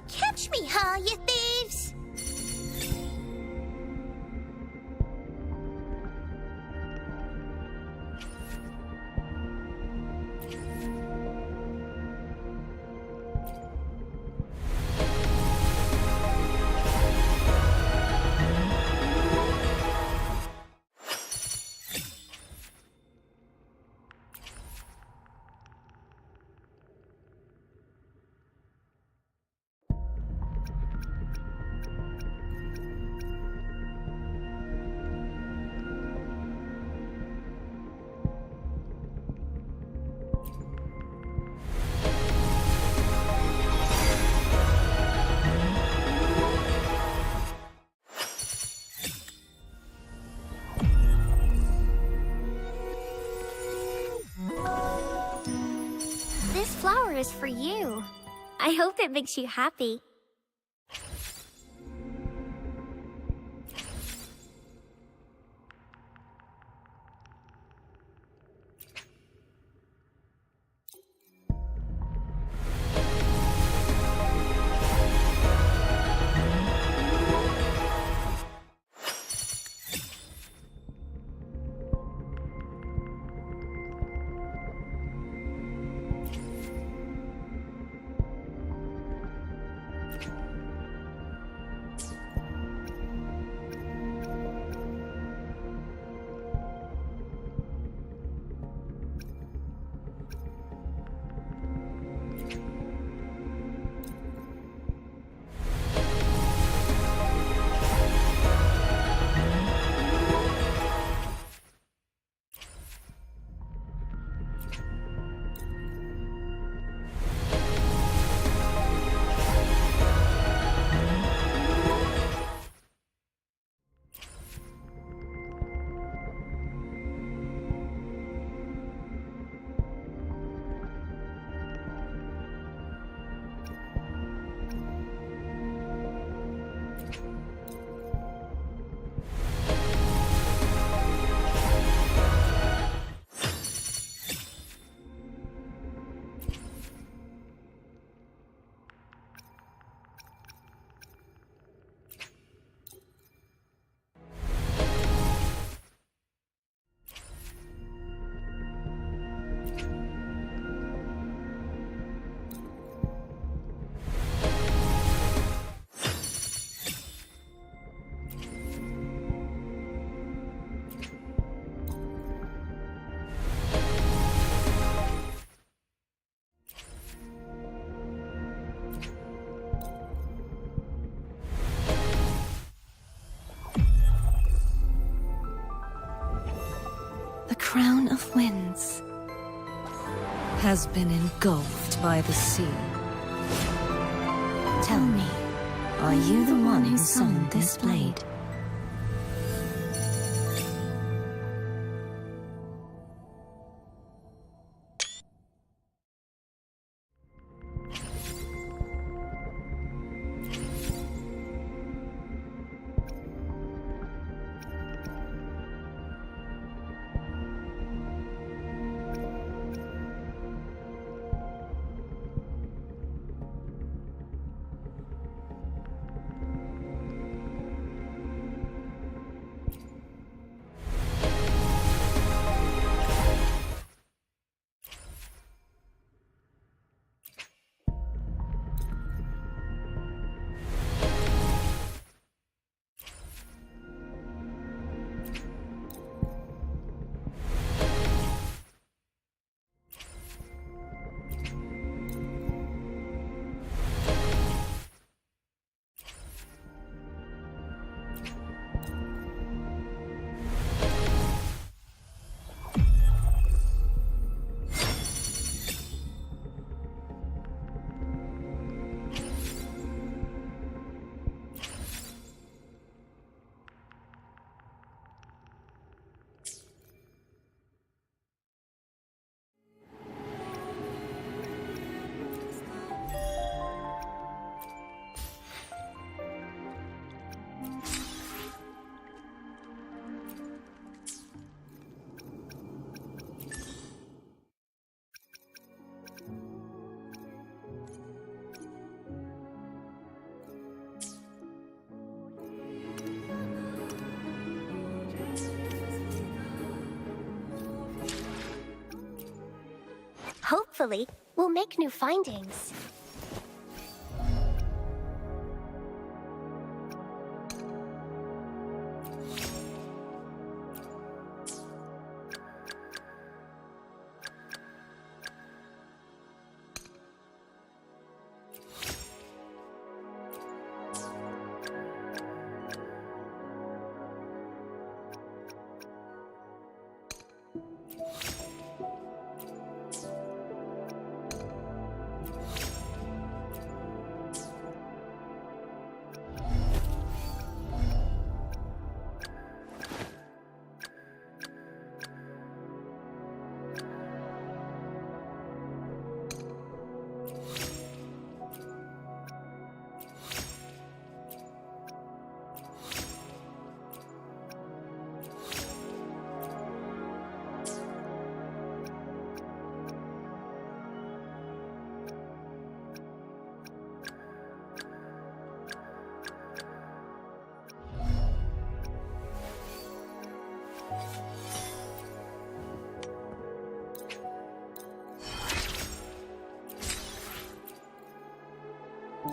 Catch me, huh, you thieves? This flower is for you. I hope it makes you happy. crown of winds has been engulfed by the sea. Tell me, are you the one who summoned this blade? Hopefully, we'll make new findings.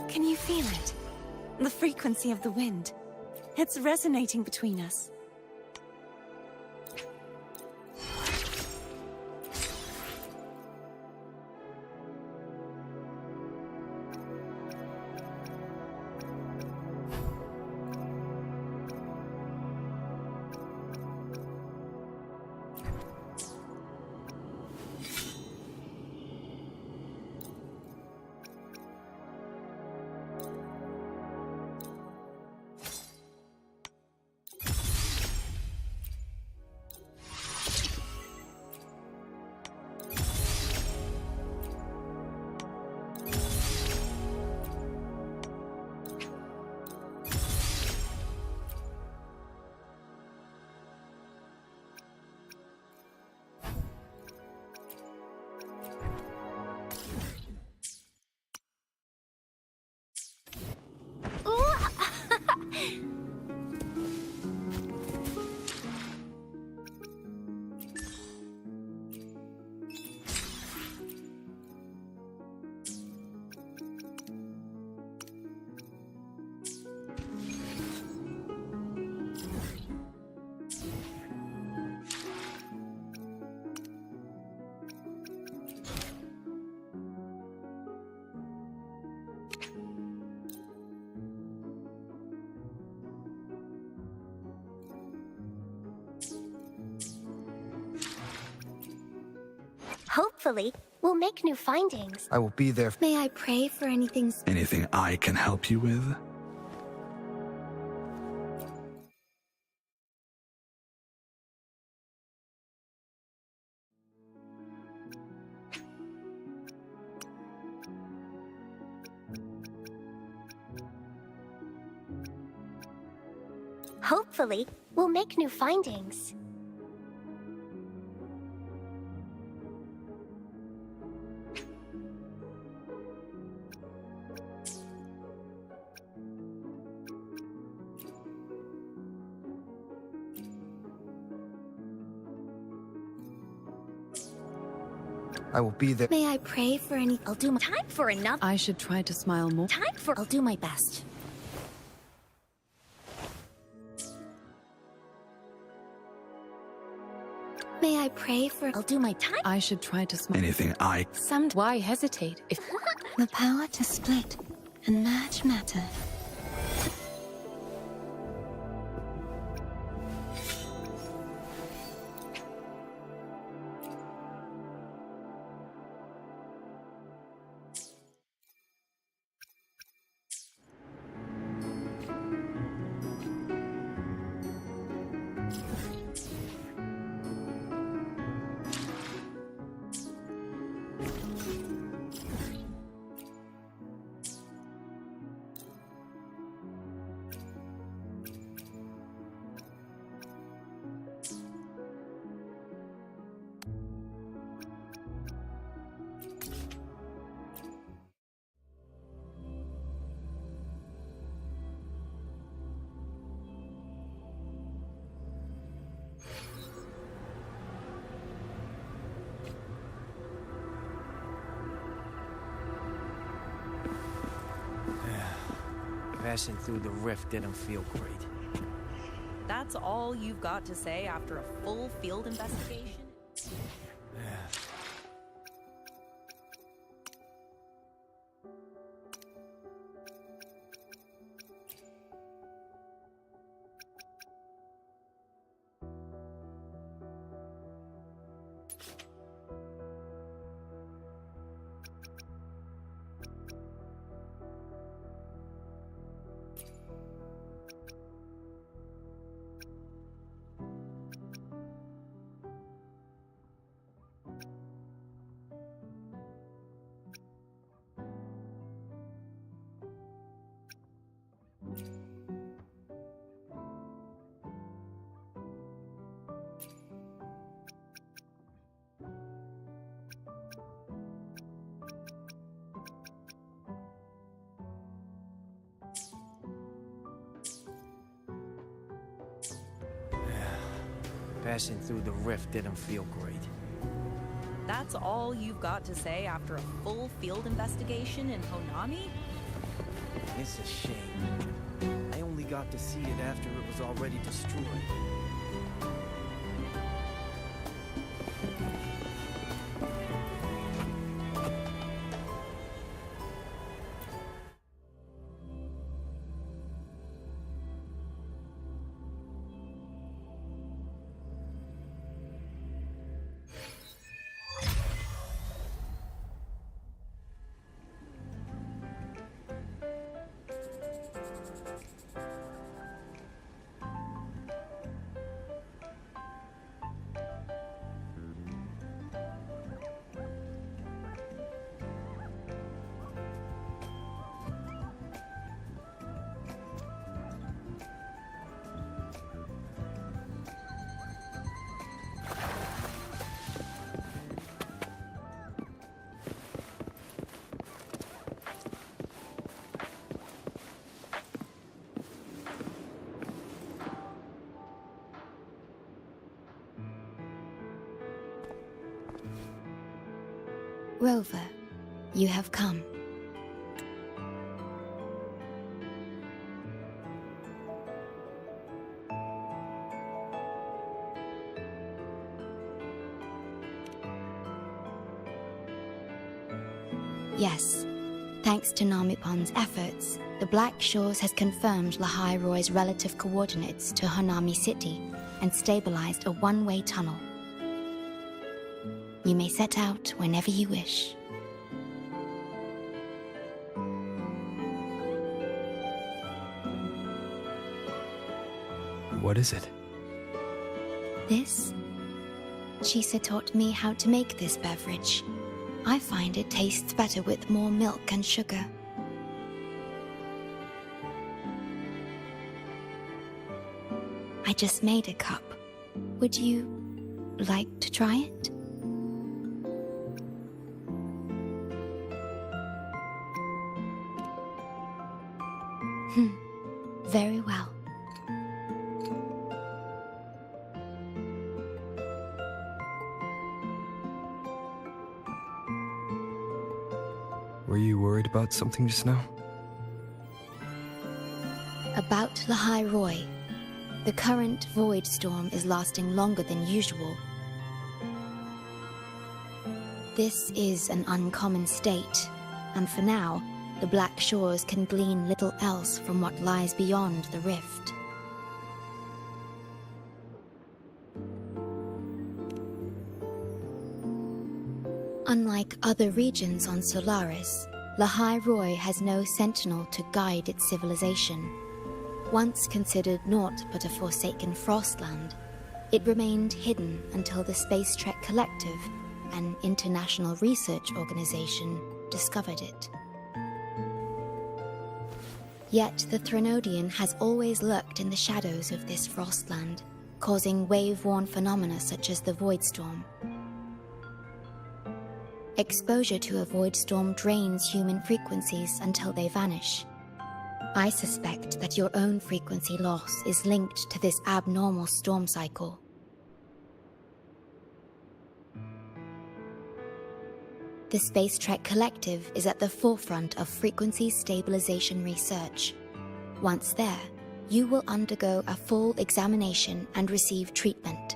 Can you feel it? The frequency of the wind. It's resonating between us. Hopefully, we'll make new findings. I will be there. May I pray for anything? Anything I can help you with? Hopefully, we'll make new findings. I will be there. May I pray for any? I'll do my time for another. I should try to smile more. Time for. I'll do my best. May I pray for? I'll do my time. I should try to smile. Anything I... Why hesitate if... The power to split and merge matter. Passing through the rift didn't feel great. That's all you've got to say after a full field investigation? Passing through the rift didn't feel great. That's all you've got to say after a full field investigation in Honami? It's a shame. I only got to see it after it was already destroyed. Rover, you have come. Yes. Thanks to Namipon's efforts, the Black Shores has confirmed Lahai Roy's relative coordinates to Honami City and stabilized a one-way tunnel. You may set out whenever you wish. What is it? This? Chisa taught me how to make this beverage. I find it tastes better with more milk and sugar. I just made a cup. Would you like to try it? Very well. Were you worried about something just now? About Lahai Roy. The current void storm is lasting longer than usual. This is an uncommon state, and for now, the Black Shores can glean little else from what lies beyond the rift. Unlike other regions on Solaris, Lahai Roy has no sentinel to guide its civilization. Once considered naught but a forsaken frostland, it remained hidden until the Space Trek Collective, an international research organization, discovered it. Yet the Threnodian has always lurked in the shadows of this frostland, causing wave-worn phenomena such as the Void Storm. Exposure to a void storm drains human frequencies until they vanish. I suspect that your own frequency loss is linked to this abnormal storm cycle. The Space Trek Collective is at the forefront of frequency stabilization research. Once there, you will undergo a full examination and receive treatment.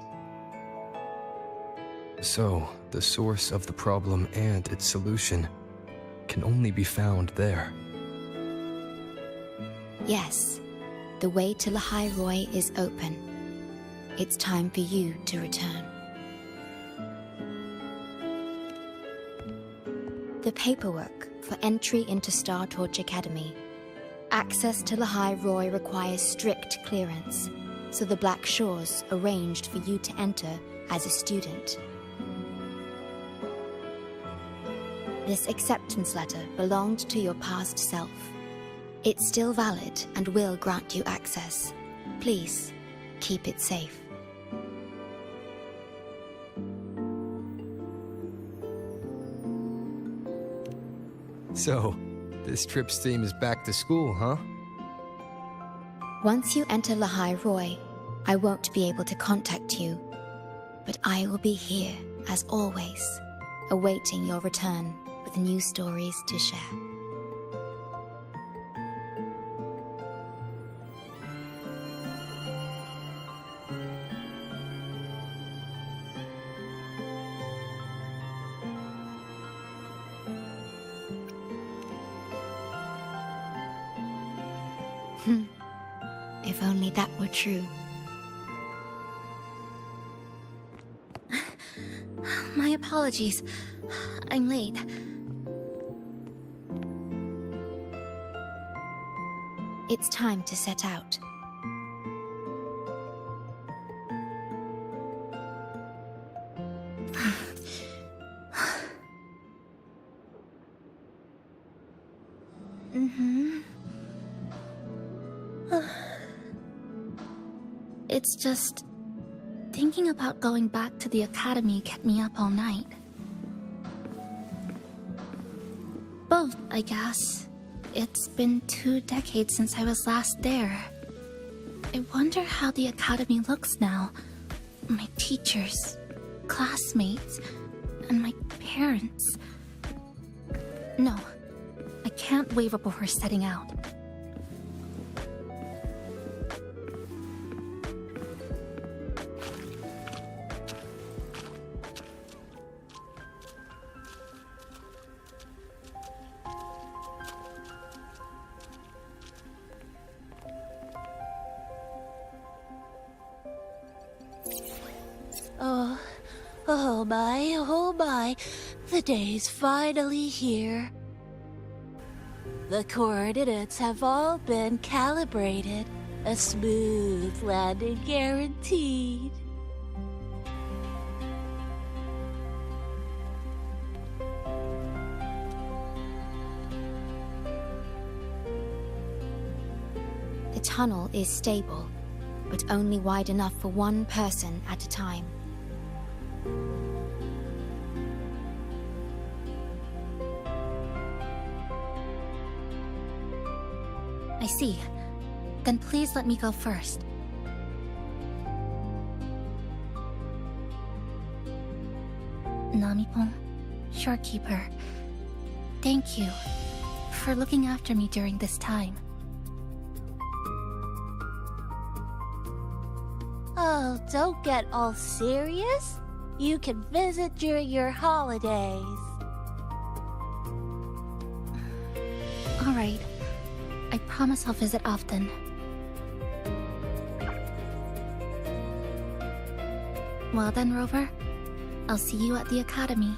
So, the source of the problem and its solution can only be found there. Yes, the way to Lahai Roy is open. It's time for you to return. The paperwork for entry into Star Torch Academy. Access to Lahai Roy requires strict clearance, so the Black Shores arranged for you to enter as a student. This acceptance letter belonged to your past self. It's still valid and will grant you access. Please, keep it safe. So, this trip's theme is back to school, huh? Once you enter Lahai Roy, I won't be able to contact you, but I will be here, as always, awaiting your return with new stories to share. If only that were true. My apologies. I'm late. It's time to set out. It's just... thinking about going back to the academy kept me up all night. Both, I guess. It's been 2 decades since I was last there. I wonder how the academy looks now. My teachers, classmates, and my parents. No, I can't waver before setting out. Oh my, the day's finally here. The coordinates have all been calibrated. A smooth landing guaranteed. The tunnel is stable, but only wide enough for one person at a time. I see. Then please let me go first. Namipon, Shorekeeper, thank you for looking after me during this time. Oh, don't get all serious. You can visit during your holidays. Alright. I promise I'll visit often. Well then, Rover. I'll see you at the academy.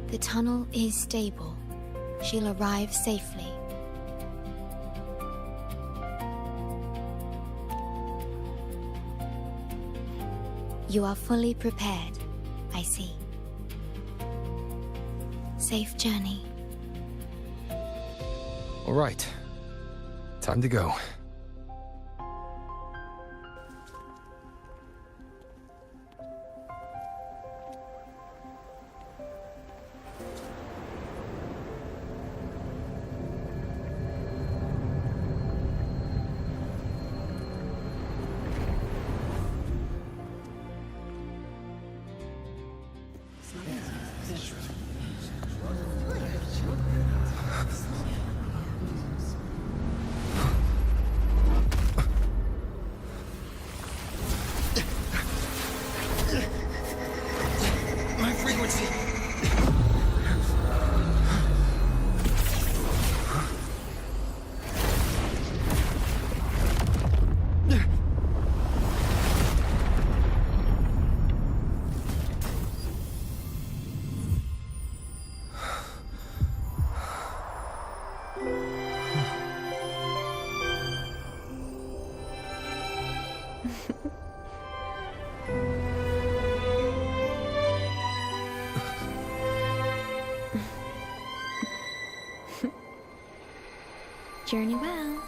The tunnel is stable. She'll arrive safely. You are fully prepared, I see. Safe journey. All right. Time to go. My frequency. Journey well.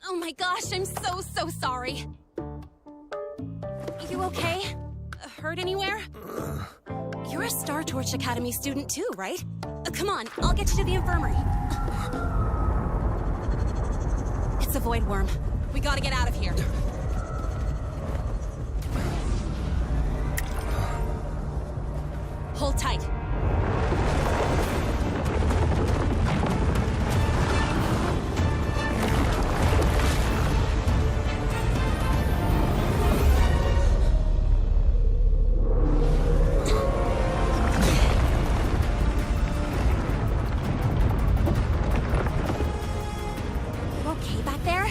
Oh my gosh, I'm so sorry. You okay? Hurt anywhere? You're a Star Torch Academy student too, right? Come on, I'll get you to the infirmary. It's It's a void worm. We gotta get out of here. Hold tight. You okay back there?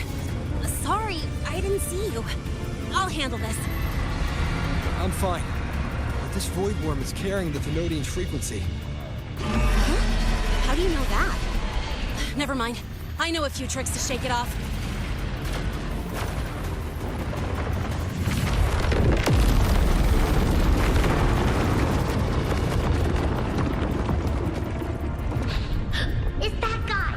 Sorry, I didn't see you. I'll handle this. I'm fine. But this void worm is carrying the Thenodian's frequency. How do you know that? Never mind. I know a few tricks to shake it off. It's that guy!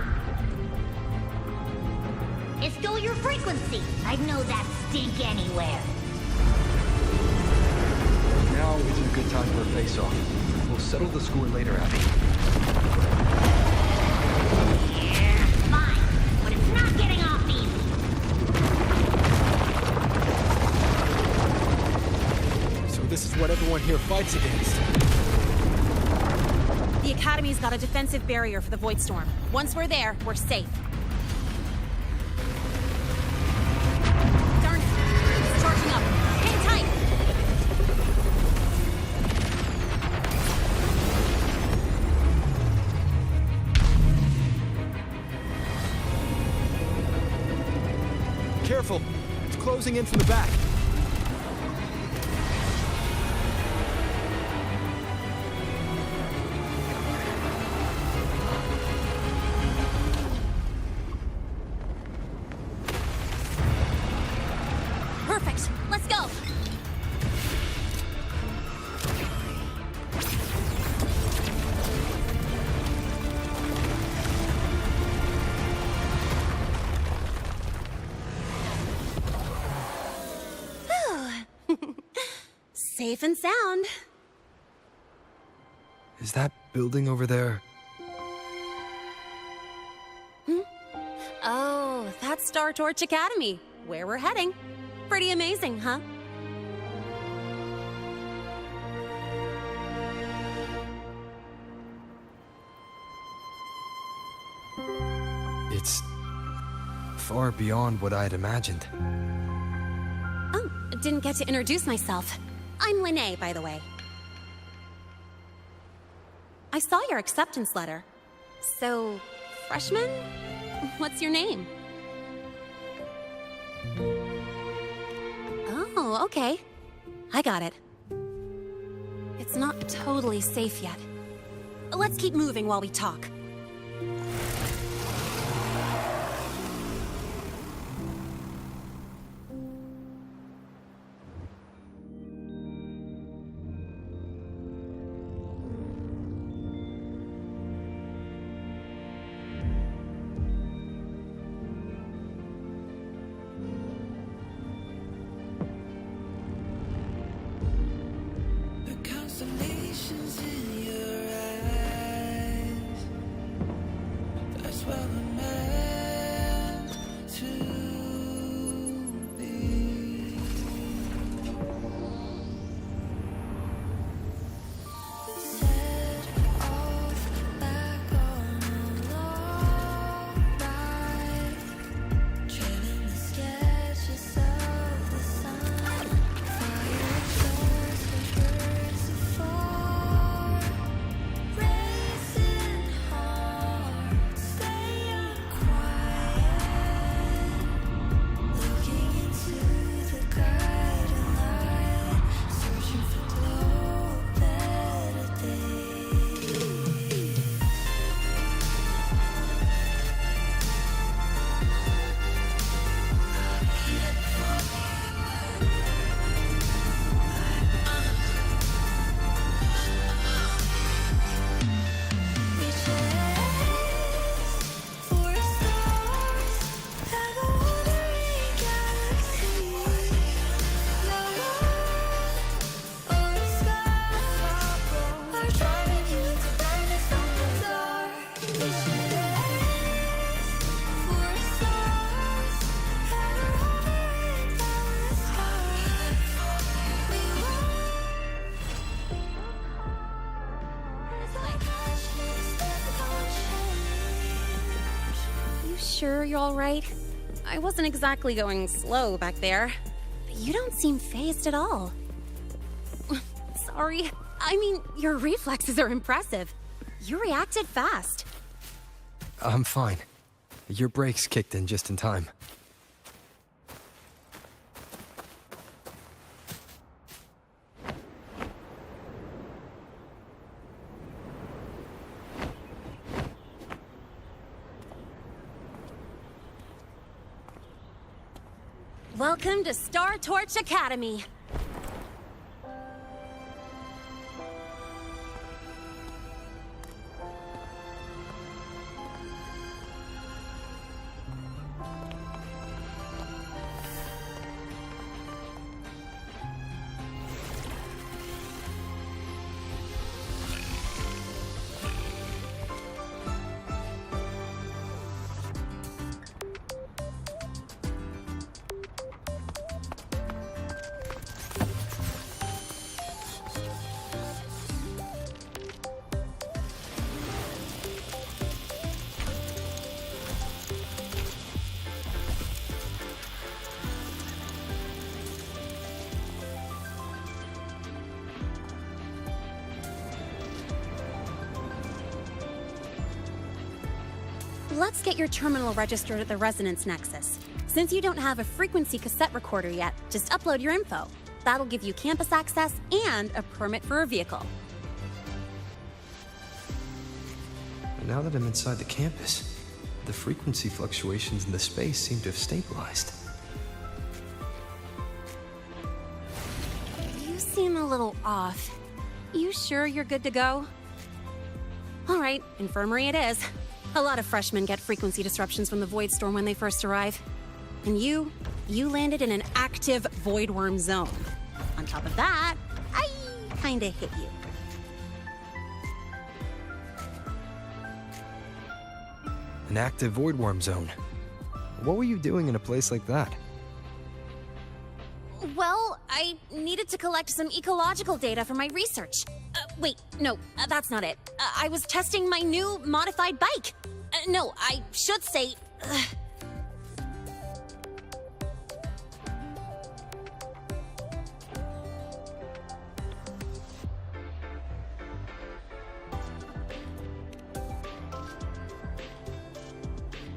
It's still your frequency. I'd know that stink anywhere. Now isn't a good time for a face-off. We'll settle the score later, Abby. Yeah, fine. But it's not getting off easy. So this is what everyone here fights against. The Academy's got a defensive barrier for the Void Storm. Once we're there, we're safe. Darn it. It's charging up. Hang tight! Careful! It's closing in from the back. Perfect. Let's go. Safe and sound. Is that building over there? Oh, that's Star Torch Academy, where we're heading. Pretty amazing, huh? It's far beyond what I had imagined. Oh, didn't get to introduce myself. I'm Lene, by the way. I saw your acceptance letter. So, freshman? What's your name? Oh, okay. I got it. It's not totally safe yet. Let's keep moving while we talk. sure you're alright? I wasn't exactly going slow back there. But you don't seem fazed at all. Sorry. I mean, your reflexes are impressive. You reacted fast. I'm fine. Your brakes kicked in just in time. Welcome to Star Torch Academy. Let's get your terminal registered at the Resonance Nexus. Since you don't have a frequency cassette recorder yet, just upload your info. That'll give you campus access and a permit for a vehicle. Now that I'm inside the campus, the frequency fluctuations in the space seem to have stabilized. You seem a little off. You sure you're good to go? All right, infirmary it is. A lot of freshmen get frequency disruptions from the Void Storm when they first arrive. And you landed in an active Void Worm zone. On top of that, I kinda hit you. An active Void Worm zone. What were you doing in a place like that? Well, I needed to collect some ecological data for my research. Wait, no, that's not it. I was testing my new modified bike. No, I should say...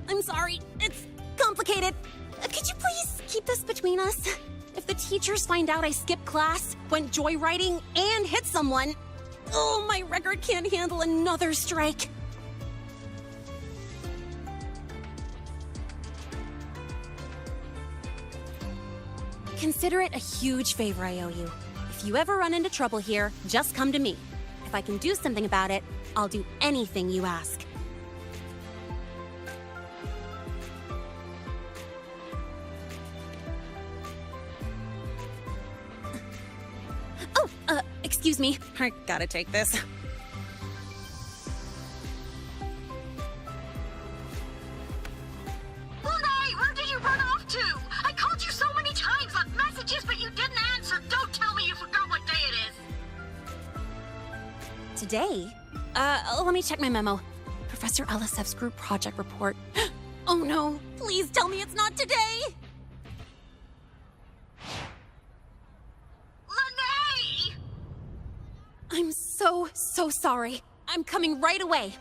I'm sorry, it's complicated. Could you please keep this between us? If the teachers find out I skipped class, went joyriding, and hit someone, oh, my record can't handle another strike. Consider it a huge favor I owe you. If you ever run into trouble here, just come to me. If I can do something about it, I'll do anything you ask. Oh, excuse me. I gotta take this. Lunai, where did you run off to? I called you so many times, left messages, but you didn't answer. Don't tell me you forgot what day it is. Today? Let me check my memo. Professor Elisev's group project report. Oh no, please tell me it's not today! Lunai! I'm so sorry. I'm coming right away.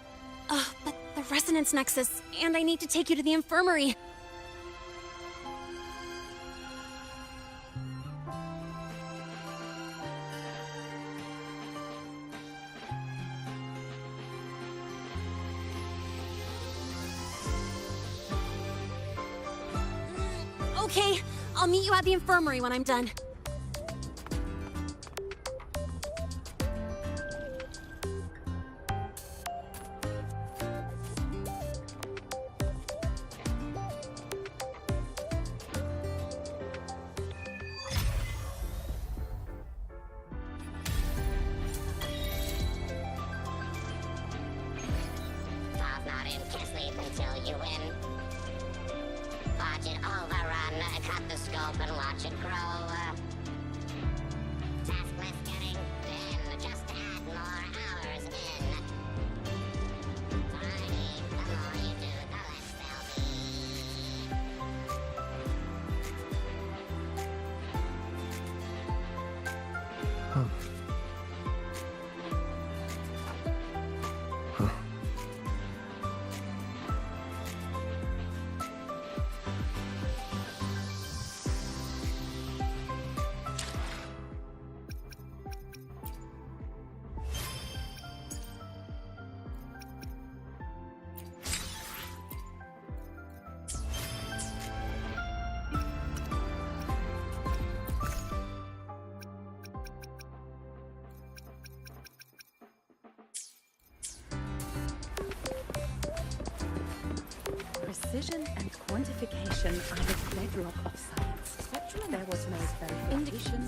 But the Resonance Nexus, and I need to take you to the infirmary. Okay, I'll meet you at the infirmary when I'm done. Pop not in, can't sleep until you win. Watch it overrun, cut the scope and watch it grow. Task list getting thin, just add more hours in. Friday, the more you do, the less there'll be. Precision and quantification are the bedrock of science. Spectral there was no verification.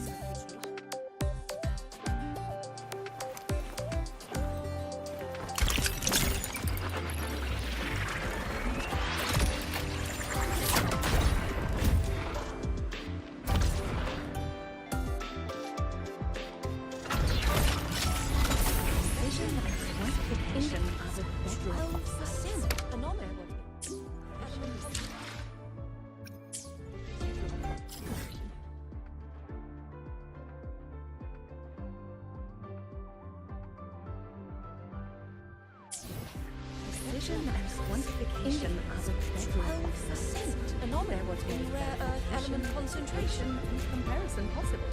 Precision and quantification are the bedrock of science. There was no rare earth element concentration and comparison possible.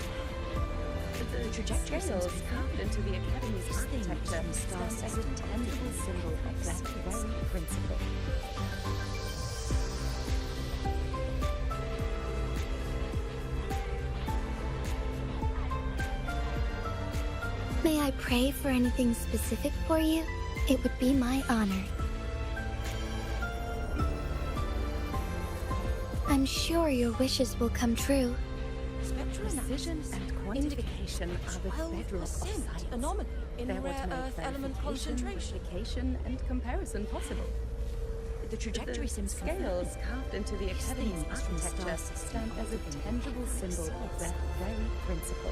The trajectory scales carved into the Academy's architecture stand as a tangible symbol of that very principle. May I pray for anything specific for you? It would be my honor. I'm sure your wishes will come true. Spectral precision and quantification are the bedrock of science. Anomaly in There was rare no earth element concentration. replication, and comparison possible. The trajectory sims scales carved into the Academy's architecture stand as a tangible symbol of that very principle.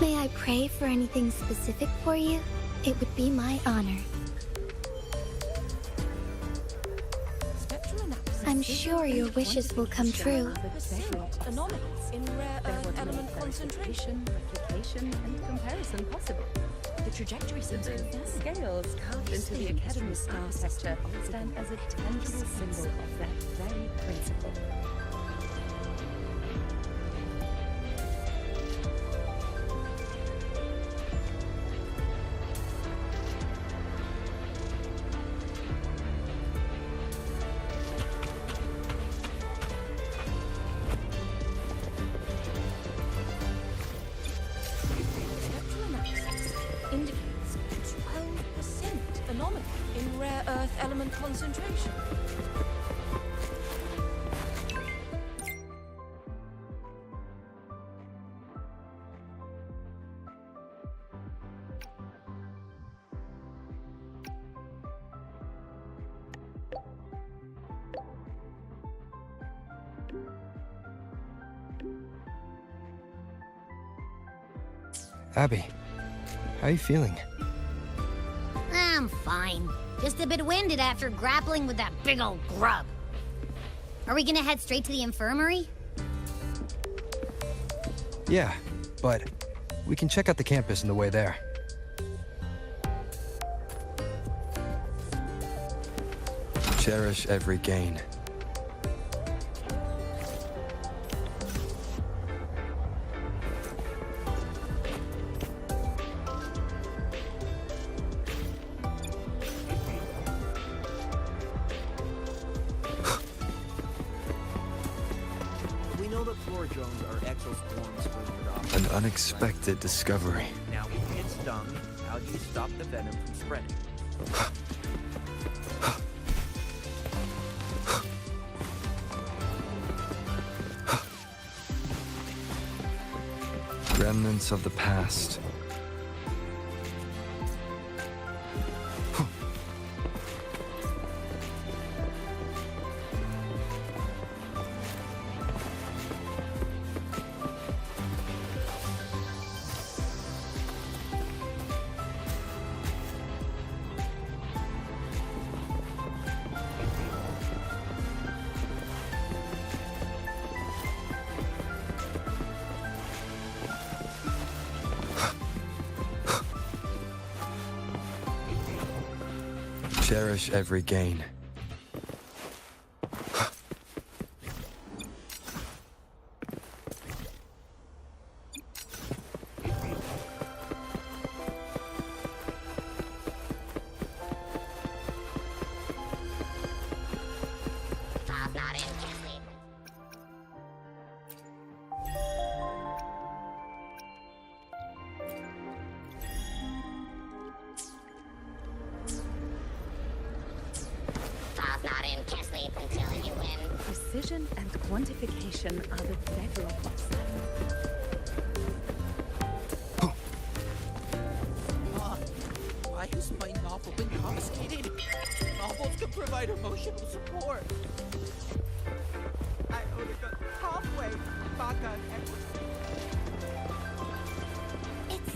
May I pray for anything specific for you? It would be my honor. I'm sure your wishes will come true. Anomalies in rare earth element concentration. Replication and comparison possible. The trajectory sims Scales carved into the Academy's architecture stand as a tangible symbol of that very principle. indicates 12% anomaly in rare earth element concentration. Abby, how are you feeling? I'm fine. Just a bit winded after grappling with that big old grub. Are we gonna head straight to the infirmary? Yeah, but we can check out the campus on the way there. Cherish every gain. An unexpected discovery. Now, if you get stung, how do you stop the venom from spreading? Remnants of the past. Cherish every gain. Precision and quantification are the bedrock of science. Why has my novel been confiscated? Novels can provide emotional support. I only got halfway back on equity. It's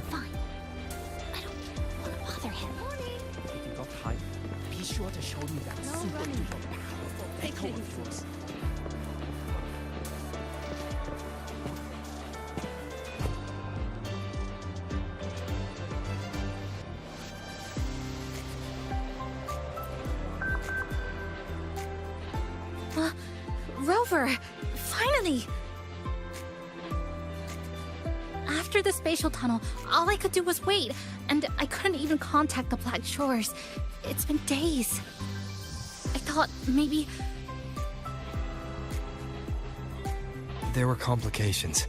fine. I don't want to bother him. If you got time, be sure to show me that super duper powerful echo of yours. Rover! Finally! After the spatial tunnel, all I could do was wait, and I couldn't even contact the Black Shores. It's been days. I thought maybe... There were complications.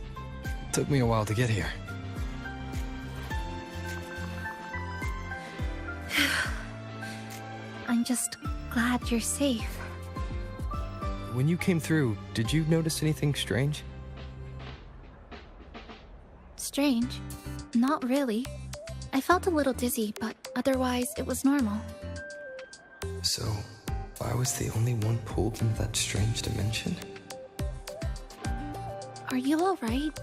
Took me a while to get here. I'm just glad you're safe. When you came through, did you notice anything strange? Strange? Not really. I felt a little dizzy, but otherwise it was normal. So, I was the only one pulled into that strange dimension? Are you alright?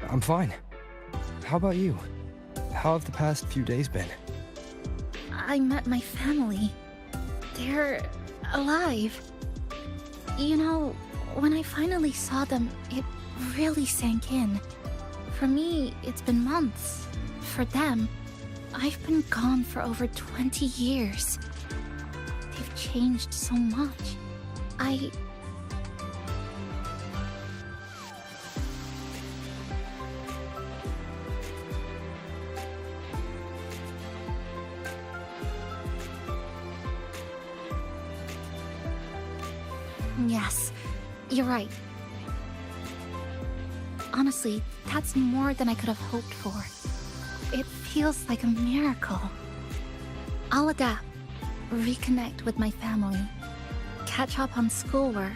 I'm fine. How about you? How have the past few days been? I met my family. They're alive. You know, when I finally saw them, it really sank in. For me, it's been months. For them, I've been gone for over 20 years. They've changed so much. Yes, you're right. Honestly, that's more than I could have hoped for. It feels like a miracle. I'll adapt, reconnect with my family, catch up on schoolwork,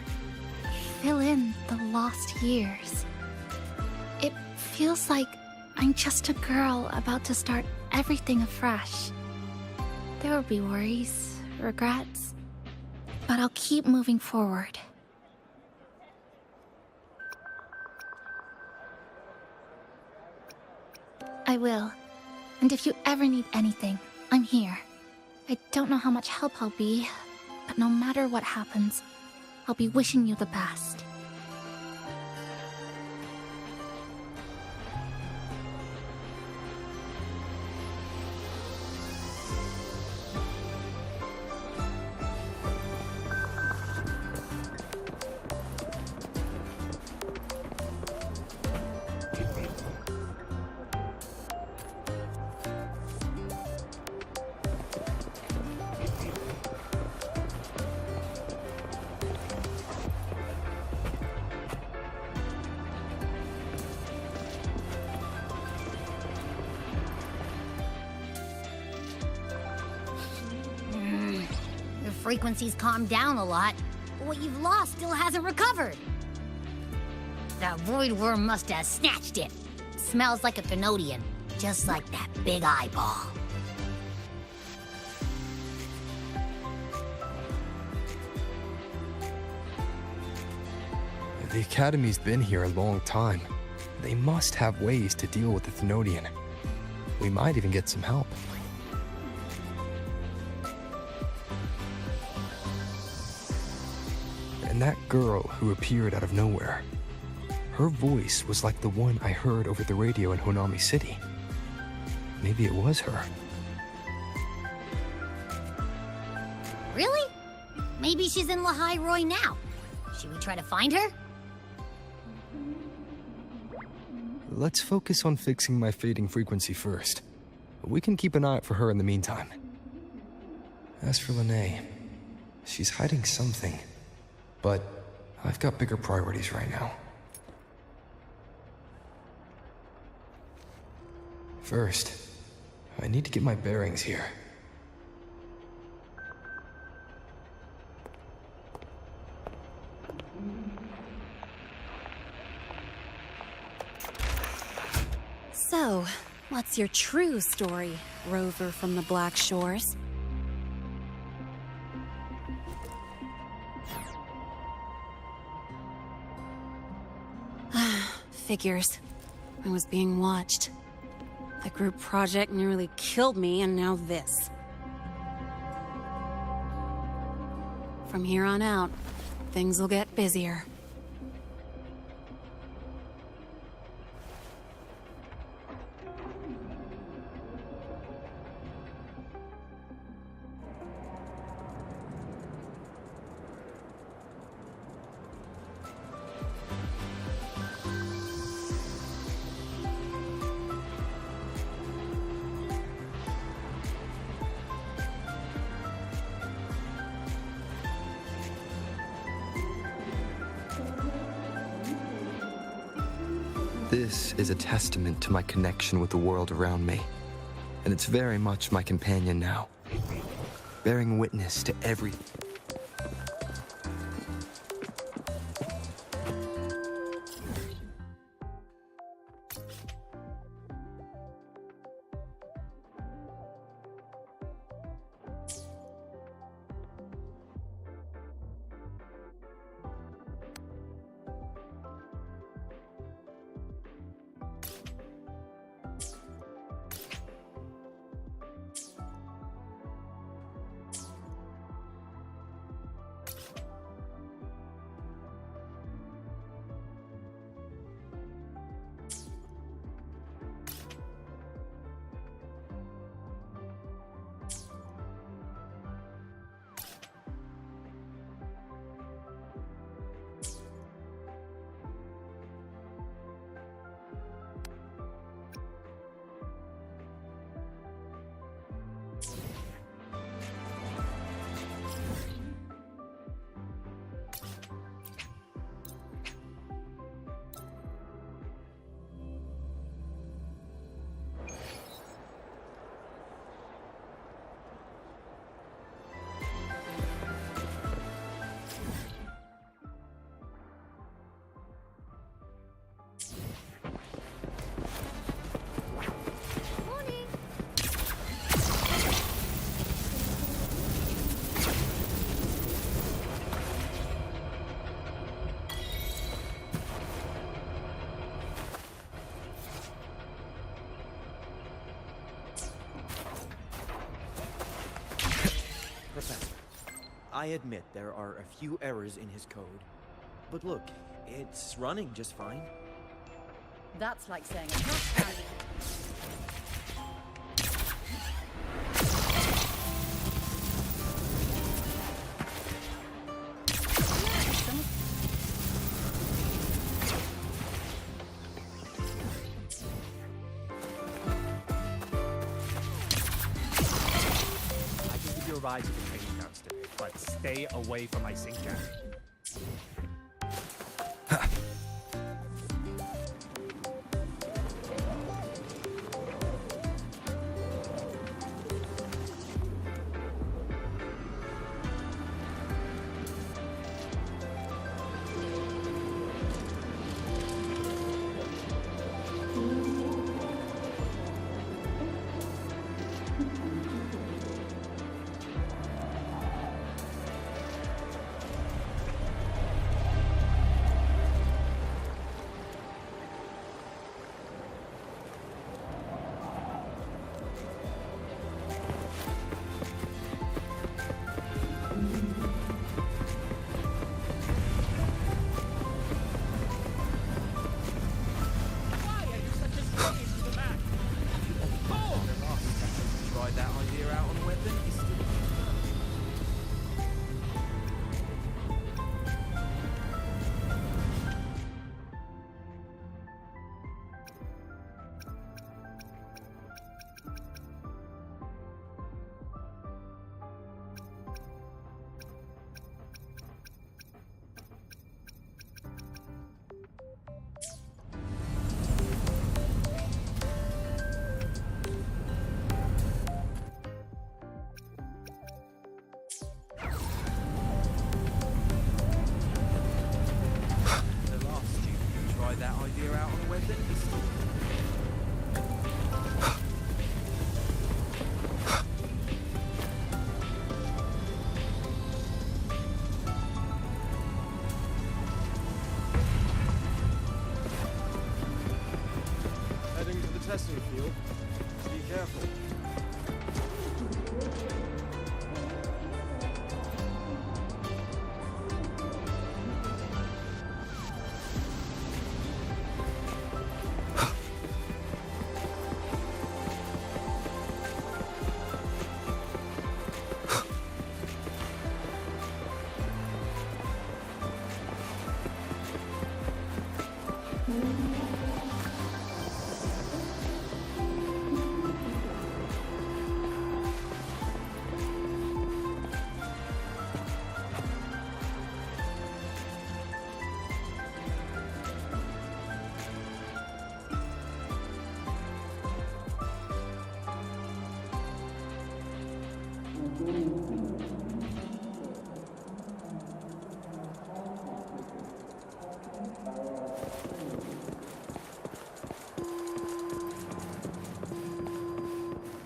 fill in the lost years. It feels like I'm just a girl about to start everything afresh. There will be worries, regrets, but I'll keep moving forward. I will. And if you ever need anything, I'm here. I don't know how much help I'll be, but no matter what happens, I'll be wishing you the best. Your frequency's calmed down a lot, but what you've lost still hasn't recovered. That void worm must have snatched it. Smells like a Thenodian, just like that big eyeball. The Academy's been here a long time. They must have ways to deal with the Thenodian. We might even get some help. And that girl who appeared out of nowhere. Her voice was like the one I heard over the radio in Honami City. Maybe it was her. Really? Maybe she's in Lahai Roy now. Should we try to find her? Let's focus on fixing my fading frequency first. We can keep an eye out for her in the meantime. As for Lene, she's hiding something. But I've got bigger priorities right now. First, I need to get my bearings here. So, what's your true story, rover from the Black Shores? Figures. I was being watched. The group project nearly killed me, and now this. From here on out, things will get busier. This is a testament to my connection with the world around me, and it's very much my companion now, bearing witness to everything. Professor, I admit there are a few errors in his code. But look, it's running just fine. That's like saying a trash can. Ride to the training grounds today, but stay away from my sink jacket.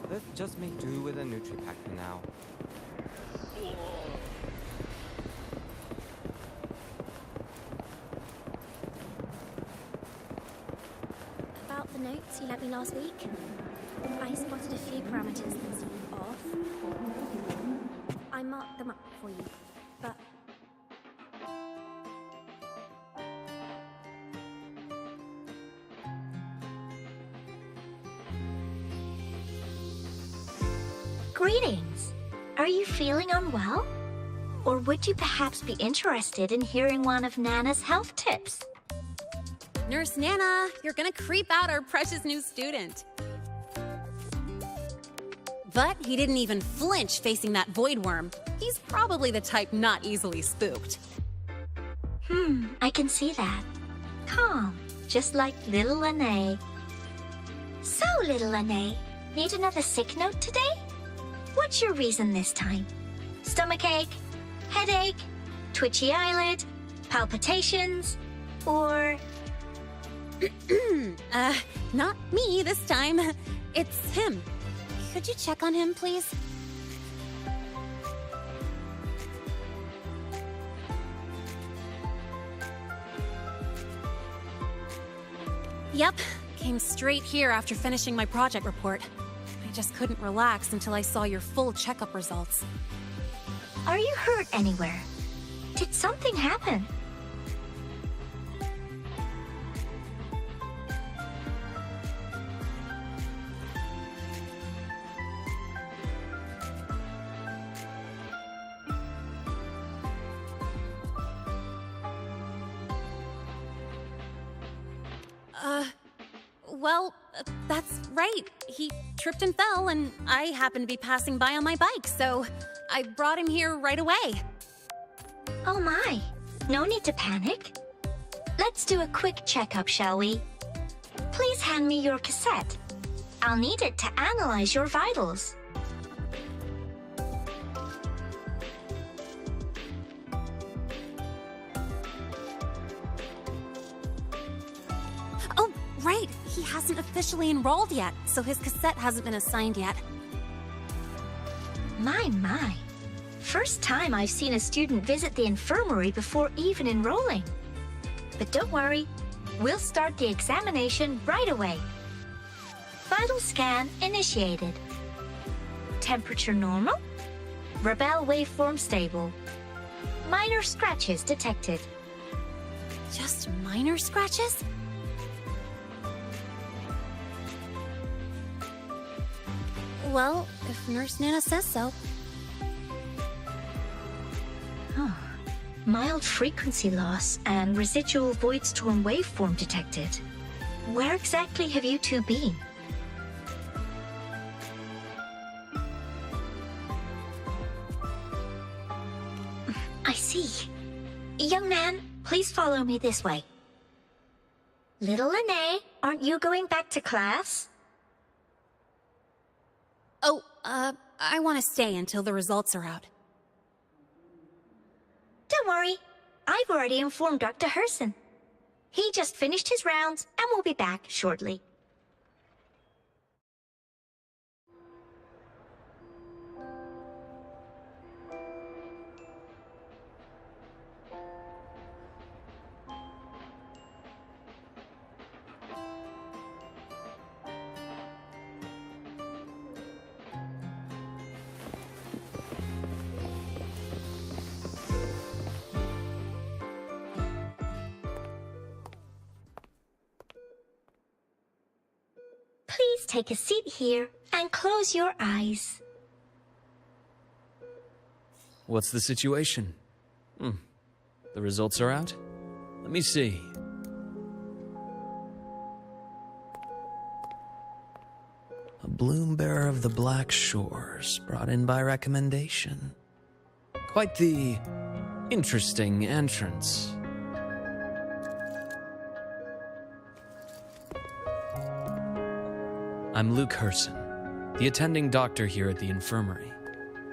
Let's just make do with a Nutri-Pack for now. About the notes you lent me last week, I spotted a few parameters that seemed off. I marked them up for you, but... Greetings! Are you feeling unwell? Or would you perhaps be interested in hearing one of Nana's health tips? Nurse Nana, you're gonna creep out our precious new student. But he didn't even flinch facing that void worm. He's probably the type not easily spooked. I can see that. Calm, just like little Lene. So, little Lene, need another sick note today? What's your reason this time? Stomachache? Headache? Twitchy eyelid? Palpitations? Or... Not me this time. It's him. Could you check on him, please? Yep, came straight here after finishing my project report. I just couldn't relax until I saw your full checkup results. Are you hurt anywhere? Did something happen? Well, that's right. He tripped and fell, and I happened to be passing by on my bike, so I brought him here right away. Oh my, no need to panic. Let's do a quick checkup, shall we? Please hand me your cassette. I'll need it to analyze your vitals. Oh, right. He hasn't officially enrolled yet, so his cassette hasn't been assigned yet. My. First time I've seen a student visit the infirmary before even enrolling. But don't worry, we'll start the examination right away. Vital scan initiated. Temperature normal. Rebel waveform stable. Minor scratches detected. Just minor scratches? Well, if Nurse Nana says so. Mild frequency loss and residual void storm waveform detected. Where exactly have you two been? I see. Young man, please follow me this way. Little Lene, aren't you going back to class? Oh, I want to stay until the results are out. Don't worry. I've already informed Dr. Herson. He just finished his rounds and will be back shortly. Please take a seat here and close your eyes. What's the situation? The results are out? Let me see. A bloom bearer of the Black Shores, brought in by recommendation. Quite the interesting entrance. I'm Luke Herson, the attending doctor here at the infirmary.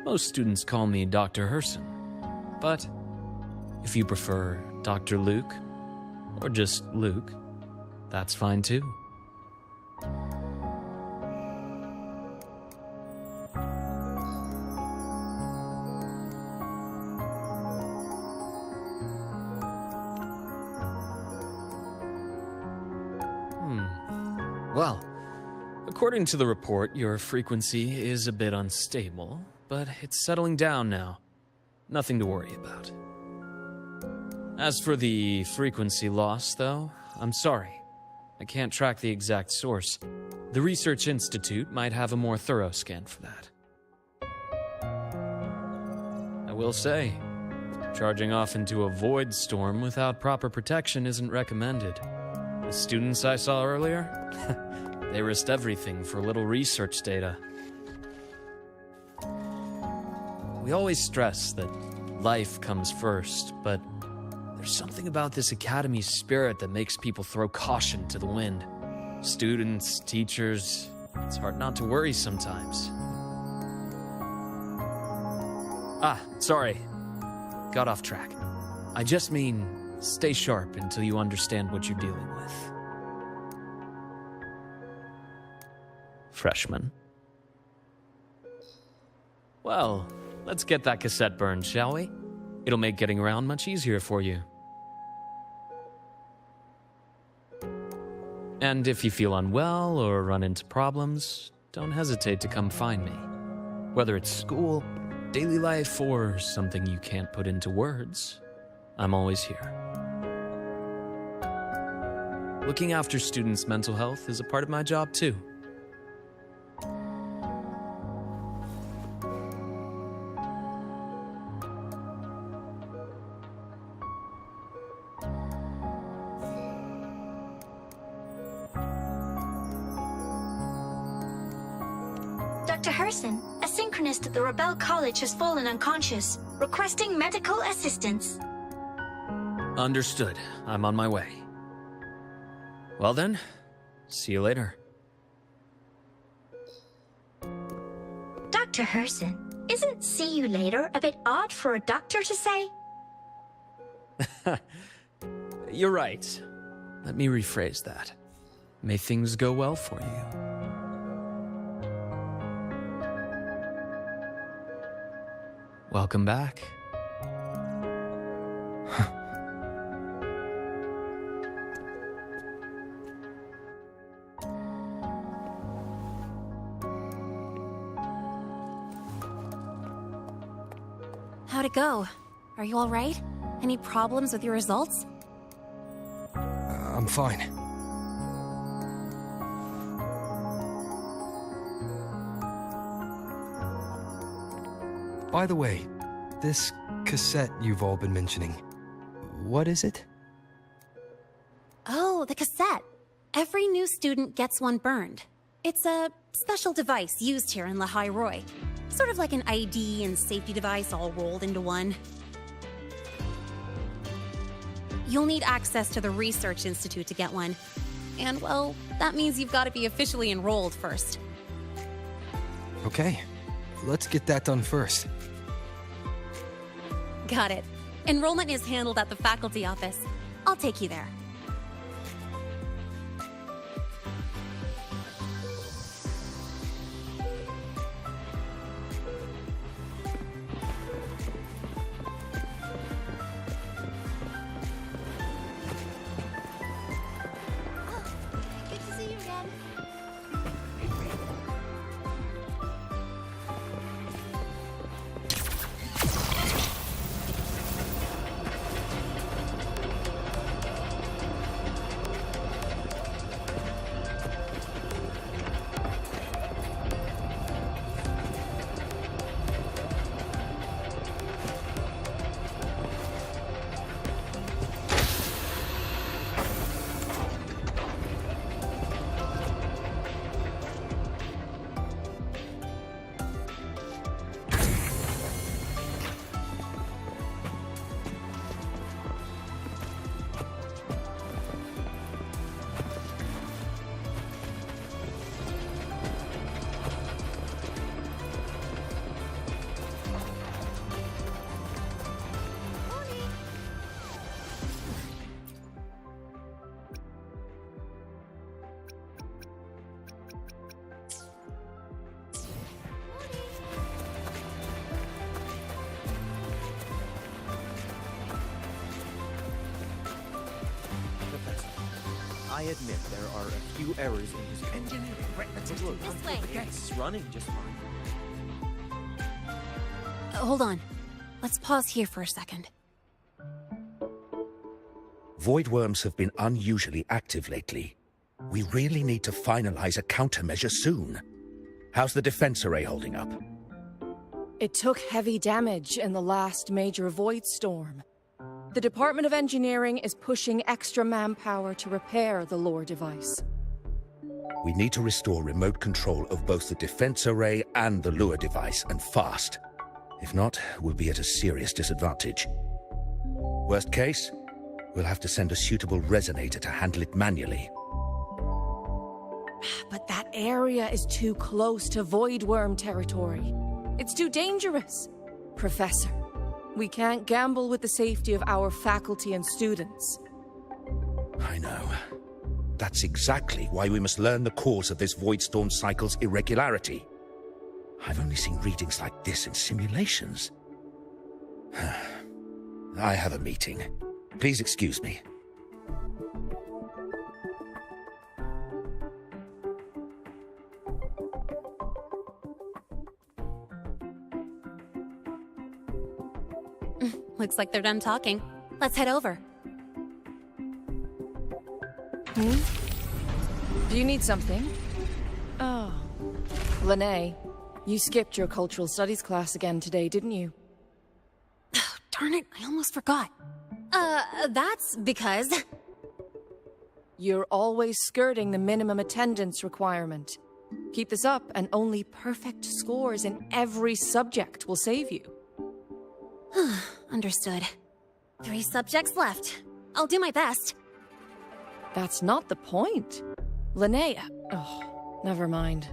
Most students call me Dr. Herson, but if you prefer Dr. Luke, or just Luke, that's fine too. Well, according to the report, your frequency is a bit unstable, but it's settling down now. Nothing to worry about. As for the frequency loss, though, I'm sorry. I can't track the exact source. The Research Institute might have a more thorough scan for that. I will say, charging off into a void storm without proper protection isn't recommended. The students I saw earlier, they risked everything for a little research data. We always stress that life comes first, but there's something about this academy's spirit that makes people throw caution to the wind. Students, teachers, it's hard not to worry sometimes. Sorry. Got off track. I just mean, stay sharp until you understand what you're dealing with. Freshman. Well, let's get that cassette burned, shall we? It'll make getting around much easier for you. And if you feel unwell or run into problems, don't hesitate to come find me. Whether it's school, daily life, or something you can't put into words, I'm always here. Looking after students' mental health is a part of my job, too. Dr. Herson, a synchronist at the Rebel College has fallen unconscious, requesting medical assistance. Understood. I'm on my way. Well then, see you later. Dr. Herson, isn't see you later a bit odd for a doctor to say? You're right. Let me rephrase that. May things go well for you. Welcome back. How'd it go? Are you all right? Any problems with your results? I'm fine. By the way, this cassette you've all been mentioning, what is it? Oh, the cassette. Every new student gets one burned. It's a special device used here in Lehigh Roy. Sort of like an ID and safety device all rolled into one. You'll need access to the Research Institute to get one. And, well, that means you've got to be officially enrolled first. Okay, let's get that done first. Got it. Enrollment is handled at the faculty office. I'll take you there. Good to see you again. I admit there are a few errors in his code. Engineering, right? That's But look, This way. it's running just fine. Hold on. Let's pause here for a second. Void worms have been unusually active lately. We really need to finalize a countermeasure soon. How's the defense array holding up? It took heavy damage in the last major void storm. The Department of Engineering is pushing extra manpower to repair the lore device. We need to restore remote control of both the defense array and the lure device, and fast. If not, we'll be at a serious disadvantage. Worst case, we'll have to send a suitable resonator to handle it manually. But that area is too close to void worm territory. It's too dangerous. Professor, we can't gamble with the safety of our faculty and students. I know. That's exactly why we must learn the cause of this void storm cycle's irregularity. I've only seen readings like this in simulations. I have a meeting. Please excuse me. Looks like they're done talking. Let's head over. Do you need something? Oh. Lene, you skipped your cultural studies class again today, didn't you? Darn it, I almost forgot. That's because... You're always skirting the minimum attendance requirement. Keep this up, and only perfect scores in every subject will save you. Understood. 3 subjects left. I'll do my best. That's not the point. Linnea. Oh, never mind.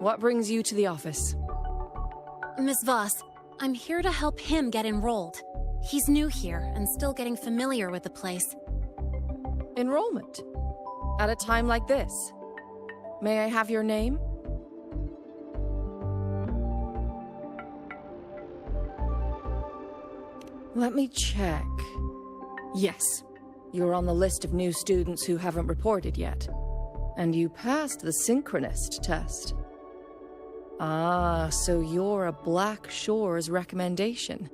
What brings you to the office? Miss Voss, I'm here to help him get enrolled. He's new here and still getting familiar with the place. Enrollment? At a time like this? May I have your name? Let me check. Yes, you're on the list of new students who haven't reported yet. And you passed the synchronist test. Ah, so you're a Black Shores recommendation.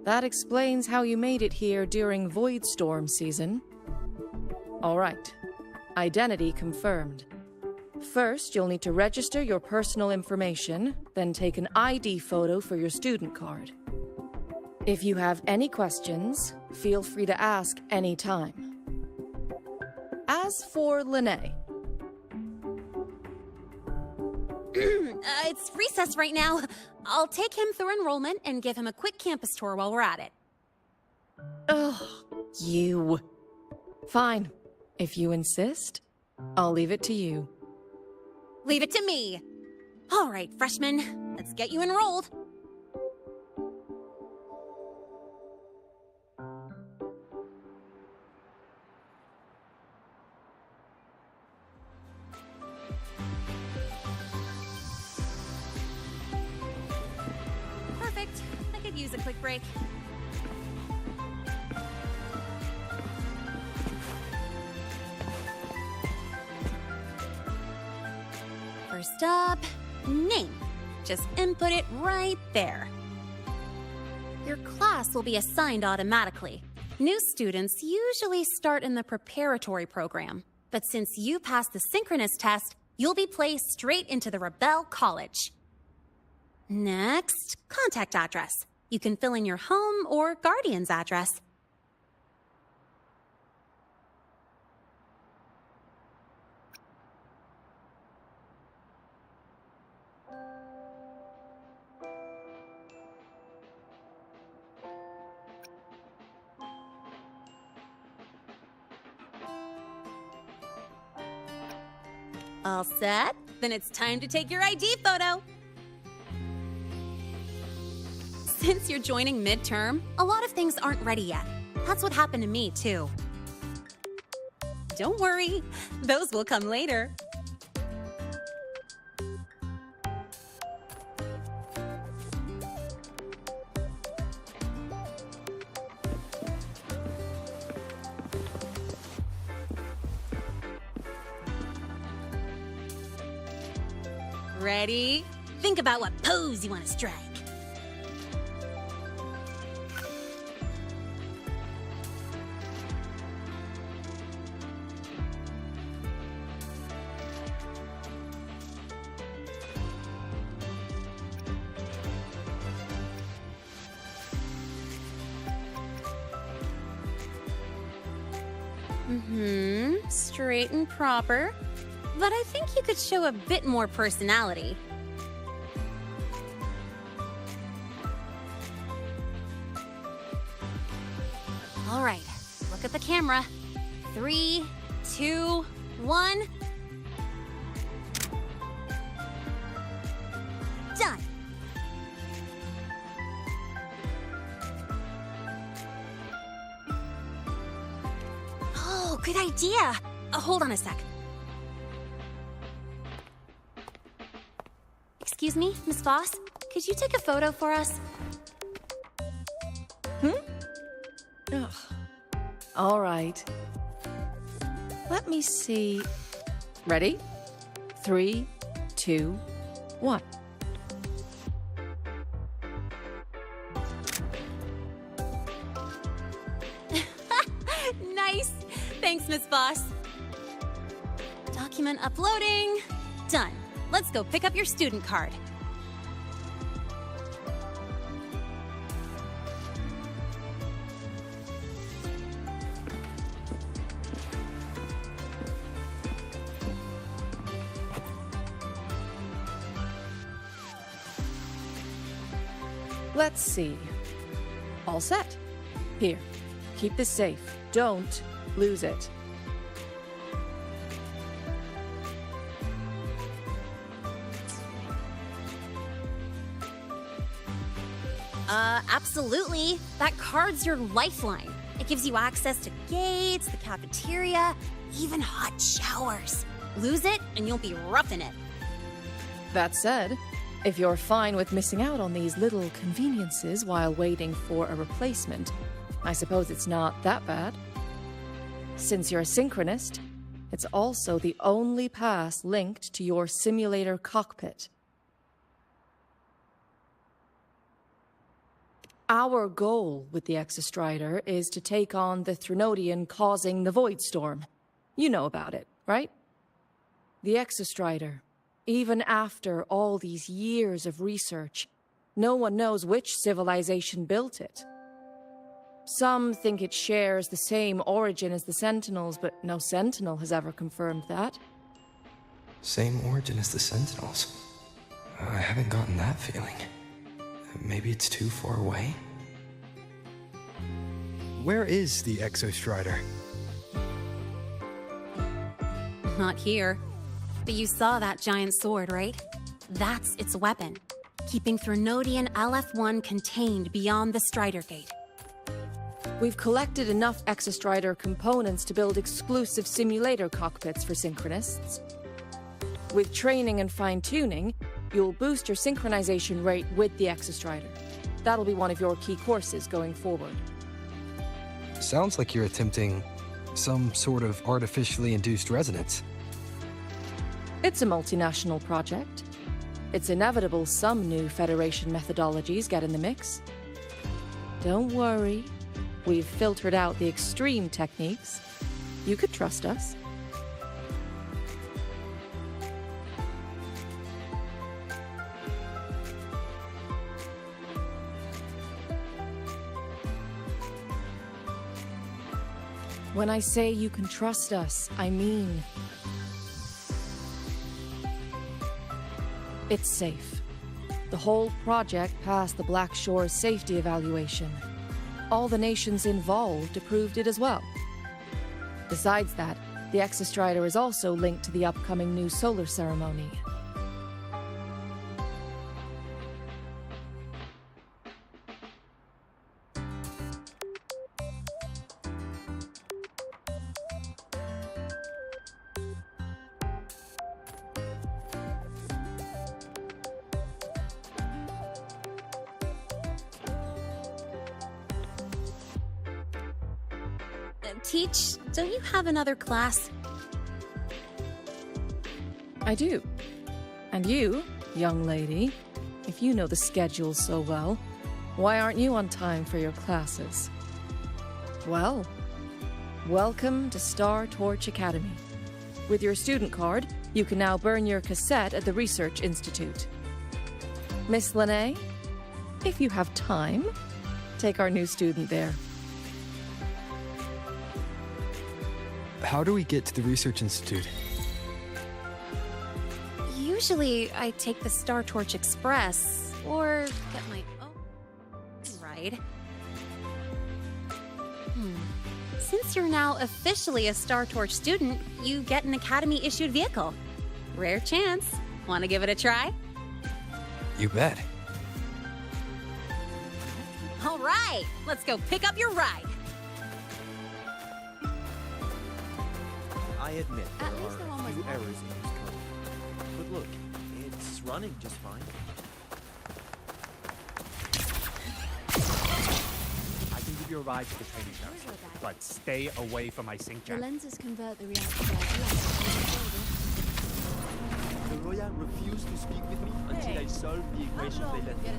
That explains how you made it here during Void Storm season. All right. Identity confirmed. First, you'll need to register your personal information, then take an ID photo for your student card. If you have any questions, feel free to ask any time. As for Lene... It's recess right now. I'll take him through enrollment and give him a quick campus tour while we're at it. Ugh, you. Fine. If you insist, I'll leave it to you. Leave it to me. All right, freshman, let's get you enrolled. Perfect. I could use a quick break. First up, name. Just input it right there. Your class will be assigned automatically. New students usually start in the preparatory program, but since you passed the synchronous test, you'll be placed straight into the Rebel College. Next, contact address. You can fill in your home or guardian's address. All set? Then it's time to take your ID photo. Since you're joining midterm, a lot of things aren't ready yet. That's what happened to me, too. Don't worry, those will come later. Ready? Think about what pose you want to strike. Straight and proper. But I think you could show a bit more personality. All right, look at the camera. 3, 2, 1. Done. Oh, good idea. Hold on a sec. Excuse me, Miss Voss? Could you take a photo for us? Ugh. All right. Let me see. Ready? 3, 2, 1. Nice. Thanks, Miss Voss. Document uploading. Done. Let's go pick up your student card. Let's see. All set. Here, keep this safe. Don't lose it. Absolutely. That card's your lifeline. It gives you access to gates, the cafeteria, even hot showers. Lose it, and you'll be roughing it. That said, if you're fine with missing out on these little conveniences while waiting for a replacement, I suppose it's not that bad. Since you're a synchronist, it's also the only pass linked to your simulator cockpit. Our goal with the Exostrider is to take on the Threnodian causing the Void Storm. You know about it, right? The Exostrider. Even after all these years of research, no one knows which civilization built it. Some think it shares the same origin as the Sentinels, but no Sentinel has ever confirmed that. Same origin as the Sentinels. I haven't gotten that feeling. Maybe it's too far away? Where is the Exostrider? Not here. But you saw that giant sword, right? That's its weapon, keeping Threnodian LF1 contained beyond the Strider Gate. We've collected enough Exostrider components to build exclusive simulator cockpits for synchronists. With training and fine-tuning, you'll boost your synchronization rate with the Exostrider. That'll be one of your key courses going forward. Sounds like you're attempting some sort of artificially induced resonance. It's a multinational project. It's inevitable some new Federation methodologies get in the mix. Don't worry. We've filtered out the extreme techniques. You could trust us. When I say you can trust us, I mean it's safe. The whole project passed the Black Shore's safety evaluation. All the nations involved approved it as well. Besides that, the Exostrider is also linked to the upcoming new solar ceremony. Teach, don't you have another class? I do. And you young lady. If you know the schedule so well, why aren't you on time for your classes? Well, welcome to Star Torch Academy. With your student card, you can now burn your cassette at the Research Institute. Miss Lene, if you have time, take our new student there. How do we get to the Research Institute? Usually, I take the Star Torch Express, or get my own ride. Since you're now officially a Star Torch student, you get an Academy-issued vehicle. Rare chance. Want to give it a try? You bet. All right, let's go pick up your ride. I admit there are a few errors in his code. But look, it's running just fine. I can give you a ride to the training center, but stay away from my sync The jack. lenses convert the reactor to light. Kuroya refused to speak with me until I solved the equation they let me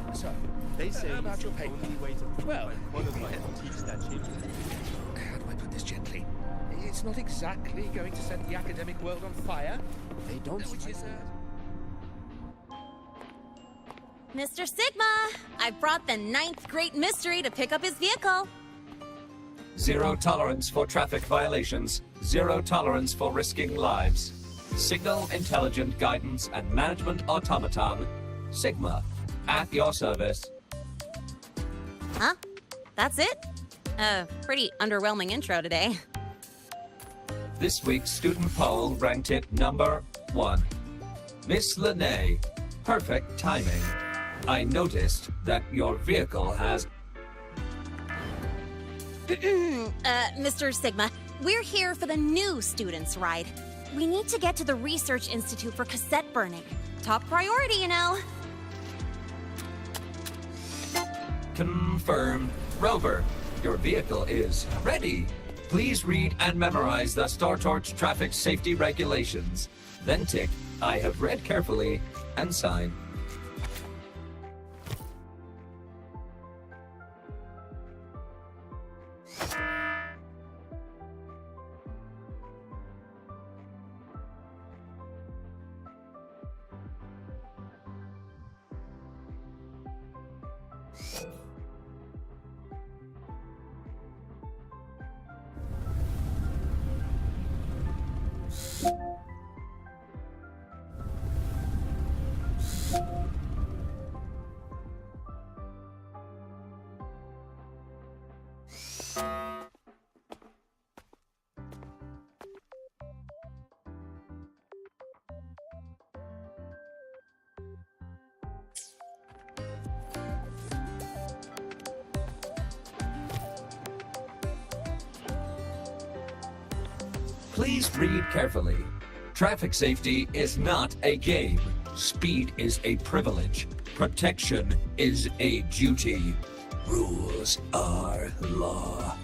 write. So, They say about it's your the paper? only way to prove Well, I'm qualified to teach that shape. How do I put this gently? It's not exactly going to set the academic world on fire. They don't. Which is Mr. Sigma, I brought the 9th Great Mystery to pick up his vehicle. Zero tolerance for traffic violations. Zero tolerance for risking lives. Signal Intelligent Guidance and Management Automaton. Sigma, at your service. Huh? That's it? Pretty underwhelming intro today. This week's student poll ranked it number 1. Miss Lene, perfect timing. I noticed that your vehicle has... Mr. Sigma, we're here for the new students' ride. We need to get to the Research Institute for cassette burning. Top priority, you know. Confirmed. Rover, your vehicle is ready. Please read and memorize the Star Torch traffic safety regulations. Then tick, I have read carefully, and sign. Please read carefully. Traffic safety is not a game. Speed is a privilege. Protection is a duty. Rules are law.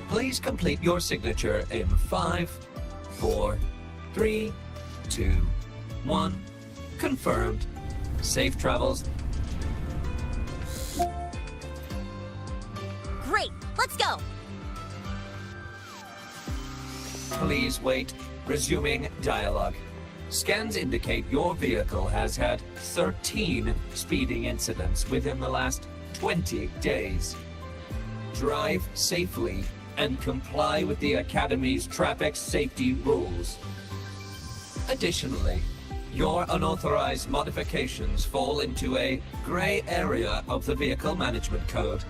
Please complete your signature in 5, 4, 3, 2, 1. Confirmed. Safe travels. Great, let's go. Please wait. Resuming dialogue. Scans indicate your vehicle has had 13 speeding incidents within the last 20 days. Drive safely and comply with the Academy's traffic safety rules. Additionally, your unauthorized modifications fall into a gray area of the Vehicle Management Code.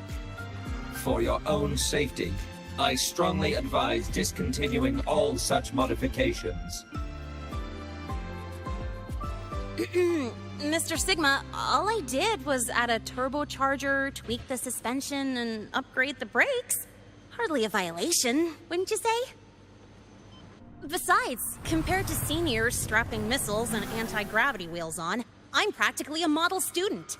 For your own safety, I strongly advise discontinuing all such modifications. Mr. Sigma, all I did was add a turbocharger, tweak the suspension, and upgrade the brakes. Hardly a violation, wouldn't you say? Besides, compared to seniors strapping missiles and anti-gravity wheels on, I'm practically a model student.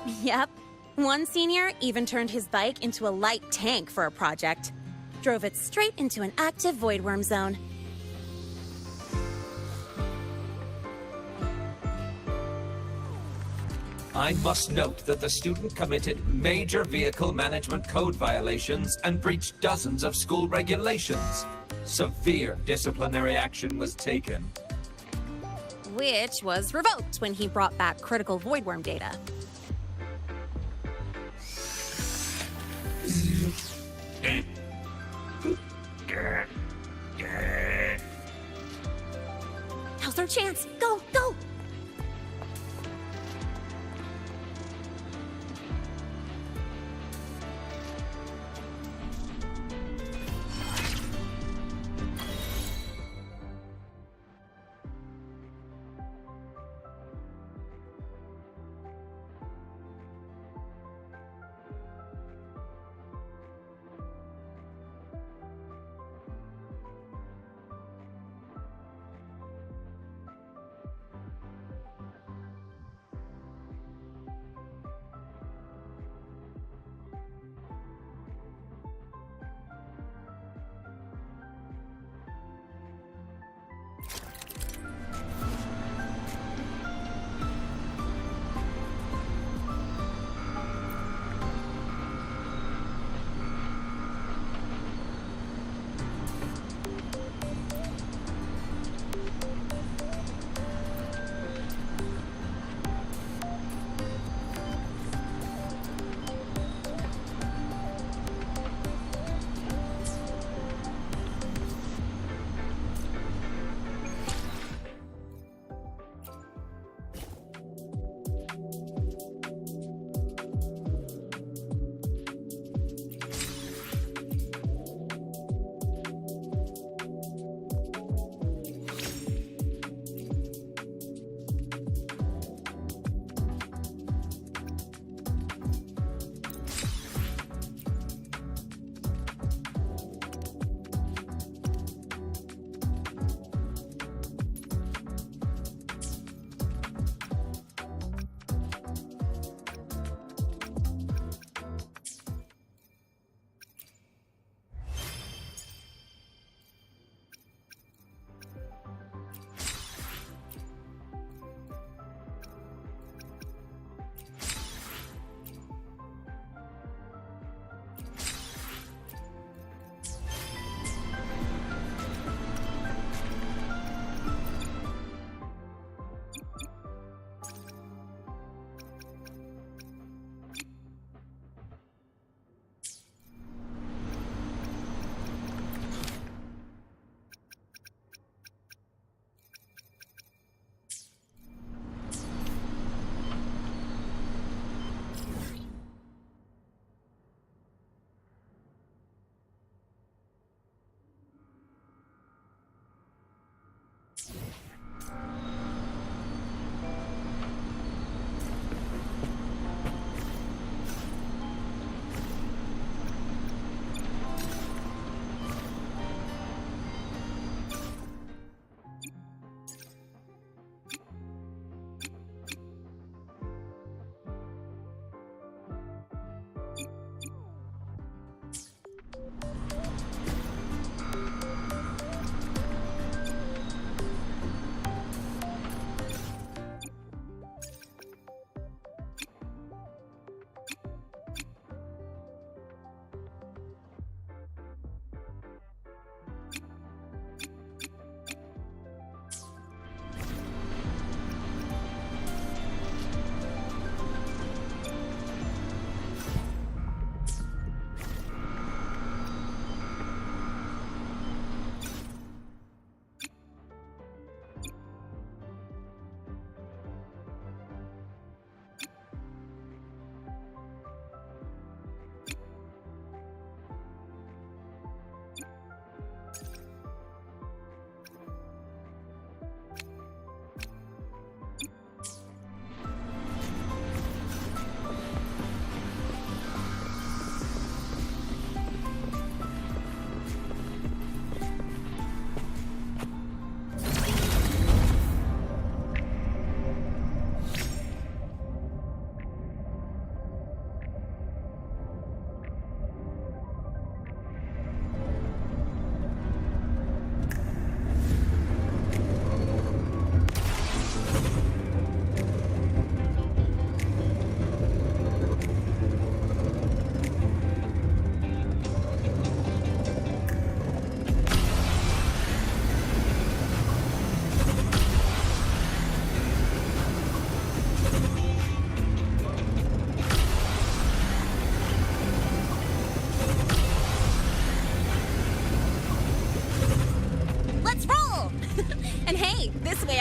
Yep. One senior even turned his bike into a light tank for a project. Drove it straight into an active voidworm zone. I must note that the student committed major vehicle management code violations and breached dozens of school regulations. Severe disciplinary action was taken. Which was revoked when he brought back critical voidworm data. Now's our chance. Go, go!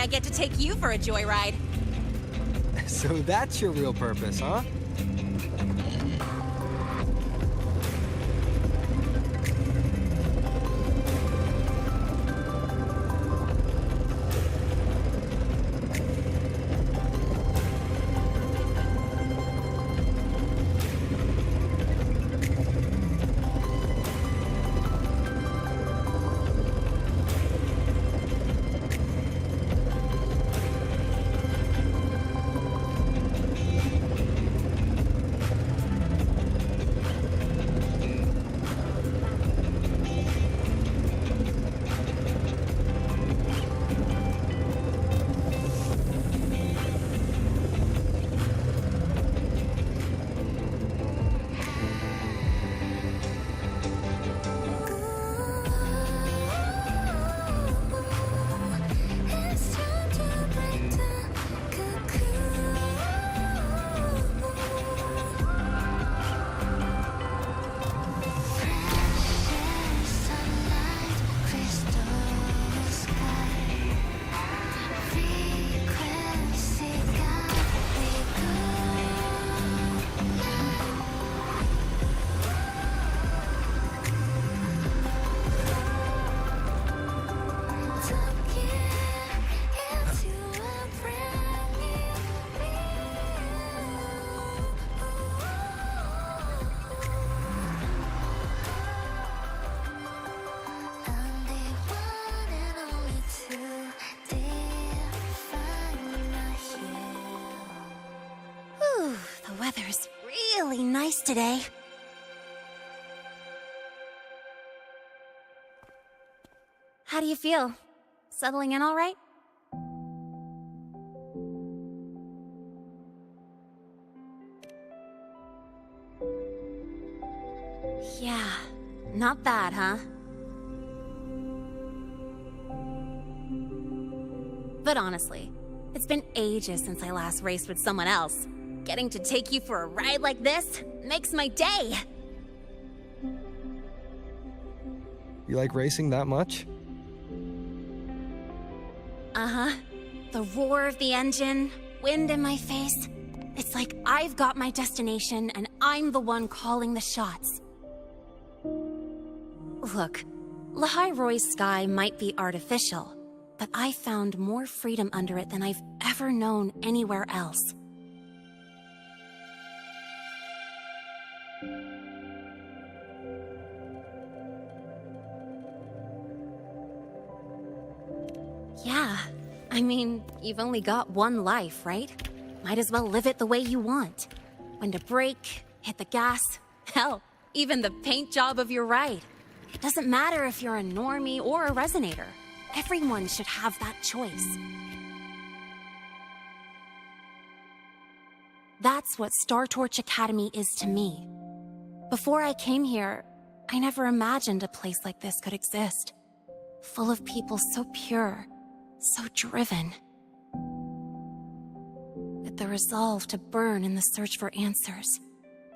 I get to take you for a joyride. So that's your real purpose, huh? The weather's really nice today. How do you feel? Settling in all right? Yeah, not bad, huh? But honestly, it's been ages since I last raced with someone else. Getting to take you for a ride like this makes my day! You like racing that much? Uh-huh. The roar of the engine, wind in my face. It's like I've got my destination and I'm the one calling the shots. Look, Lehigh Roy's sky might be artificial, but I found more freedom under it than I've ever known anywhere else. Yeah, I mean, you've only got one life, right? Might as well live it the way you want. When to brake, hit the gas, hell, even the paint job of your ride. Doesn't matter if you're a normie or a resonator. Everyone should have that choice. That's what Star Torch Academy is to me. Before I came here, I never imagined a place like this could exist. Full of people so pure, so driven. With the resolve to burn in the search for answers.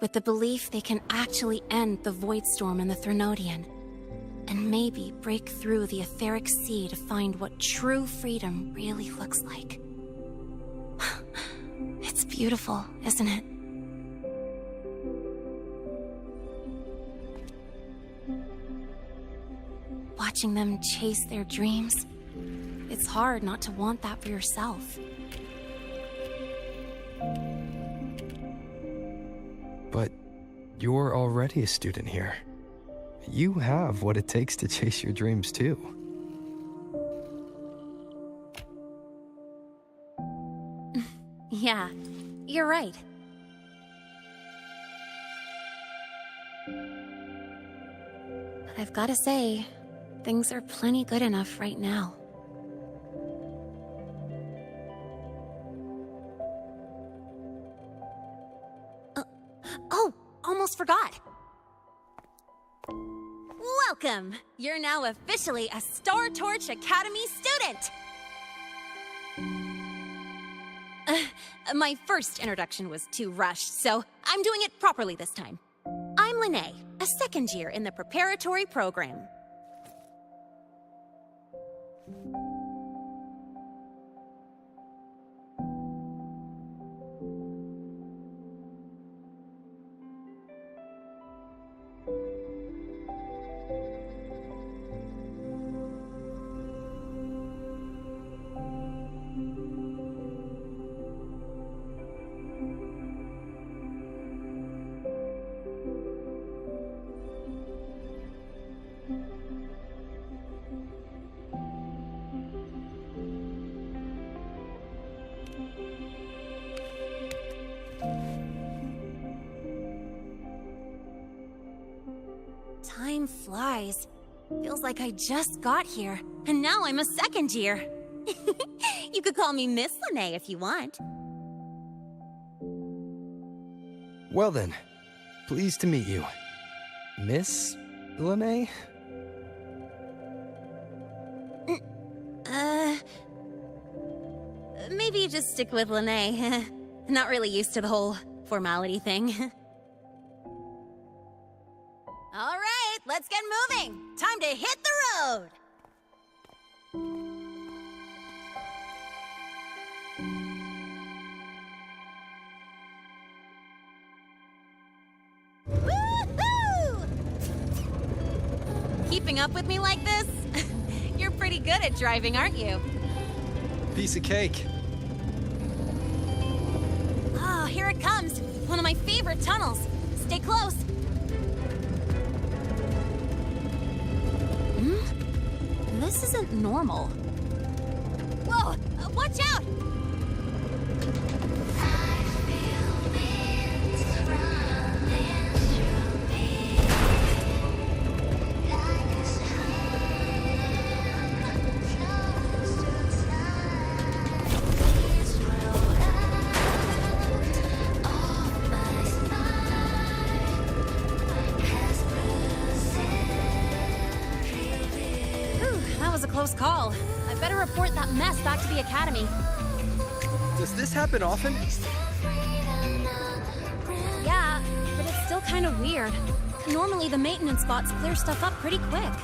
With the belief they can actually end the Void Storm and the Threnodian. And maybe break through the etheric sea to find what true freedom really looks like. It's beautiful, isn't it? Watching them chase their dreams, it's hard not to want that for yourself. But you're already a student here. You have what it takes to chase your dreams, too. Yeah, you're right. But I've gotta say, things are plenty good enough right now. Oh, almost forgot. Welcome! You're now officially a Star Torch Academy student! My first introduction was too rushed, so I'm doing it properly this time. I'm Lene, a second year in the preparatory program. Time flies. Feels like I just got here, and now I'm a second year. You could call me Miss Lene if you want. Well then, pleased to meet you. Miss Lene? Maybe just stick with Lene. Not really used to the whole formality thing. All right, let's get moving. Time to hit the road. Woohoo! Keeping up with me like this? You're pretty good at driving, aren't you? Piece of cake. Oh, here it comes. One of my favorite tunnels. Stay close. This isn't normal. Whoa! Watch out! Close call. I better report that mess back to the academy. Does this happen often? Yeah, but it's still kind of weird. Normally the maintenance bots clear stuff up pretty quick.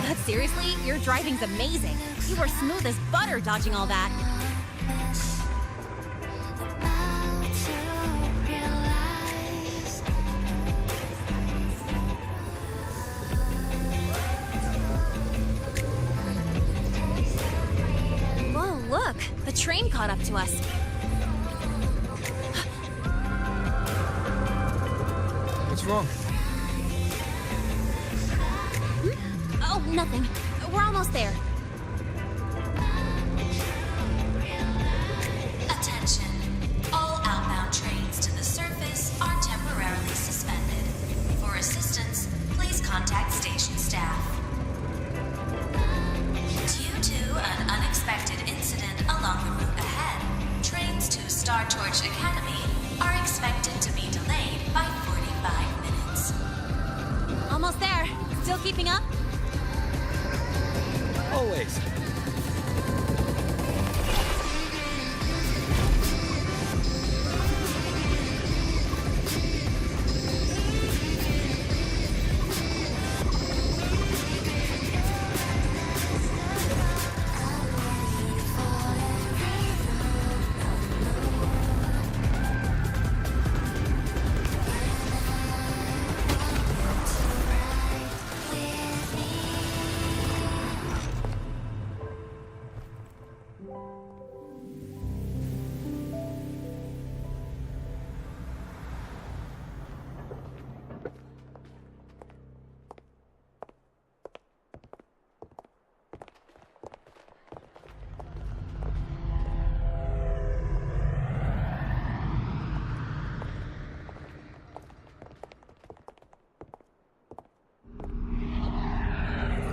But seriously, your driving's amazing. You were smooth as butter dodging all that. Look, the train caught up to us. What's wrong? Oh, nothing. We're almost there. Attention. All outbound trains to the surface are temporarily suspended. For assistance, please contact station staff. Due to an unexpected incident along the route ahead, trains to Star Torch Academy are expected to be delayed by 45 minutes. Almost there. Still keeping up? Always.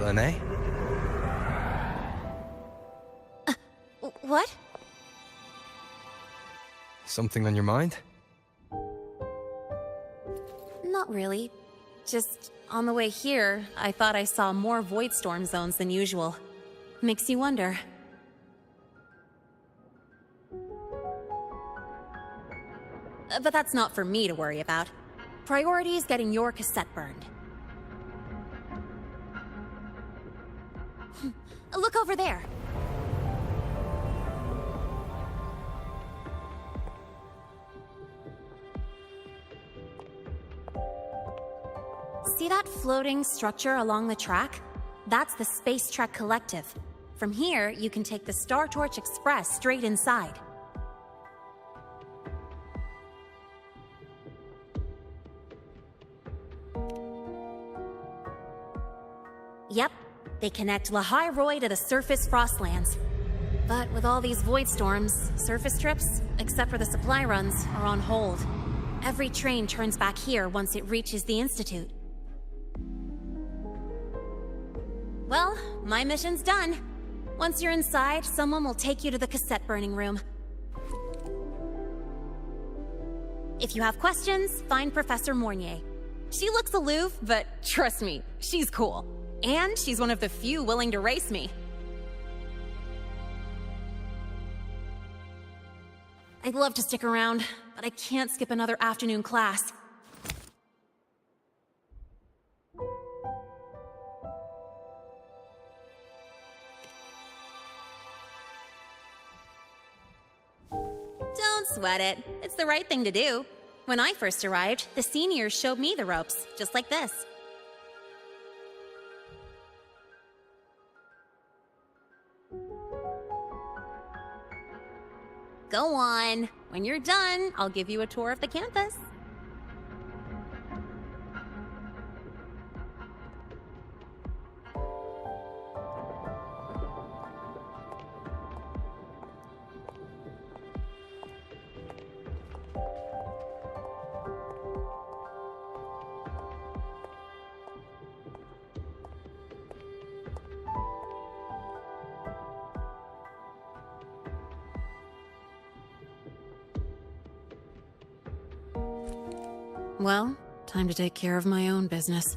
Lene? What? Something on your mind? Not really. Just on the way here, I thought I saw more void storm zones than usual. Makes you wonder. But that's not for me to worry about. Priority is getting your cassette burned. Look over there. See that floating structure along the track? That's the Space Trek Collective. From here, you can take the Star Torch Express straight inside. Yep, they connect Lehigh Roy to the surface Frostlands. But with all these void storms, surface trips, except for the supply runs, are on hold. Every train turns back here once it reaches the Institute. Well, my mission's done. Once you're inside, someone will take you to the cassette burning room. If you have questions, find Professor Mornier. She looks aloof, but trust me, she's cool. And she's one of the few willing to race me. I'd love to stick around, but I can't skip another afternoon class. Don't sweat it. It's the right thing to do. When I first arrived, the seniors showed me the ropes, just like this. Go on. When you're done, I'll give you a tour of the campus. Well, time to take care of my own business.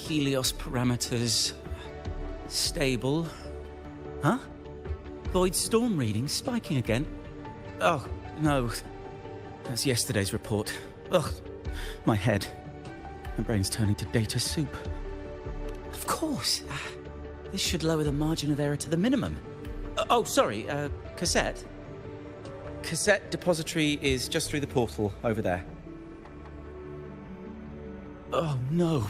Helios parameters stable. Huh? Void storm readings spiking again? Oh, no. That's yesterday's report. Ugh, my head. My brain's turning to data soup. Of course. This should lower the margin of error to the minimum. Oh, sorry, cassette. Cassette depository is just through the portal over there. Oh no,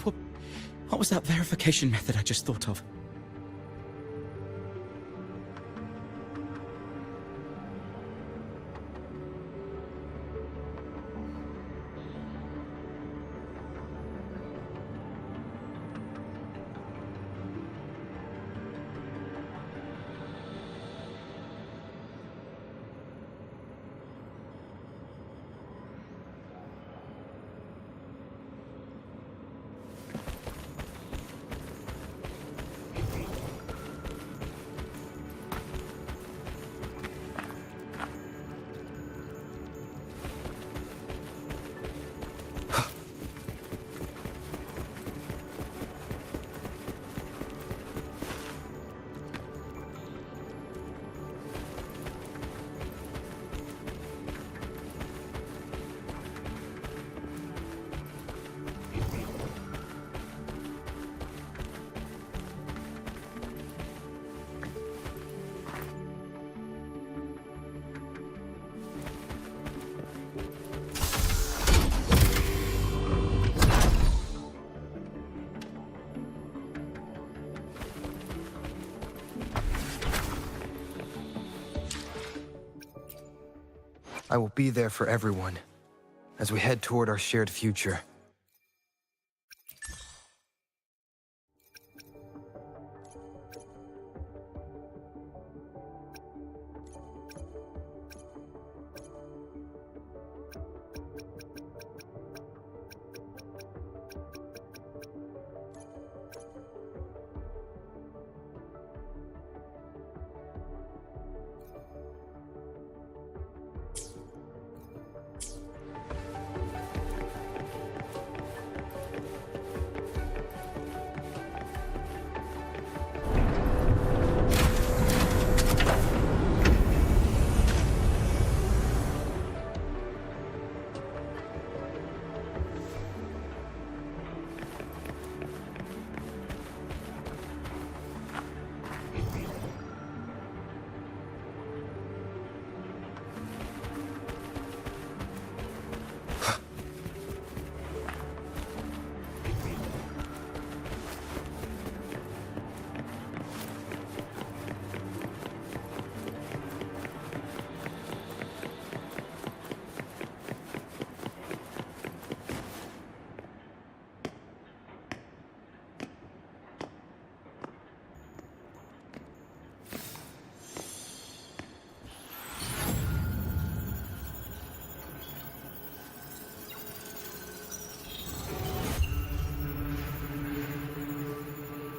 what was that verification method I just thought of? I will be there for everyone as we head toward our shared future.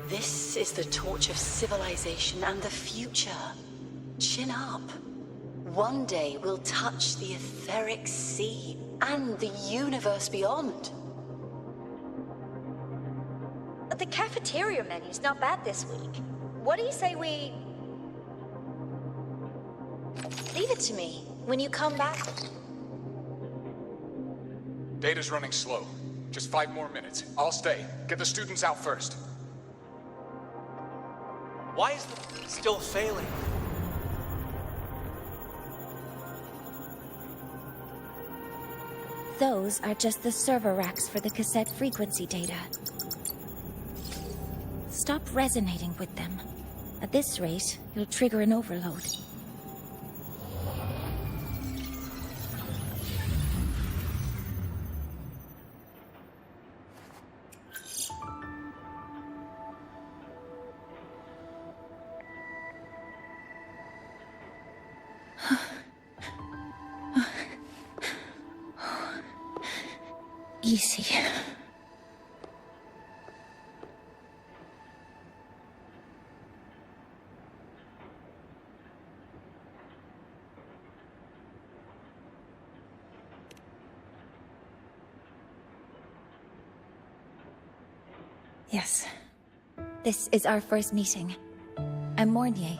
This is the torch of civilization and the future. Chin up. One day we'll touch the etheric sea and the universe beyond. The cafeteria menu's not bad this week. What do you say we... Leave it to me when you come back. Data's running slow. Just 5 more minutes. I'll stay. Get the students out first. Why is it still failing? Those are just the server racks for the cassette frequency data. Stop resonating with them. At this rate, you'll trigger an overload. Easy. Yes. This is our first meeting. I'm Mornier,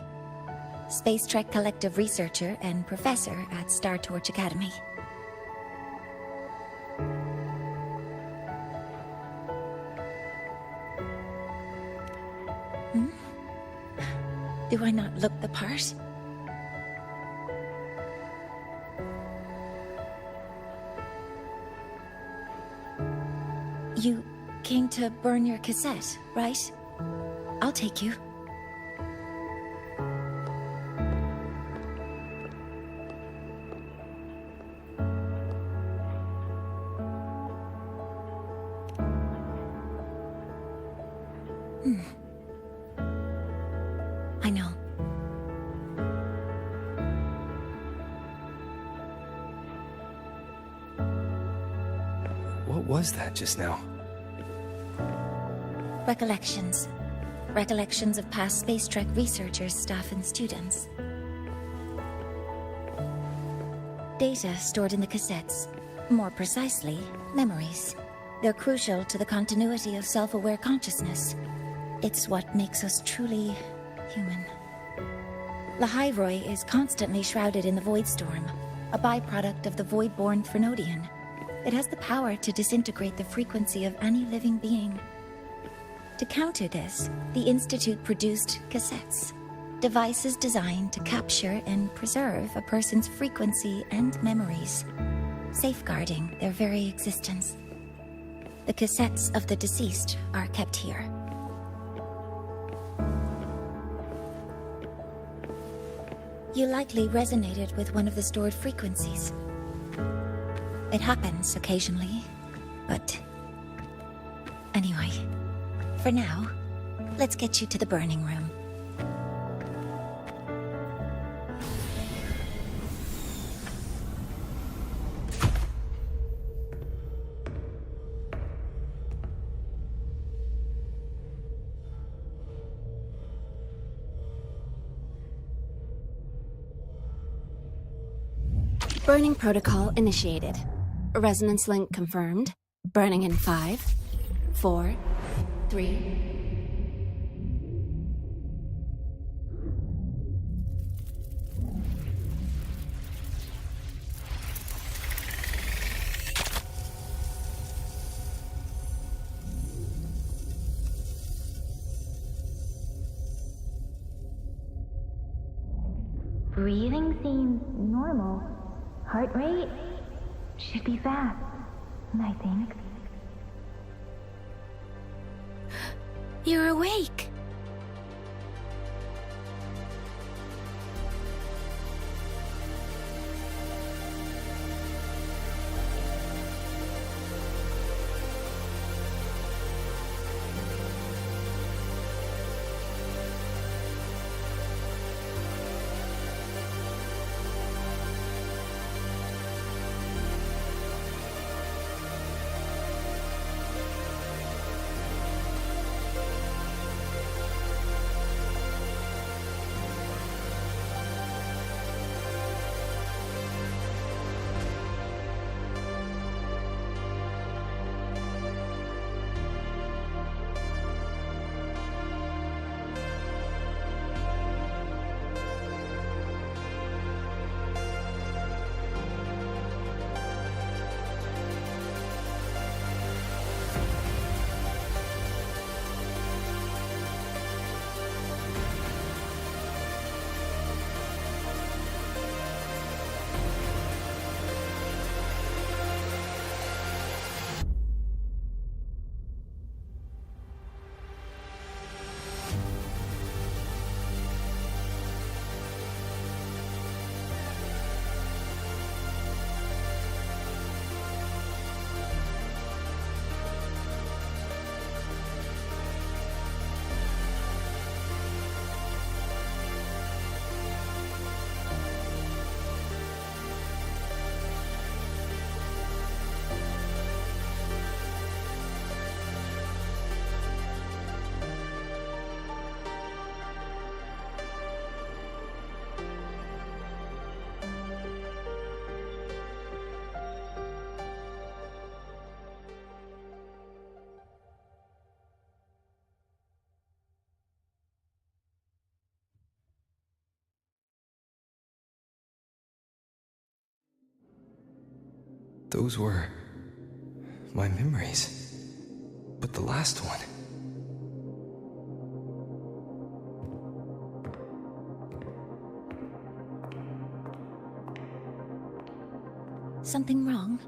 Space Trek Collective researcher and professor at Star Torch Academy. Do I not look the part? You came to burn your cassette, right? I'll take you. I know. What was that just now? Recollections. Recollections of past Space Trek researchers, staff, and students. Data stored in the cassettes. More precisely, memories. They're crucial to the continuity of self-aware consciousness. It's what makes us truly human. Lahairoi is constantly shrouded in the Void Storm, a byproduct of the Void-born Threnodian. It has the power to disintegrate the frequency of any living being. To counter this, the Institute produced cassettes, devices designed to capture and preserve a person's frequency and memories, safeguarding their very existence. The cassettes of the deceased are kept here. You likely resonated with one of the stored frequencies. It happens occasionally, but... Anyway, for now, let's get you to the burning room. Burning protocol initiated. Resonance link confirmed. Burning in 5, 4, 3... Breathing seems normal. Heart rate should be fast, I think. You're awake. Those were my memories. But the last one... Something wrong?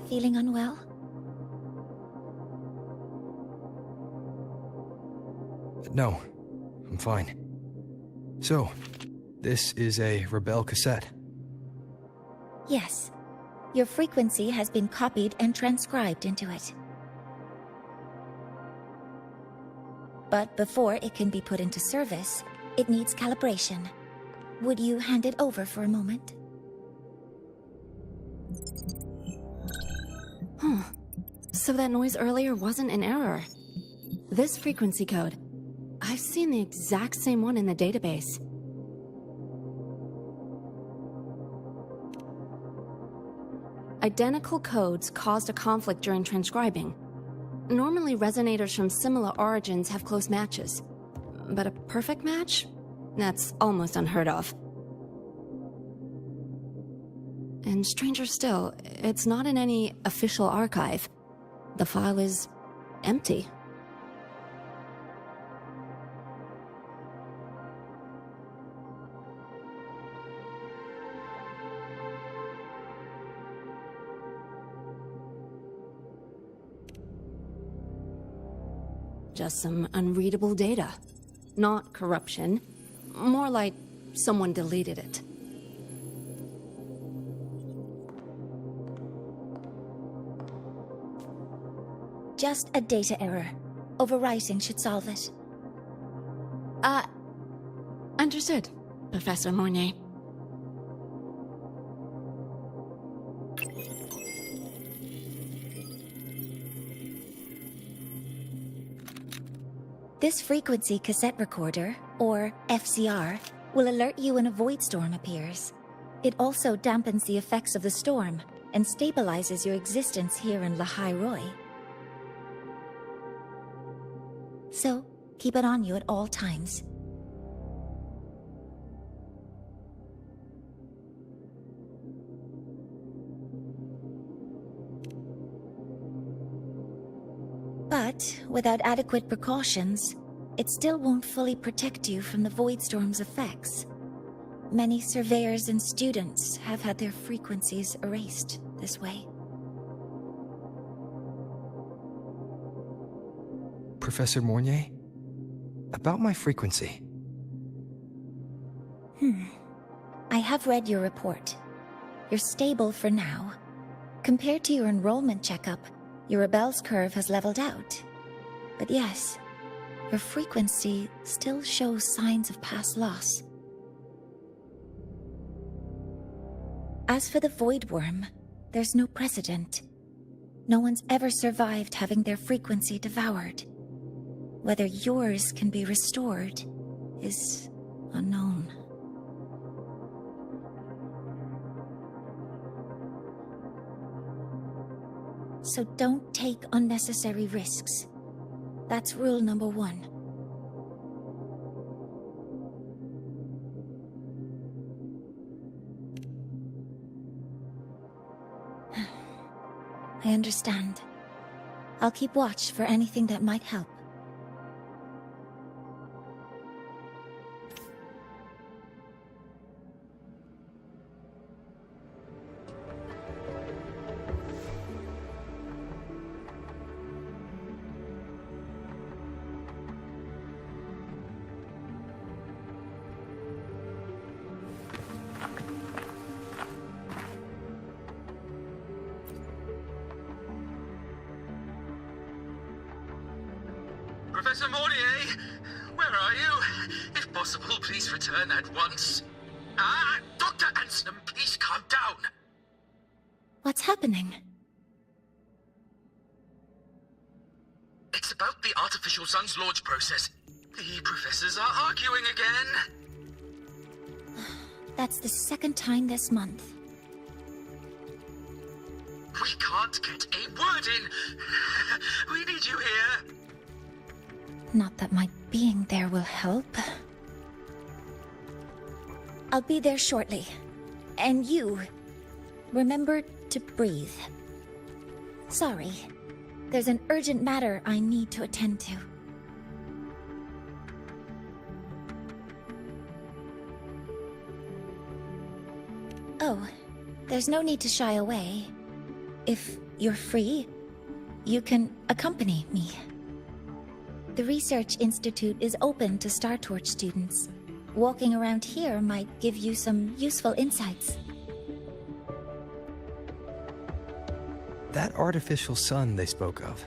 Feeling unwell? No, I'm fine. So, this is a Rebel cassette. Yes. Your frequency has been copied and transcribed into it. But before it can be put into service, it needs calibration. Would you hand it over for a moment? Huh. So that noise earlier wasn't an error. This frequency code, I've seen the exact same one in the database. Identical codes caused a conflict during transcribing. Normally, resonators from similar origins have close matches. But a perfect match? That's almost unheard of. And stranger still, it's not in any official archive. The file is empty. Just some unreadable data. Not corruption. More like someone deleted it. Just a data error. Overwriting should solve it. Understood, Professor Mornay. This frequency cassette recorder, or FCR, will alert you when a void storm appears. It also dampens the effects of the storm and stabilizes your existence here in Lahai Roi. So, keep it on you at all times. But, without adequate precautions, it still won't fully protect you from the Void Storm's effects. Many surveyors and students have had their frequencies erased this way. Professor Mornier? About my frequency. I have read your report. You're stable for now. Compared to your enrollment checkup, your rebel's curve has leveled out. But yes, your frequency still shows signs of past loss. As for the Void Worm, there's no precedent. No one's ever survived having their frequency devoured. Whether yours can be restored is unknown. So don't take unnecessary risks. That's rule number 1. I understand. I'll keep watch for anything that might help. Professor Mornier, where are you? If possible, please return at once. Dr. Anselm, please calm down. What's happening? It's about the artificial sun's launch process. The professors are arguing again. That's the second time this month. We can't get a word in. We need you here. Not that my being there will help. I'll be there shortly. And you Remember to breathe. Sorry. There's an urgent matter I need to attend to. Oh, there's no need to shy away. If you're free, you can accompany me. The Research Institute is open to Star Torch students. Walking around here might give you some useful insights. That artificial sun they spoke of.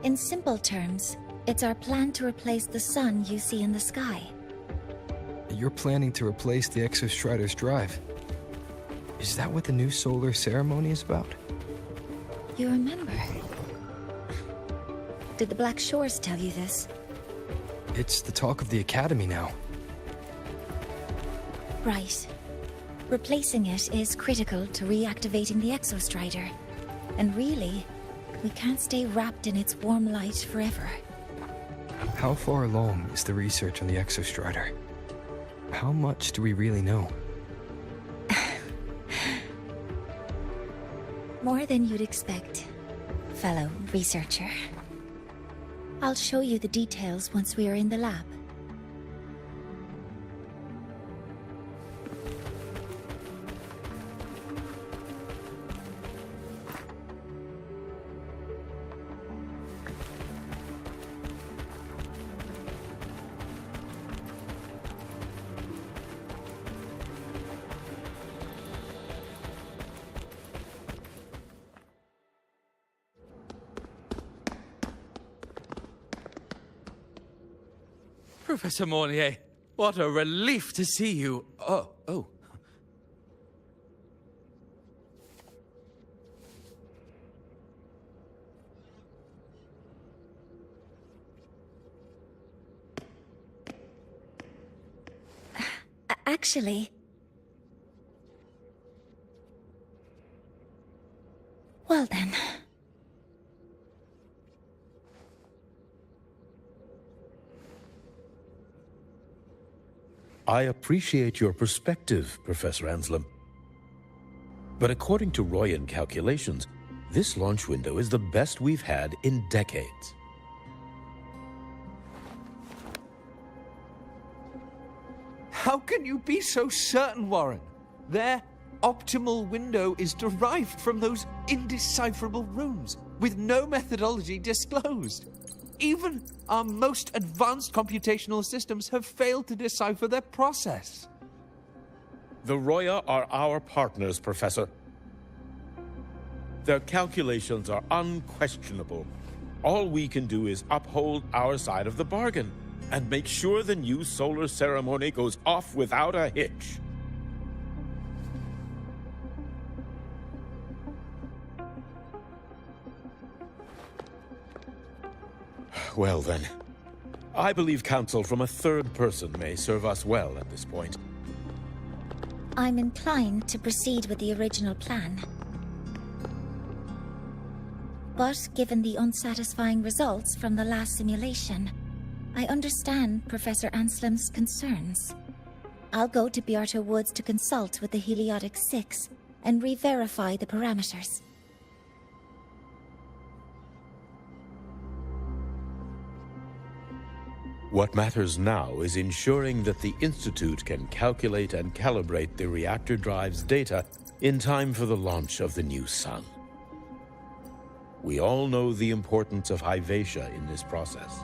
In simple terms, it's our plan to replace the sun you see in the sky. You're planning to replace the Exostrider's drive. Is that what the new solar ceremony is about? You remember? Did the Black Shores tell you this? It's the talk of the Academy now. Right. Replacing it is critical to reactivating the Exostrider. And really, we can't stay wrapped in its warm light forever. How far along is the research on the Exostrider? How much do we really know? More than you'd expect, fellow researcher. I'll show you the details once we are in the lab. Professor Mornier, what a relief to see you. Oh. Actually... Well then... I appreciate your perspective, Professor Anselm. But according to Royan calculations, this launch window is the best we've had in decades. How can you be so certain, Warren? Their optimal window is derived from those indecipherable runes, with no methodology disclosed. Even our most advanced computational systems have failed to decipher their process. The Roya are our partners, Professor. Their calculations are unquestionable. All we can do is uphold our side of the bargain and make sure the new solar ceremony goes off without a hitch. Well then, I believe counsel from a third person may serve us well at this point. I'm inclined to proceed with the original plan. But given the unsatisfying results from the last simulation, I understand Professor Anselm's concerns. I'll go to Beata Woods to consult with the Heliotic 6 and re-verify the parameters. What matters now is ensuring that the Institute can calculate and calibrate the reactor drive's data in time for the launch of the new sun. We all know the importance of Hyvatia in this process,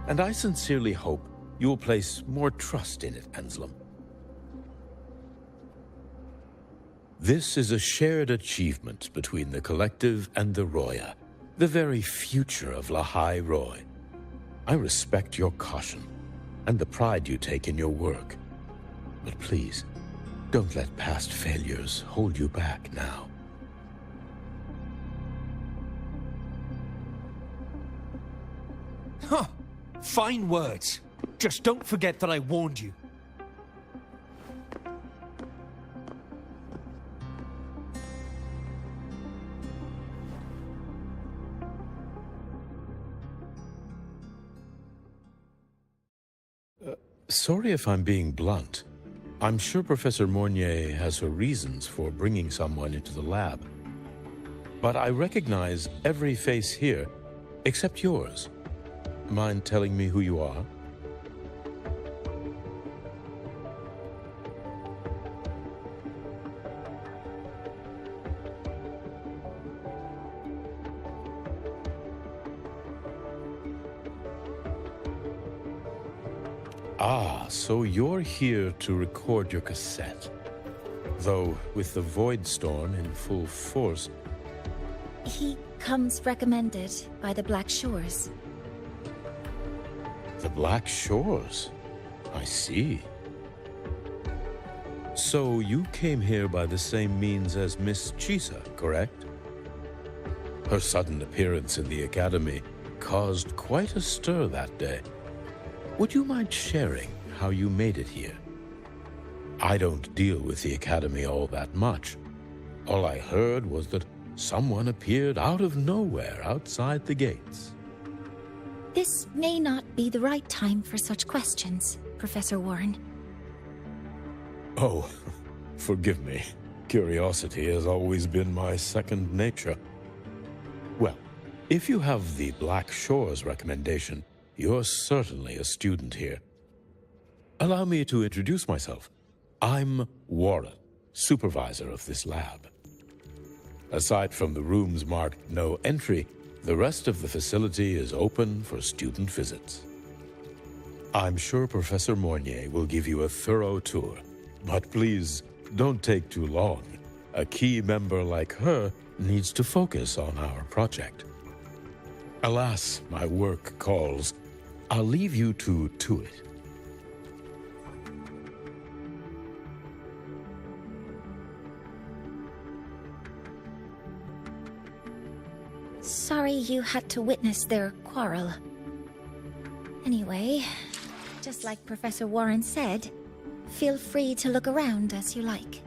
and I sincerely hope you will place more trust in it, Anselm. This is a shared achievement between the Collective and the Roya, the very future of Lahai Roy. I respect your caution and the pride you take in your work. But please, don't let past failures hold you back now. Huh. Fine words. Just don't forget that I warned you. Sorry if I'm being blunt. I'm sure Professor Mornier has her reasons for bringing someone into the lab. But I recognize every face here, except yours. Mind telling me who you are? Ah, so you're here to record your cassette. Though, with the Void Storm in full force... He comes recommended by the Black Shores. The Black Shores? I see. So you came here by the same means as Miss Chisa, correct? Her sudden appearance in the Academy caused quite a stir that day. Would you mind sharing how you made it here? I don't deal with the Academy all that much. All I heard was that someone appeared out of nowhere outside the gates. This may not be the right time for such questions, Professor Warren. Oh, forgive me. Curiosity has always been my second nature. Well, if you have the Black Shores recommendation, you're certainly a student here. Allow me to introduce myself. I'm Warren, supervisor of this lab. Aside from the rooms marked no entry, the rest of the facility is open for student visits. I'm sure Professor Mornier will give you a thorough tour, but please don't take too long. A key member like her needs to focus on our project. Alas, my work calls. I'll leave you to it. Sorry you had to witness their quarrel. Anyway, just like Professor Warren said, feel free to look around as you like.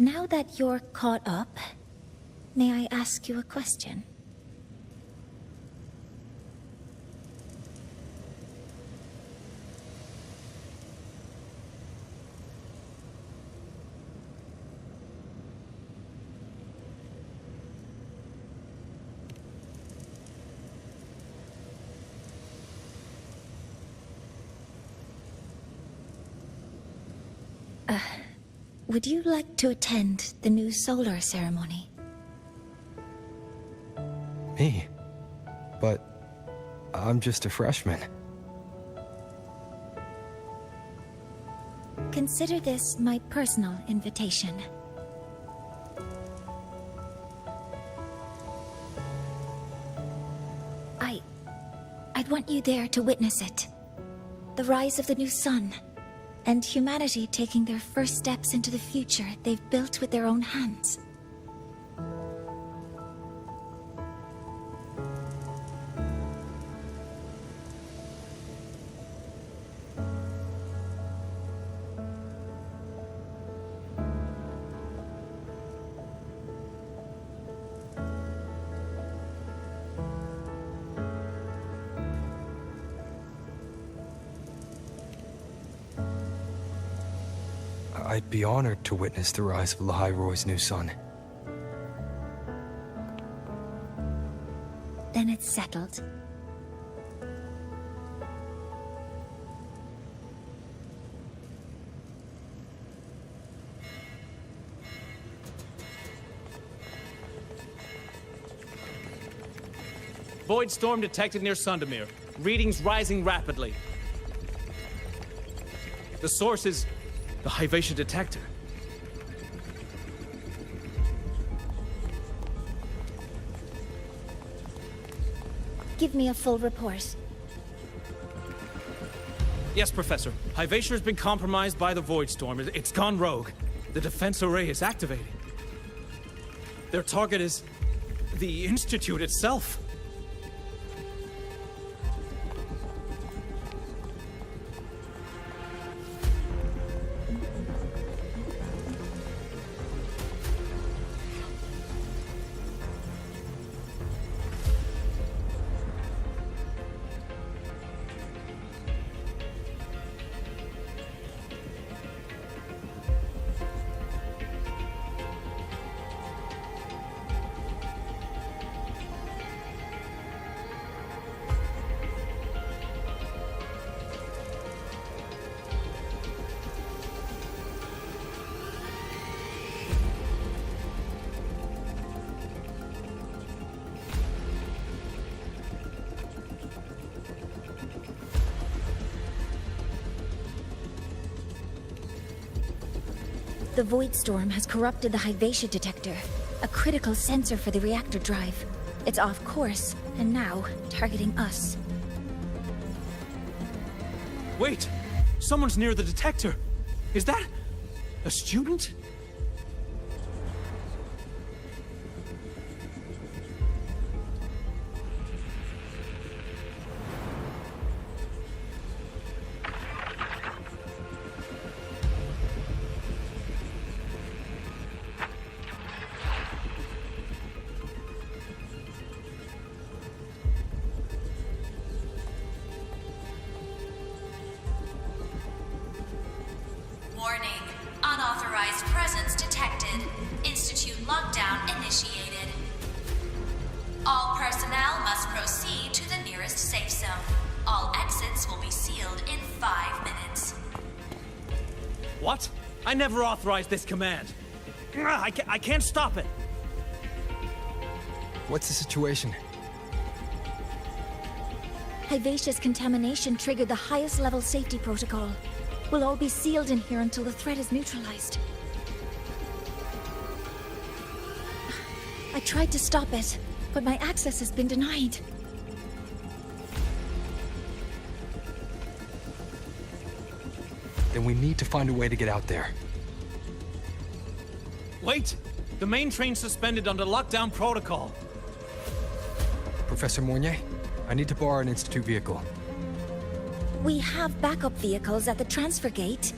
Now that you're caught up, may I ask you a question? Would you like to attend the new solar ceremony? Me? But I'm just a freshman. Consider this my personal invitation. I'd want you there to witness it. The rise of the new sun, and humanity taking their first steps into the future they've built with their own hands. I'd be honored to witness the rise of Lahai Roy's new son. Then it's settled. Void storm detected near Sundermere. Readings rising rapidly. The source is the Hyvatia detector. Give me a full report. Yes, Professor. Hyvatia has been compromised by the Void Storm. It's gone rogue. The defense array is activating. Their target is the Institute itself. The Void Storm has corrupted the Hyvatia detector, a critical sensor for the reactor drive. It's off course, and now targeting us. Wait! Someone's near the detector! Is that a student? Warning. Unauthorized presence detected. Institute lockdown initiated. All personnel must proceed to the nearest safe zone. All exits will be sealed in 5 minutes. What? I never authorized this command. I can't stop it. What's the situation? Hyvatia's contamination triggered the highest level safety protocol. We'll all be sealed in here until the threat is neutralized. I tried to stop it, but my access has been denied. Then we need to find a way to get out there. Wait! The main train's suspended under lockdown protocol. Professor Mornier, I need to borrow an Institute vehicle. We have backup vehicles at the transfer gate.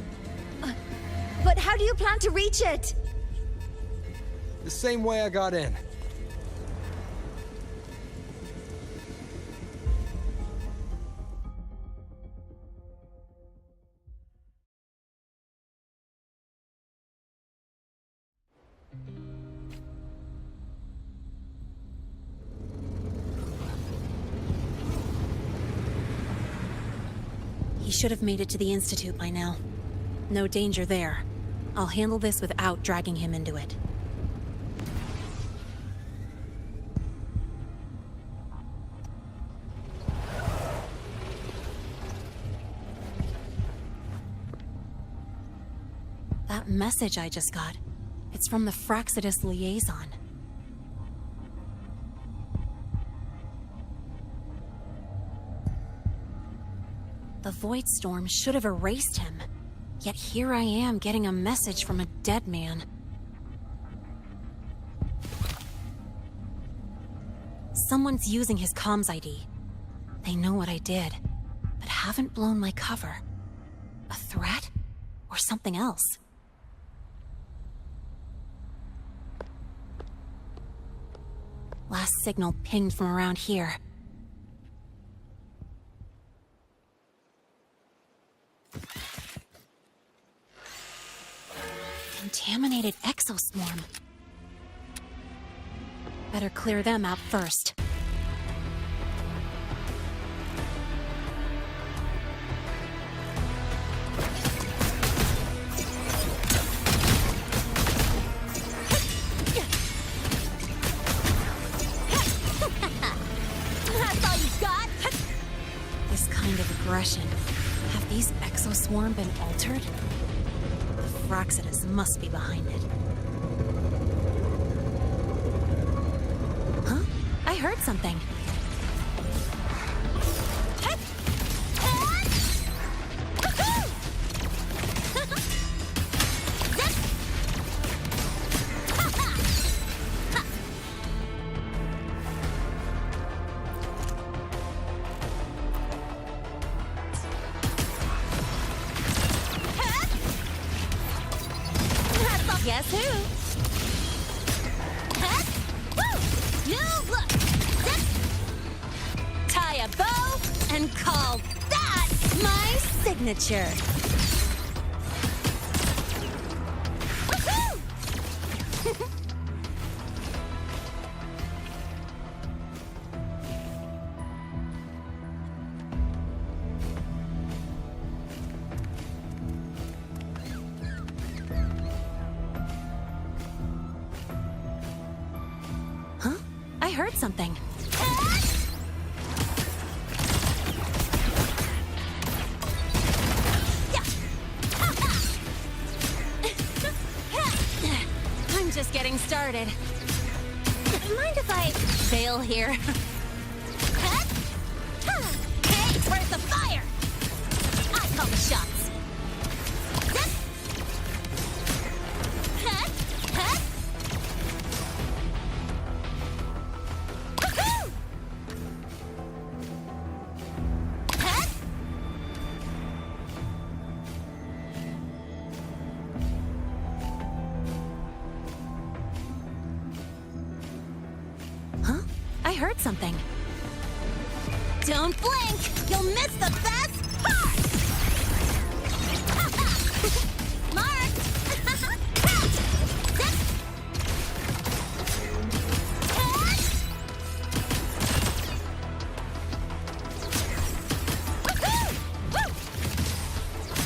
But how do you plan to reach it? The same way I got in. He should have made it to the Institute by now. No danger there. I'll handle this without dragging him into it. That message I just got, it's from the Fraxidus liaison. The Void Storm should have erased him. Yet here I am getting a message from a dead man. Someone's using his comms ID. They know what I did, but haven't blown my cover. A threat? Or something else? Last signal pinged from around here. Contaminated exoswarm. Better clear them out first. That's all you got? This kind of aggression. Have these exoswarm been altered? Fraxidus must be behind it. Huh? I heard something. Guess who? You look! Tie a bow and call that my signature. I heard something. I'm just getting started. Mind if I Bail here. Hey, where's the fire? I call the shots. I heard something. Don't blink! You'll miss the best part! Mark!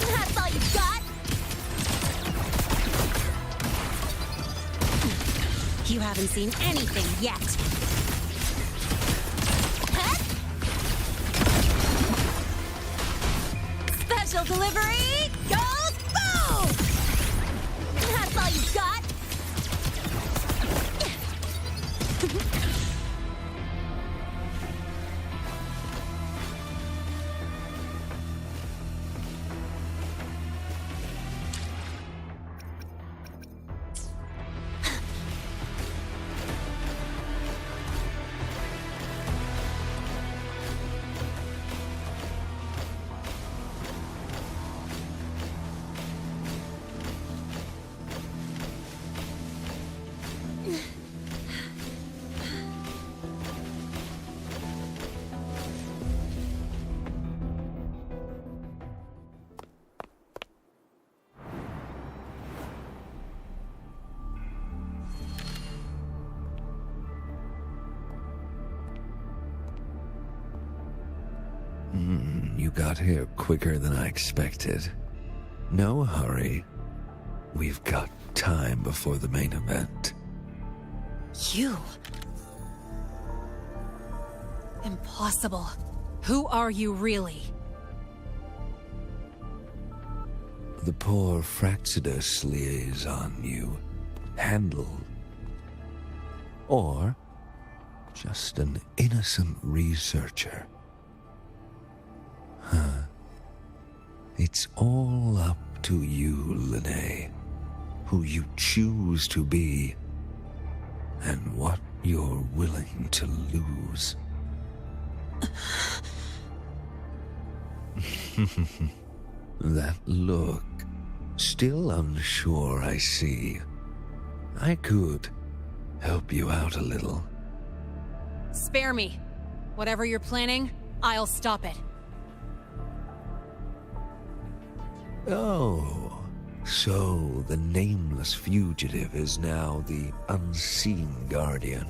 That's all you got? You haven't seen anything yet. Special delivery goes boom! That's all you got? You got here quicker than I expected. No hurry. We've got time before the main event. You? Impossible. Who are you really? The poor Fraxidus liaison you handled. Or just an innocent researcher. Huh. It's all up to you, Lene. Who you choose to be, and what you're willing to lose. That look. Still unsure, I see. I could help you out a little. Spare me. Whatever you're planning, I'll stop it. Oh, so the nameless fugitive is now the unseen guardian.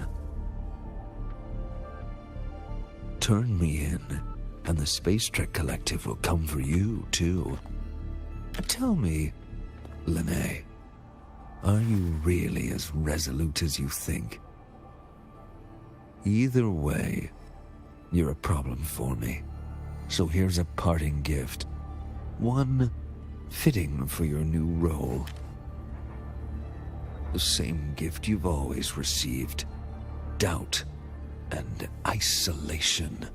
Turn me in, and the Space Trek Collective will come for you, too. Tell me, Lene, are you really as resolute as you think? Either way, you're a problem for me. So here's a parting gift. One fitting for your new role. The same gift you've always received. Doubt and isolation.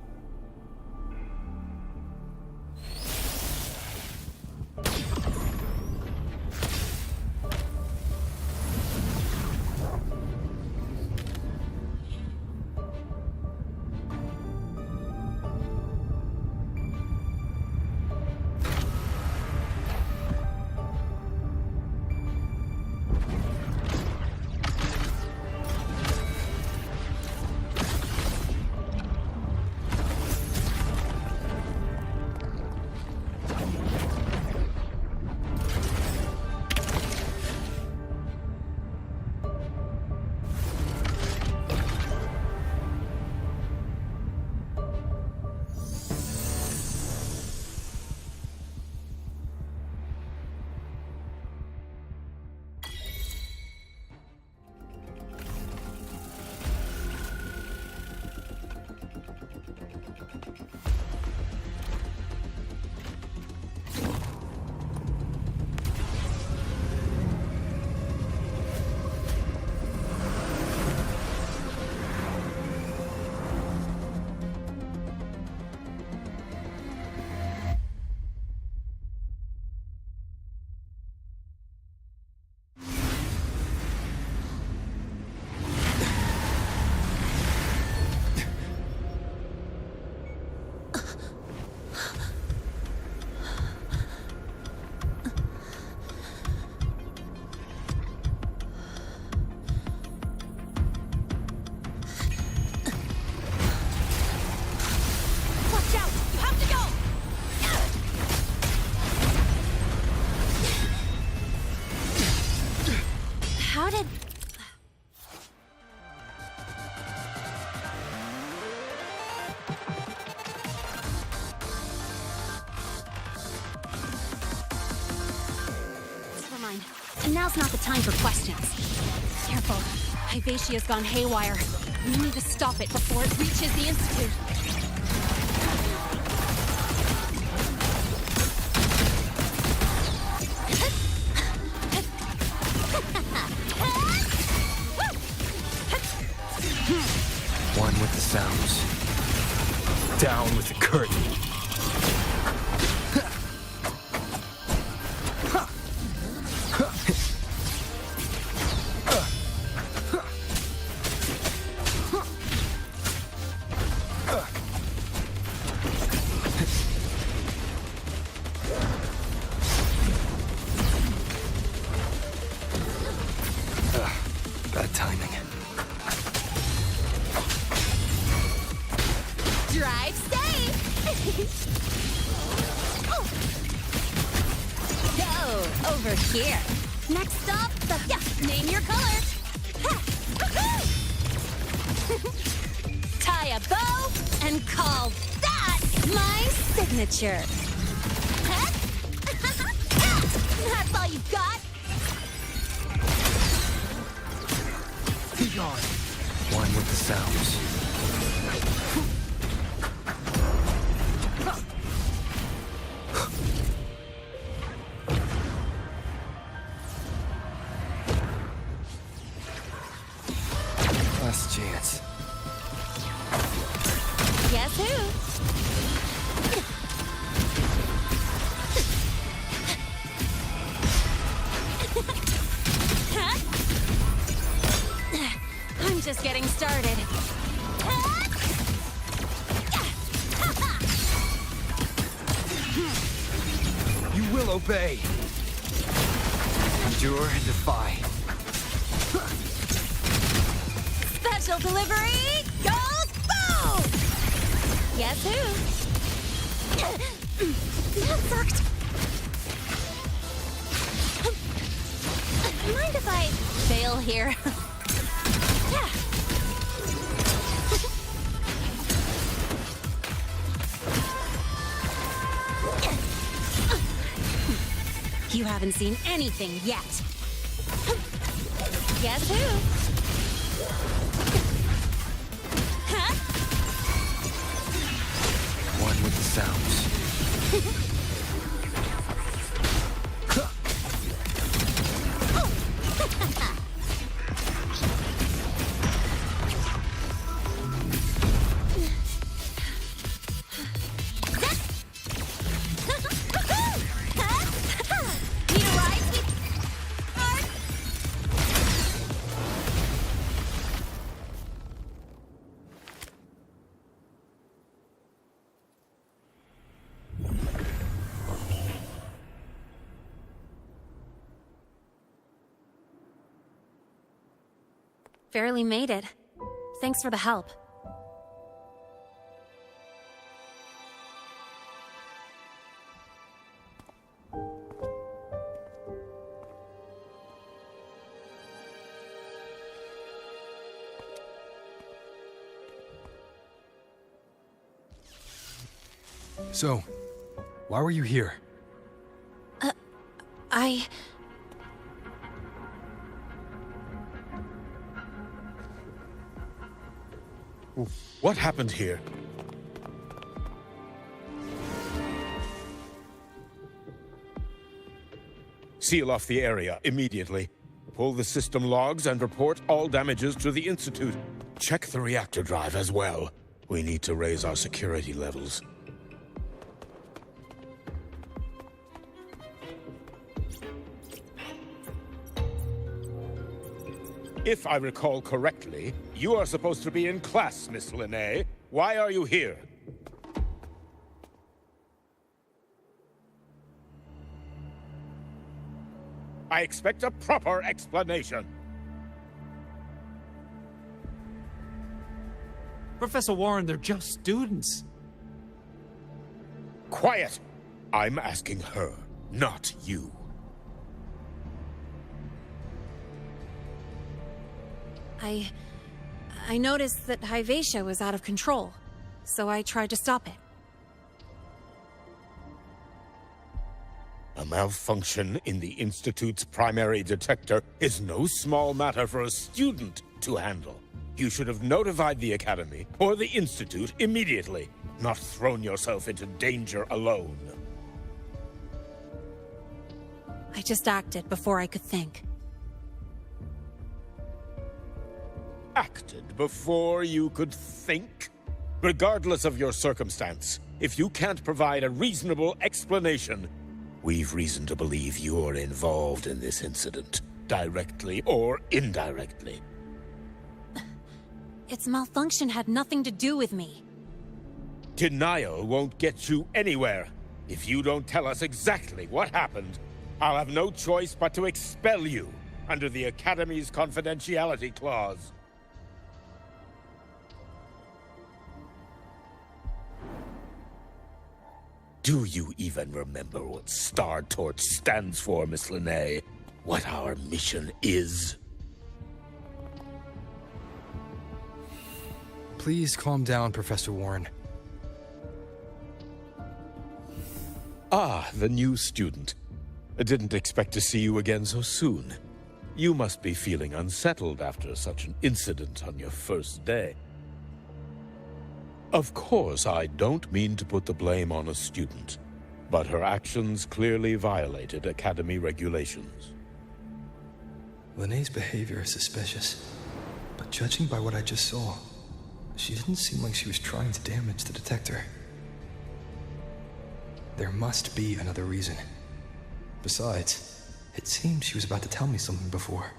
Now's not the time for questions. Careful. Hyvatia's gone haywire. We need to stop it before it reaches the Institute. One with the sounds. Down with the curtain. Bad timing. Drive safe! Go over here. Next stop, name your color. Tie a bow and call that My signature. That's all you got? Be gone. One with the sounds. Last chance. Guess who? I'm just getting started. You will obey. Endure and defy. Special delivery goes boom! Guess who? That sucked. Mind if I fail here? You haven't seen anything yet. Guess who? Huh? One with the sounds. Barely made it. Thanks for the help. So, why were you here? What happened here? Seal off the area immediately. Pull the system logs and report all damages to the Institute. Check the reactor drive as well. We need to raise our security levels. If I recall correctly, you are supposed to be in class, Miss Linné. Why are you here? I expect a proper explanation. Professor Warren, they're just students. Quiet! I'm asking her, not you. I noticed that Hyvatia was out of control, so I tried to stop it. A malfunction in the Institute's primary detector is no small matter for a student to handle. You should have notified the Academy or the Institute immediately, not thrown yourself into danger alone. I just acted before I could think. Acted before you could think? Regardless of your circumstance, if you can't provide a reasonable explanation, we've reason to believe you're involved in this incident, directly or indirectly. Its malfunction had nothing to do with me. Denial won't get you anywhere. If you don't tell us exactly what happened, I'll have no choice but to expel you under the Academy's confidentiality clause. Do you even remember what Star Torch stands for, Miss Linné? What our mission is? Please calm down, Professor Warren. Ah, the new student. I didn't expect to see you again so soon. You must be feeling unsettled after such an incident on your first day. Of course, I don't mean to put the blame on a student, but her actions clearly violated Academy regulations. Linnea's behavior is suspicious, but judging by what I just saw, she didn't seem like she was trying to damage the detector. There must be another reason. Besides, it seemed she was about to tell me something before.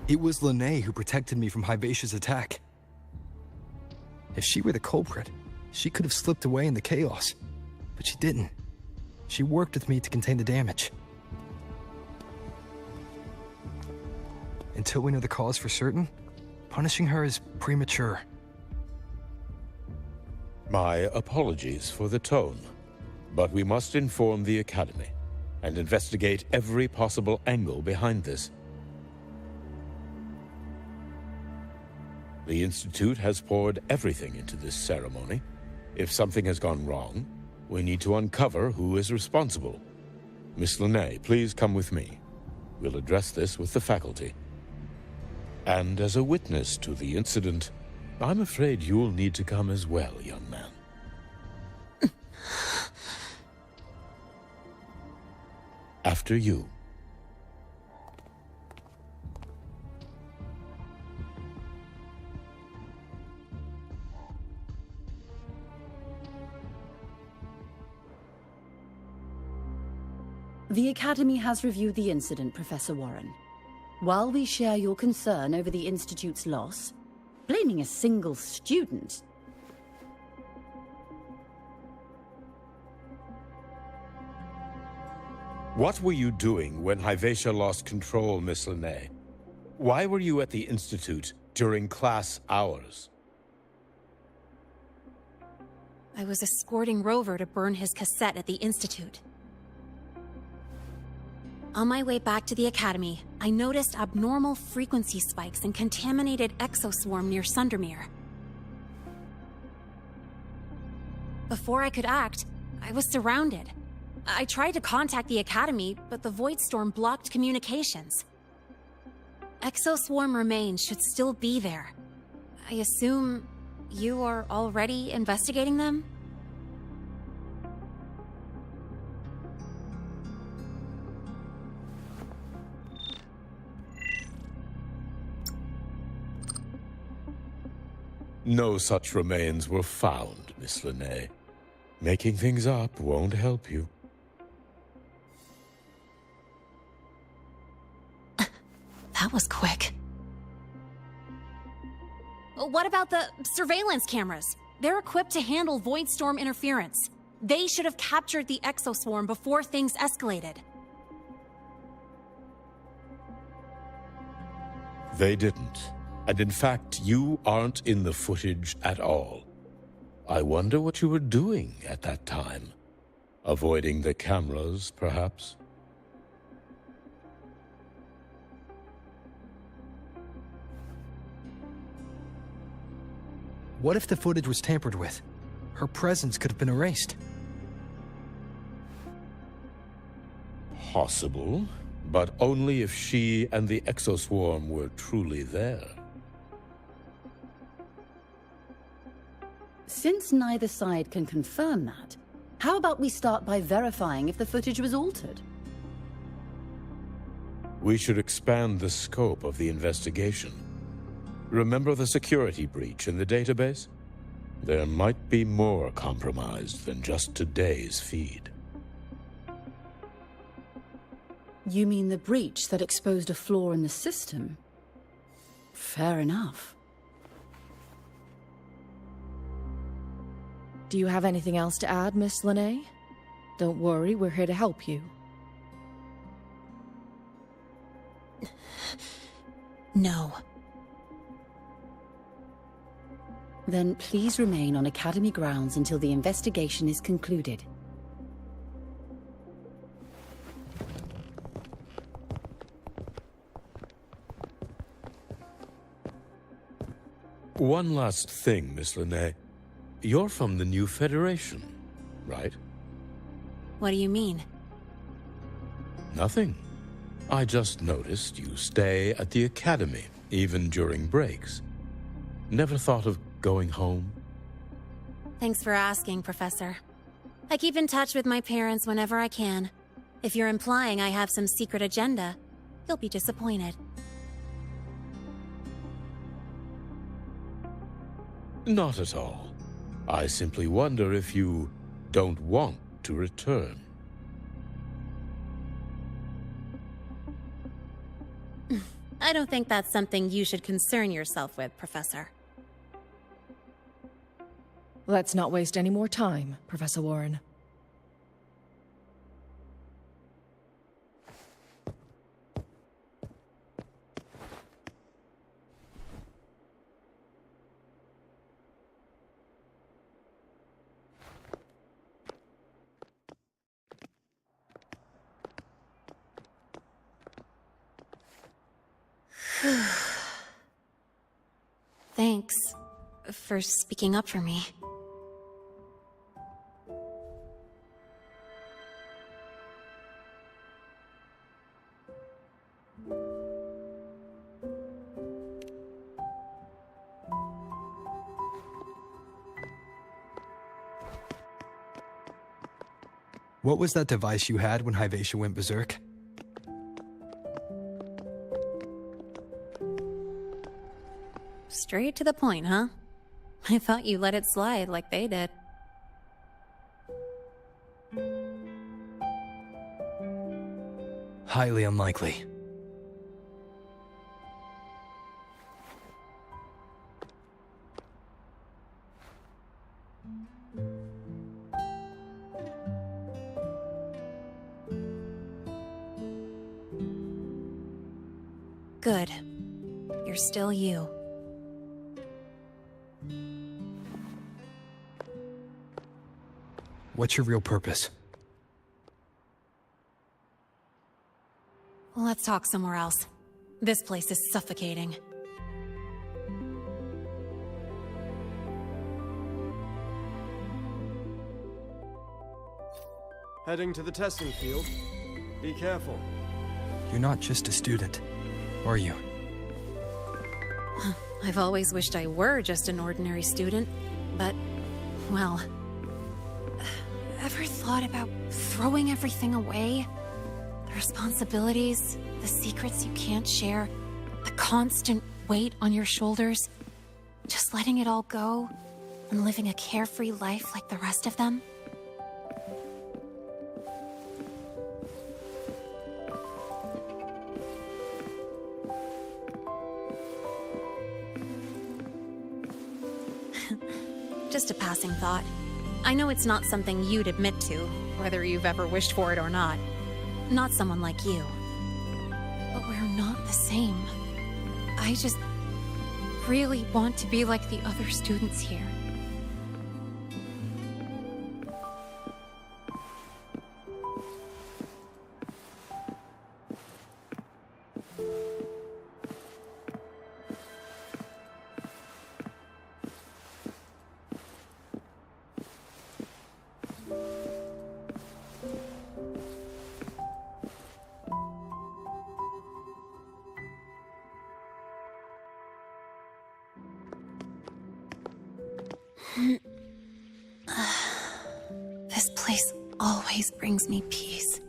It was Linnea who protected me from Hibacia's attack. If she were the culprit, she could have slipped away in the chaos. But she didn't. She worked with me to contain the damage. Until we know the cause for certain, punishing her is premature. My apologies for the tone, but we must inform the Academy and investigate every possible angle behind this. The Institute has poured everything into this ceremony. If something has gone wrong, we need to uncover who is responsible. Miss Linnea, please come with me. We'll address this with the faculty. And as a witness to the incident, I'm afraid you'll need to come as well, young man. After you. The Academy has reviewed the incident, Professor Warren. While we share your concern over the Institute's loss, blaming a single student... What were you doing when Hibacia lost control, Miss Linnea? Why were you at the Institute during class hours? I was escorting Rover to burn his cassette at the Institute. On my way back to the Academy, I noticed abnormal frequency spikes and contaminated exoswarm near Sundermere. Before I could act, I was surrounded. I tried to contact the Academy, but the Void Storm blocked communications. Exoswarm remains should still be there. I assume you are already investigating them? No such remains were found, Miss Linnea. Making things up won't help you. That was quick. What about the surveillance cameras? They're equipped to handle Void Storm interference. They should have captured the exoswarm before things escalated. They didn't. And in fact, you aren't in the footage at all. I wonder what you were doing at that time. Avoiding the cameras, perhaps? What if the footage was tampered with? Her presence could have been erased. Possible, but only if she and the exoswarm were truly there. Since neither side can confirm that, how about we start by verifying if the footage was altered? We should expand the scope of the investigation. Remember the security breach in the database? There might be more compromised than just today's feed. You mean the breach that exposed a flaw in the system? Fair enough. Do you have anything else to add, Miss Linnea? Don't worry, we're here to help you. No. Then please remain on Academy grounds until the investigation is concluded. One last thing, Miss Linnea. You're from the new Federation. right? What do you mean? Nothing. I just noticed you stay at the academy, even during breaks. Never thought of going home? Thanks for asking, Professor. I keep in touch with my parents whenever I can. If you're implying I have some secret agenda, you'll be disappointed. Not at all. I simply wonder if you don't want to return. I don't think that's something you should concern yourself with, Professor. Let's not waste any more time, Professor Warren. Thanks for speaking up for me. What was that device you had when Hyvatia went berserk? Straight to the point, huh? I thought you let it slide like they did. Highly unlikely. Good. You're still you. What's your real purpose? Let's talk somewhere else. This place is suffocating. Heading to the testing field. Be careful. You're not just a student, are you? I've always wished I were just an ordinary student, but, well... Ever thought about throwing everything away? The responsibilities, the secrets you can't share, the constant weight on your shoulders. Just letting it all go and living a carefree life like the rest of them? Just a passing thought. I know it's not something you'd admit to, whether you've ever wished for it or not. Not someone like you. But we're not the same. I just really want to be like the other students here. This place always brings me peace.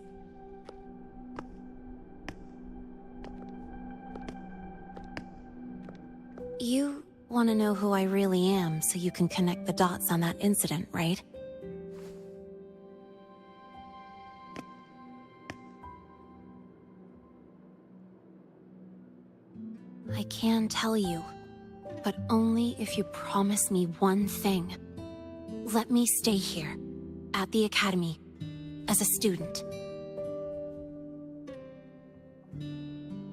You want to know who I really am so you can connect the dots on that incident, right? I can tell you, but only if you promise me one thing. Let me stay here, at the academy, as a student.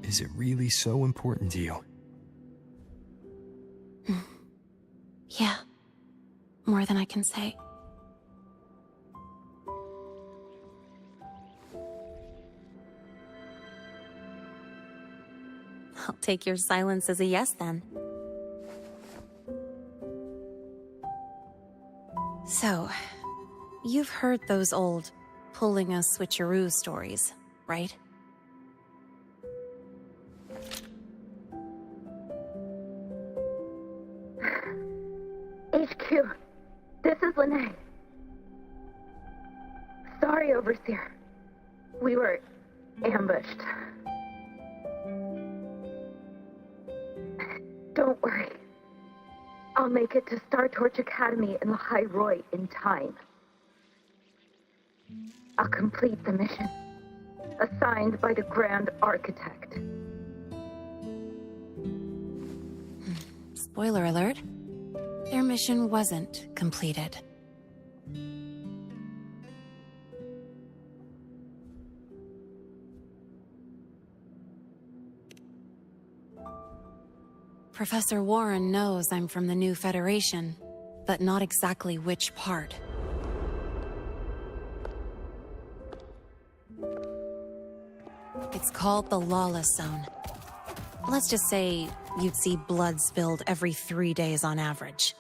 Is it really so important to you? Yeah, more than I can say. I'll take your silence as a yes, then. So, You've heard those old pulling a switcheroo stories, right? HQ, this is Lene. Sorry, Overseer. We were ambushed. Don't worry. I'll make it to Star Torch Academy in Lahai Roy in time. I'll complete the mission, assigned by the Grand Architect. Spoiler alert. Their mission wasn't completed. Professor Warren knows I'm from the new Federation, but not exactly which part. It's called the Lawless Zone. Let's just say you'd see blood spilled every 3 days on average.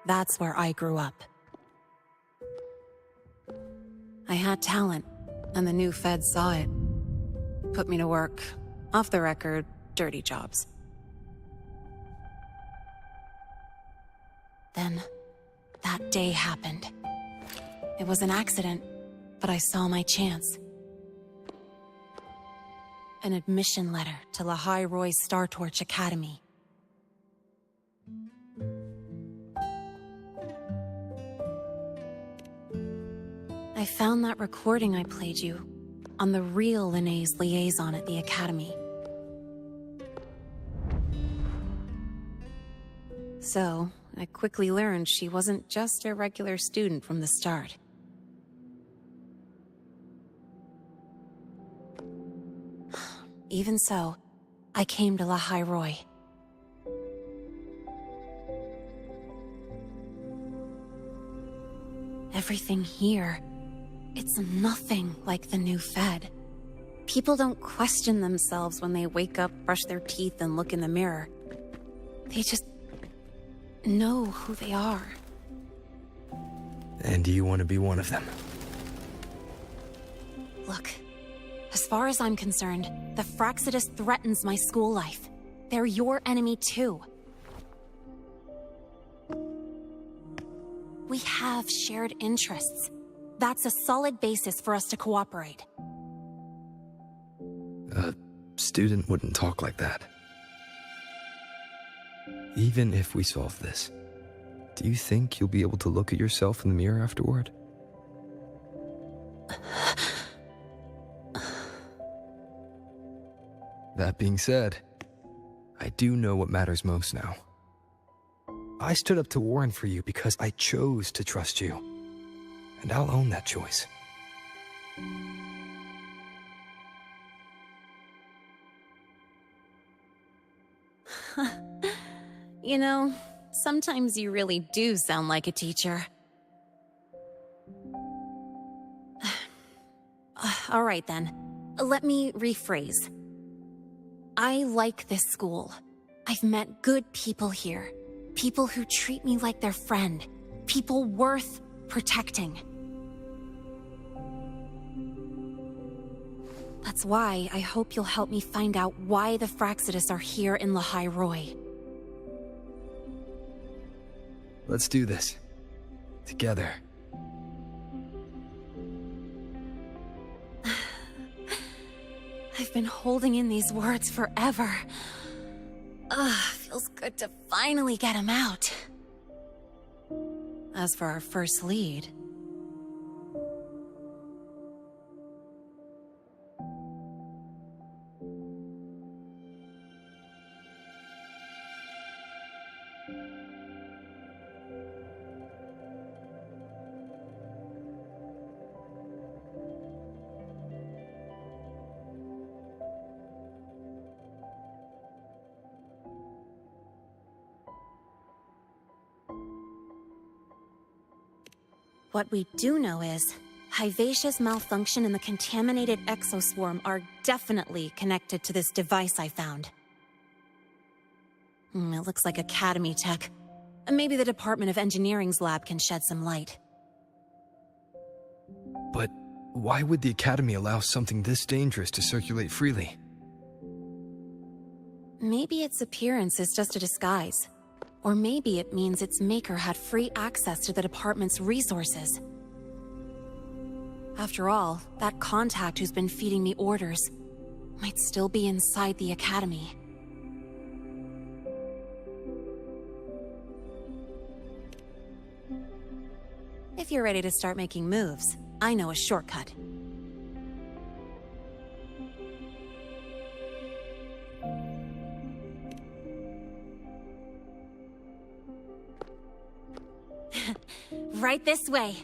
That's where I grew up. I had talent, and the new feds saw it. Put me to work, off the record, dirty jobs. Then, that day happened. It was an accident, but I saw my chance. An admission letter to Lahai Roy's Star Torch Academy. I found that recording I played you on the real Lene's liaison at the Academy. So, I quickly learned she wasn't just a regular student from the start. Even so, I came to Lahai Roy. Everything here, it's nothing like the new Fed. People don't question themselves when they wake up, brush their teeth, and look in the mirror. They just know who they are. And do you want to be one of them? Look, as far as I'm concerned, the Fraxidus threatens my school life. They're your enemy too. We have shared interests. That's a solid basis for us to cooperate. A student wouldn't talk like that. Even if we solve this, do you think you'll be able to look at yourself in the mirror afterward? That being said, I do know what matters most now. I stood up to Warren for you because I chose to trust you. And I'll own that choice. You know, sometimes you really do sound like a teacher. All right then, let me rephrase. I like this school. I've met good people here. People who treat me like their friend. People worth protecting. That's why I hope you'll help me find out why the Fraxidus are here in Lahai Roy. Let's do this. Together. I've been holding in these words forever. Feels good to finally get them out. As for our first lead... What we do know is, Hyvatia's malfunction and the contaminated exoswarm are definitely connected to this device I found. It looks like Academy tech. Maybe the Department of Engineering's lab can shed some light. But why would the Academy allow something this dangerous to circulate freely? Maybe its appearance is just a disguise. Or maybe it means its maker had free access to the department's resources. After all, that contact who's been feeding me orders might still be inside the Academy. If you're ready to start making moves, I know a shortcut. Right this way.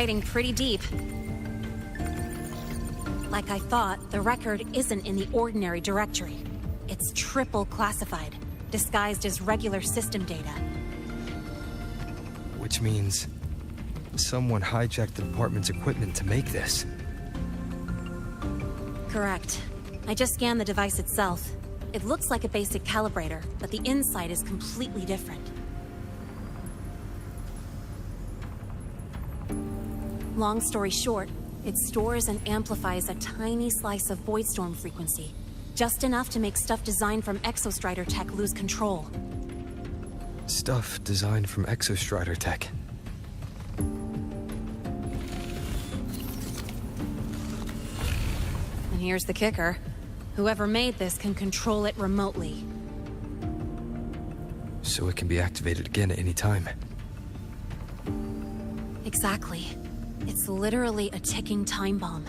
hiding pretty deep. Like I thought, the record isn't in the ordinary directory. It's triple classified, disguised as regular system data. Which means someone hijacked the department's equipment to make this. Correct. I just scanned the device itself. It looks like a basic calibrator, but the inside is completely different. Long story short, it stores and amplifies a tiny slice of Voidstorm frequency. Just enough to make stuff designed from Exostrider tech lose control. Stuff designed from Exostrider tech. And here's the kicker. Whoever made this can control it remotely. So it can be activated again at any time. Exactly. It's literally a ticking time bomb.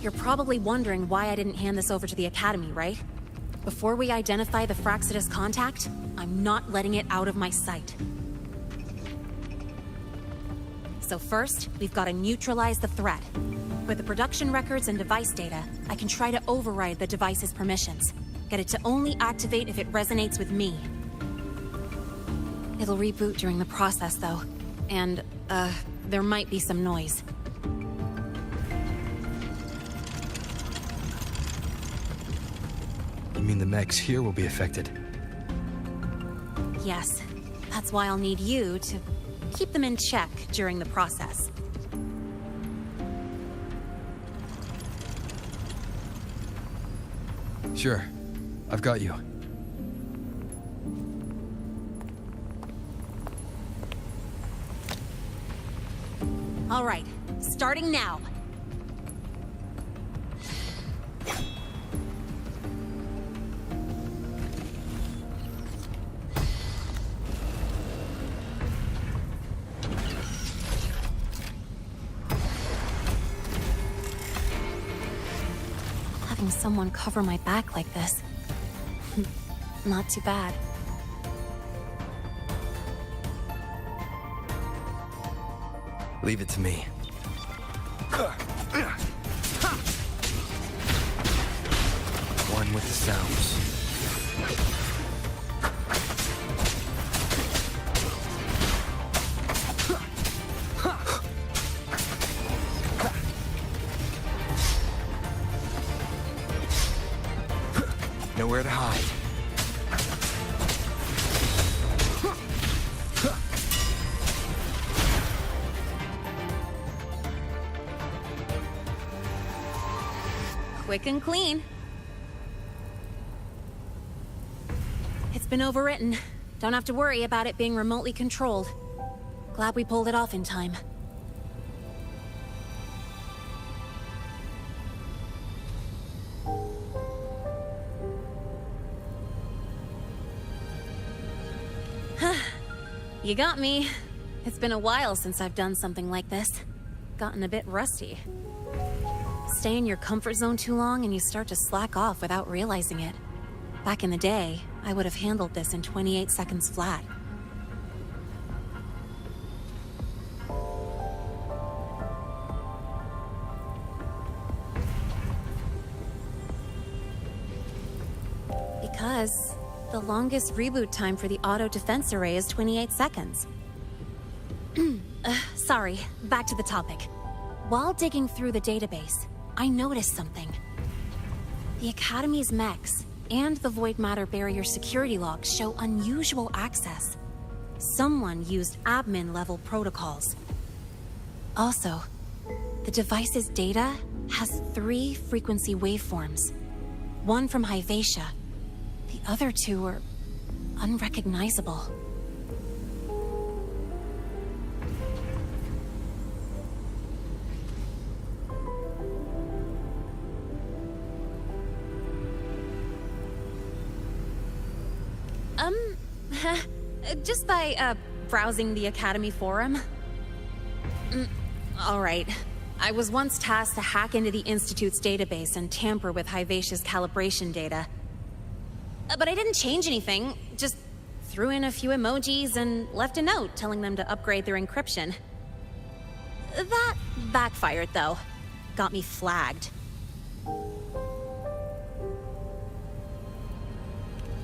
You're probably wondering why I didn't hand this over to the Academy, right? Before we identify the Fraxidus contact, I'm not letting it out of my sight. So first, we've got to neutralize the threat. With the production records and device data, I can try to override the device's permissions. Get it to only activate if it resonates with me. It'll reboot during the process, though. And, there might be some noise. You mean the mechs here will be affected? Yes. That's why I'll need you to keep them in check during the process. Sure. I've got you. All right, starting now. Having someone cover my back like this. Not too bad. Leave it to me. One with the sounds. Nowhere to hide. Quick and clean. It's been overwritten. Don't have to worry about it being remotely controlled. Glad we pulled it off in time. You got me. It's been a while since I've done something like this. Gotten a bit rusty. Stay in your comfort zone too long and you start to slack off without realizing it. Back in the day, I would have handled this in 28 seconds flat. Because the longest reboot time for the auto defense array is 28 seconds. Sorry, back to the topic. While digging through the database, I noticed something. The Academy's mechs and the Void Matter Barrier security logs show unusual access. Someone used admin-level protocols. Also, the device's data has 3 frequency waveforms. One from Hyvatia. The other 2 are unrecognizable. Just by, browsing the Academy forum. Alright. I was once tasked to hack into the Institute's database and tamper with Hyvatia's calibration data. But I didn't change anything, just threw in a few emojis and left a note telling them to upgrade their encryption. That backfired, though. Got me flagged.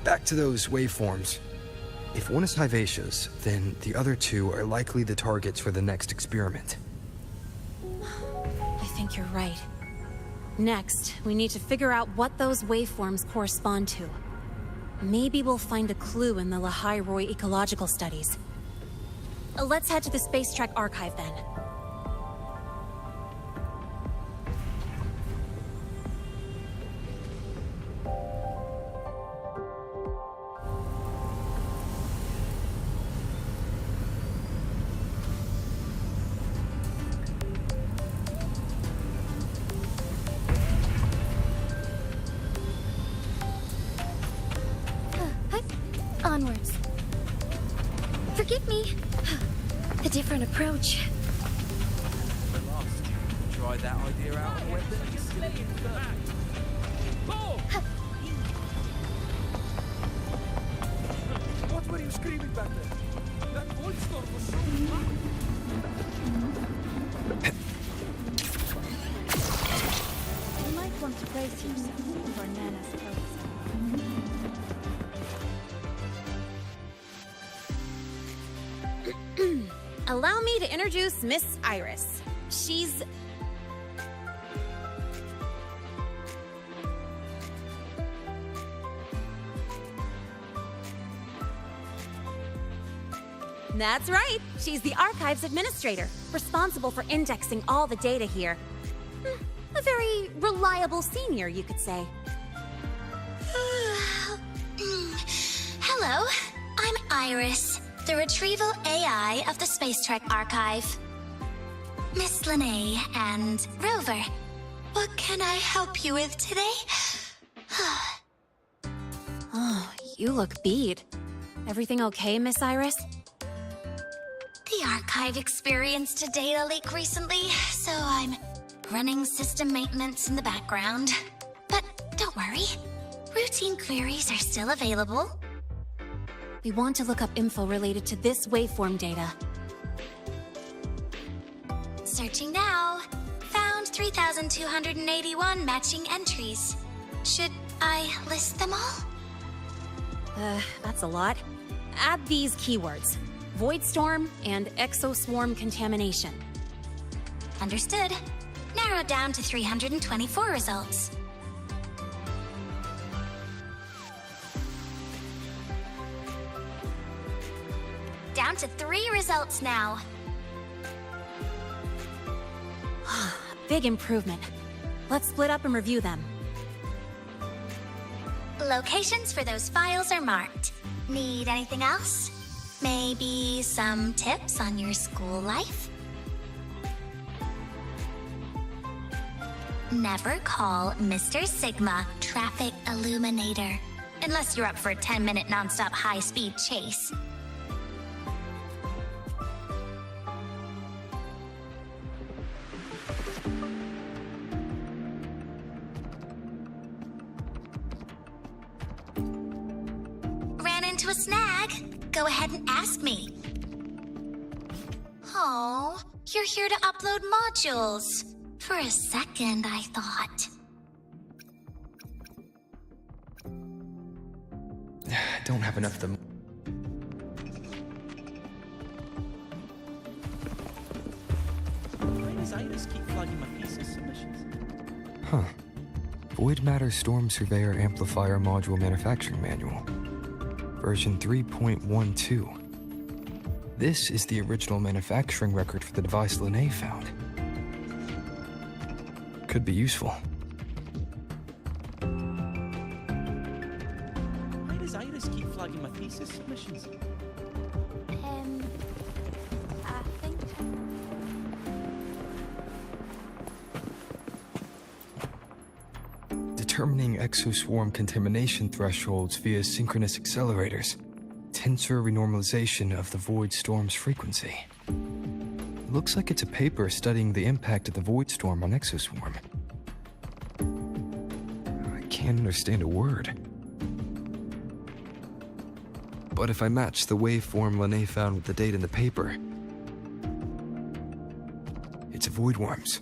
Back to those waveforms. If one is Hivacia's, then the other two are likely the targets for the next experiment. I think you're right. Next, we need to figure out what those waveforms correspond to. Maybe we'll find a clue in the Lehigh Roy ecological studies. Let's head to the Space Trek archive then. Onwards. Forgive me. A different approach. Try that idea out on weapons. What were you screaming back there? That voice storm was so loud. You might want to brace yourself for Nana's close. Allow me to introduce Miss Iris. She's... That's right. She's the Archives Administrator, responsible for indexing all the data here. A very reliable senior, you could say. Hello, I'm Iris, the retrieval AI of the Space Trek Archive. Miss Lene and Rover, what can I help you with today? Oh, you look beat. Everything okay, Miss Iris? The Archive experienced a data leak recently, so I'm running system maintenance in the background. But don't worry, routine queries are still available. We want to look up info related to this waveform data. Searching now. Found 3,281 matching entries. Should I list them all? That's a lot. Add these keywords: Void Storm and Exoswarm Contamination. Understood. Narrowed down to 324 results. Down to 3 results now. Big improvement. Let's split up and review them. Locations for those files are marked. Need anything else? Maybe some tips on your school life? Never call Mr. Sigma Traffic Illuminator, unless you're up for a 10-minute nonstop high-speed chase. Ran into a snag? Go ahead and ask me. Oh, you're here to upload modules. For a second, I thought. I don't have enough of them. Why does Iris keep flagging my thesis submissions? Huh. Void Matter Storm Surveyor Amplifier Module Manufacturing Manual. Version 3.12. This is the original manufacturing record for the device Lene found. Could be useful. Why does Iris keep flagging my thesis submissions? I think... Determining exoswarm contamination thresholds via synchronous accelerators. Tensor renormalization of the void storm's frequency. Looks like it's a paper studying the impact of the void storm on exoswarm. I can't understand a word. But if I match the waveform Lene found with the date in the paper, it's void worms.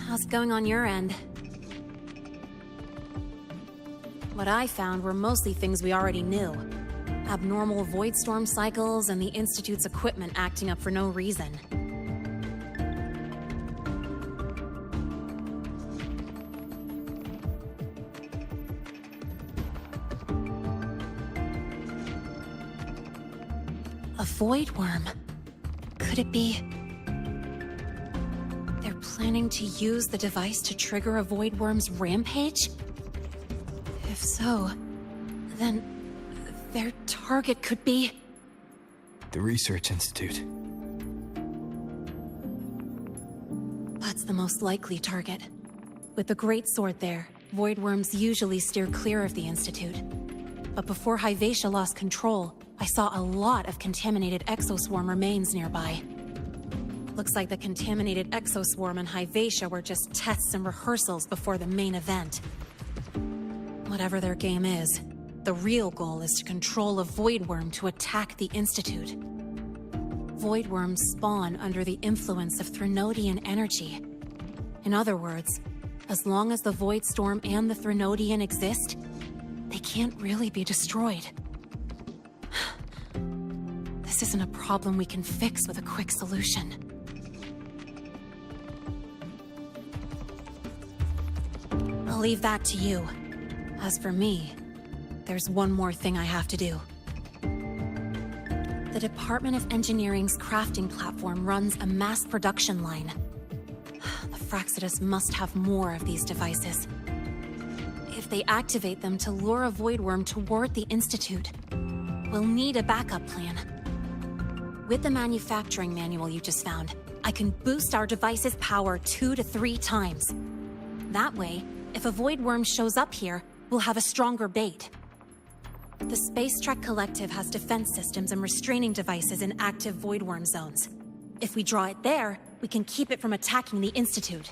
How's it going on your end? What I found were mostly things we already knew. Abnormal void storm cycles and the Institute's equipment acting up for no reason. A void worm. Could it be... they're planning to use the device to trigger a void worm's rampage? If so, then their target could be... The Research Institute. That's the most likely target. With the Great Sword there, void worms usually steer clear of the Institute. But before Hyvatia lost control, I saw a lot of contaminated exoswarm remains nearby. Looks like the contaminated exoswarm and Hyvatia were just tests and rehearsals before the main event. Whatever their game is, the real goal is to control a void worm to attack the Institute. Void worms spawn under the influence of Threnodian energy. In other words, as long as the Void Storm and the Threnodian exist, they can't really be destroyed. This isn't a problem we can fix with a quick solution. I'll leave that to you. As for me, there's one more thing I have to do. The Department of Engineering's crafting platform runs a mass production line. The Fraxidus must have more of these devices. If they activate them to lure a void worm toward the Institute, we'll need a backup plan. With the manufacturing manual you just found, I can boost our device's power 2 to 3 times. That way, if a void worm shows up here, we'll have a stronger bait. The Space Trek Collective has defense systems and restraining devices in active void worm zones. If we draw it there, we can keep it from attacking the Institute.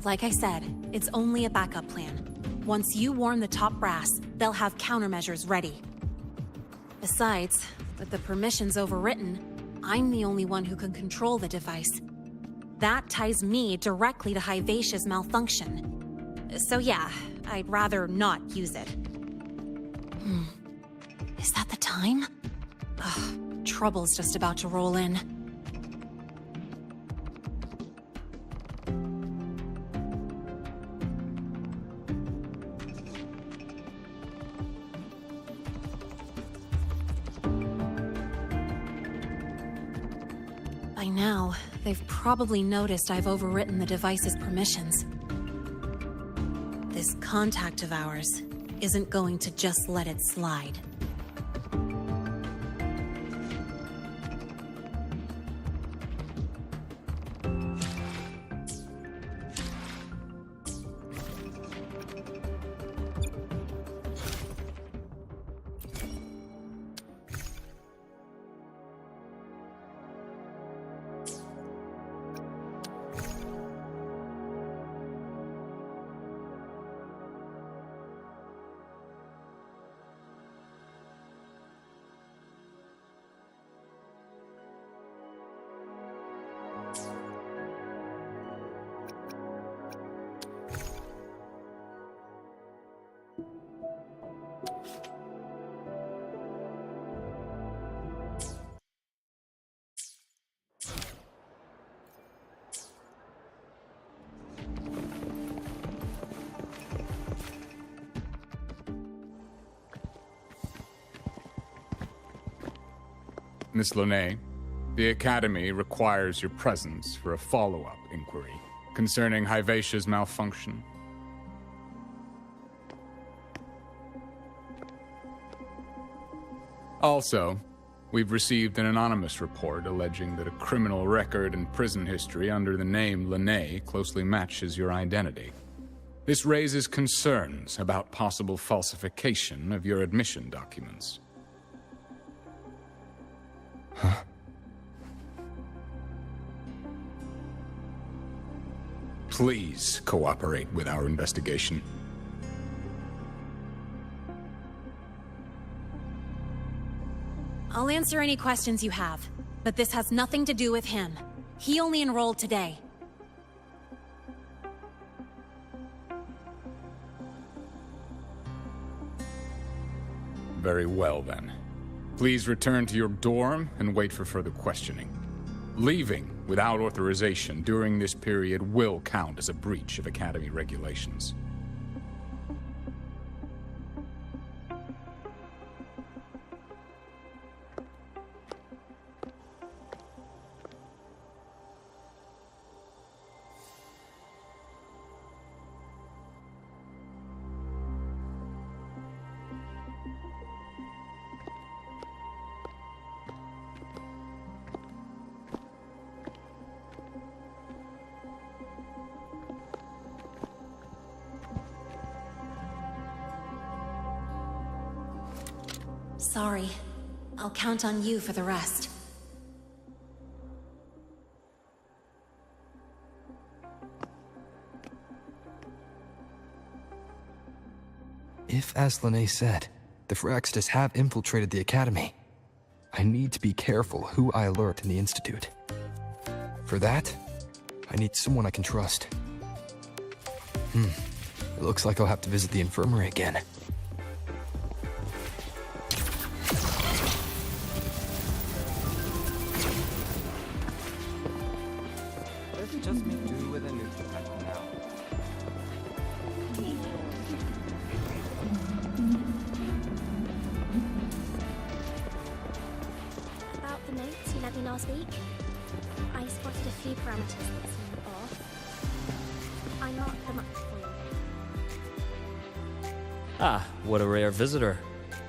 Like I said, it's only a backup plan. Once you warn the top brass, they'll have countermeasures ready. Besides, with the permissions overwritten, I'm the only one who can control the device. That ties me directly to Hyvatia's malfunction. So yeah, I'd rather not use it. Is that the time? Ugh, trouble's just about to roll in. By now, they've probably noticed I've overwritten the device's permissions. This contact of ours isn't going to just let it slide. Miss Lene, the Academy requires your presence for a follow-up inquiry concerning Hyvatia's malfunction. Also, We've received an anonymous report alleging that a criminal record and prison history under the name Lene closely matches your identity. This raises concerns about possible falsification of your admission documents. Huh? Please cooperate with our investigation. I'll answer any questions you have, but this has nothing to do with him. He only enrolled today. Very well, then. Please return to your dorm and wait for further questioning. Leaving without authorization during this period will count as a breach of Academy regulations. Sorry. I'll count on you for the rest. If, as Lene said, the Phyrexidus have infiltrated the Academy, I need to be careful who I alert in the Institute. For that, I need someone I can trust. It looks like I'll have to visit the infirmary again. Let's just make do with a neutral type now. About the notes you lent me last week, I spotted a few parameters that seemed off. I marked them up for you. Ah, what a rare visitor.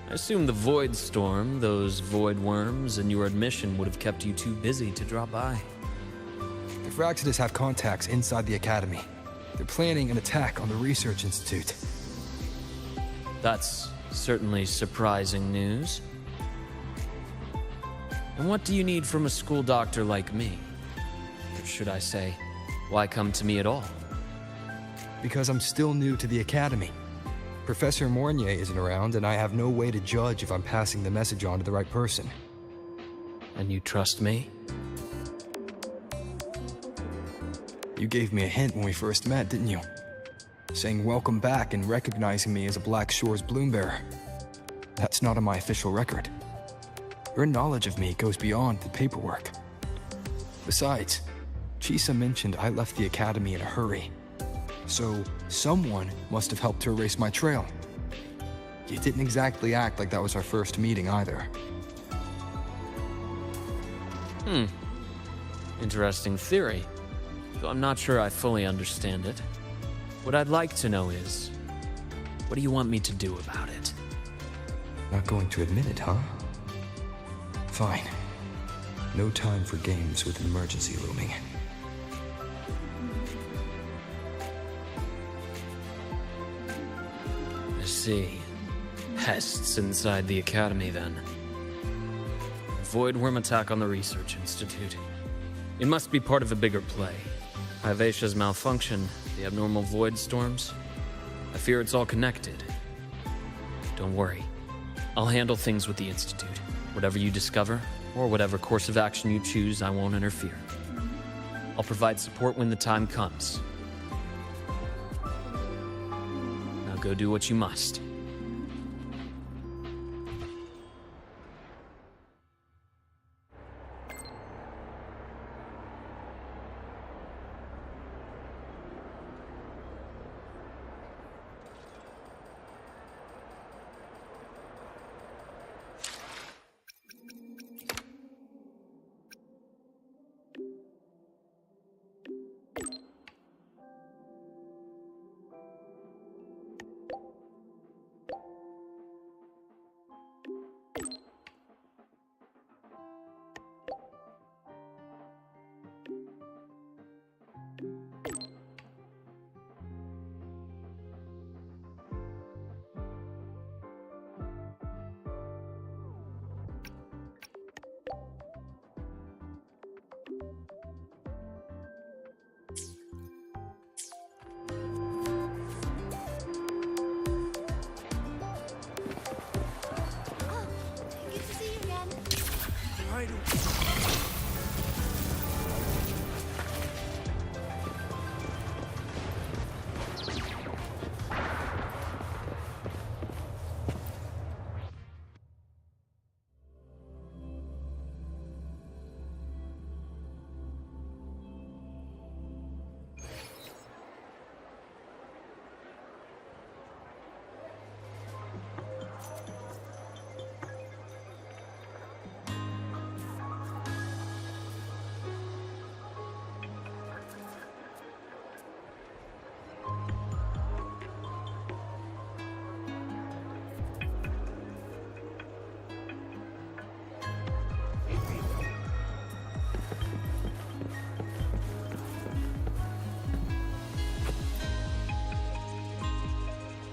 I assume the Void Storm, those void worms, and your admission would have kept you too busy to drop by. The Phyrexidus have contacts inside the Academy. They're planning an attack on the Research Institute. That's certainly surprising news. And what do you need from a school doctor like me? Or should I say, why come to me at all? Because I'm still new to the Academy. Professor Mornier isn't around, and I have no way to judge if I'm passing the message on to the right person. And you trust me? You gave me a hint when we first met, didn't you? Saying welcome back and recognizing me as a Black Shores Bloombearer. That's not on my official record. Your knowledge of me goes beyond the paperwork. Besides, Chisa mentioned I left the Academy in a hurry. So, someone must have helped to erase my trail. You didn't exactly act like that was our first meeting either. Interesting theory. Though I'm not sure I fully understand it. What I'd like to know is, what do you want me to do about it? Not going to admit it, huh? Fine. No time for games with an emergency looming. I see. Pests inside the Academy, then. Void worm attack on the Research Institute. It must be part of a bigger play. Hivatia's malfunction, the abnormal void storms. I fear it's all connected. Don't worry. I'll handle things with the Institute. Whatever you discover, or whatever course of action you choose, I won't interfere. I'll provide support when the time comes. Now go do what you must. right away.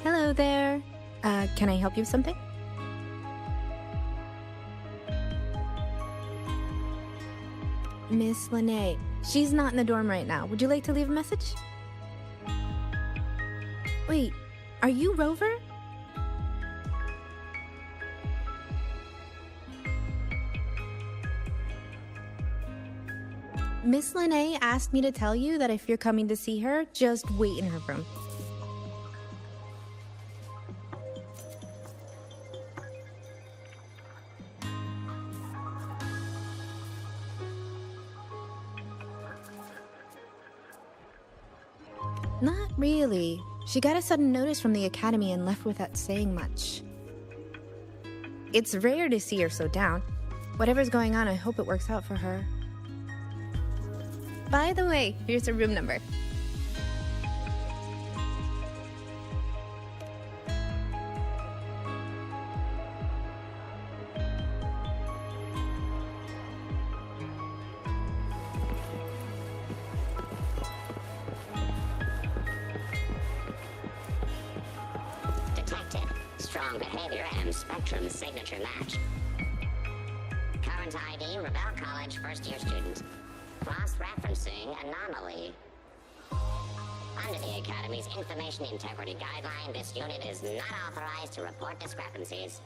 Hello there. Can I help you with something? Miss Lene. She's not in the dorm right now. Would you like to leave a message? Wait, are you Rover? Miss Lene asked me to tell you that if you're coming to see her, just wait in her room. Not really. She got a sudden notice from the academy and left without saying much. It's rare to see her so down. Whatever's going on, I hope it works out for her. By the way, here's her room number. Detected. Strong behavior and spectrum signature match. Current ID, Rebel College first-year student. Cross-referencing anomaly. Under the Academy's Information Integrity Guideline, this unit is not authorized to report discrepancies.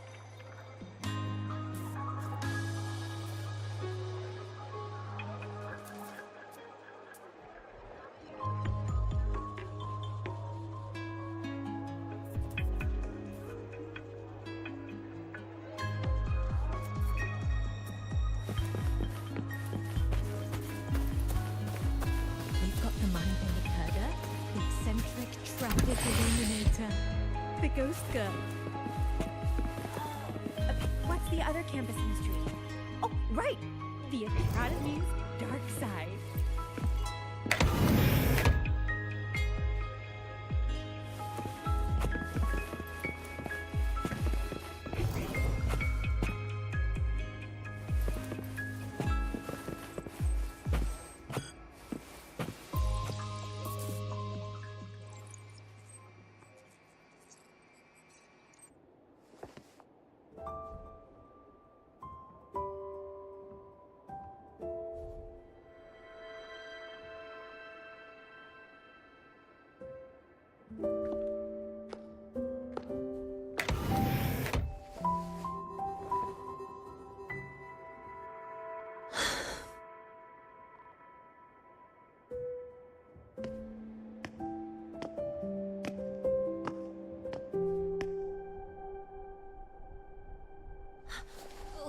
We've got the mind indicator, the eccentric traffic illuminator, the ghost girl. What's the other campus mystery? Oh, right! The Academy's dark side.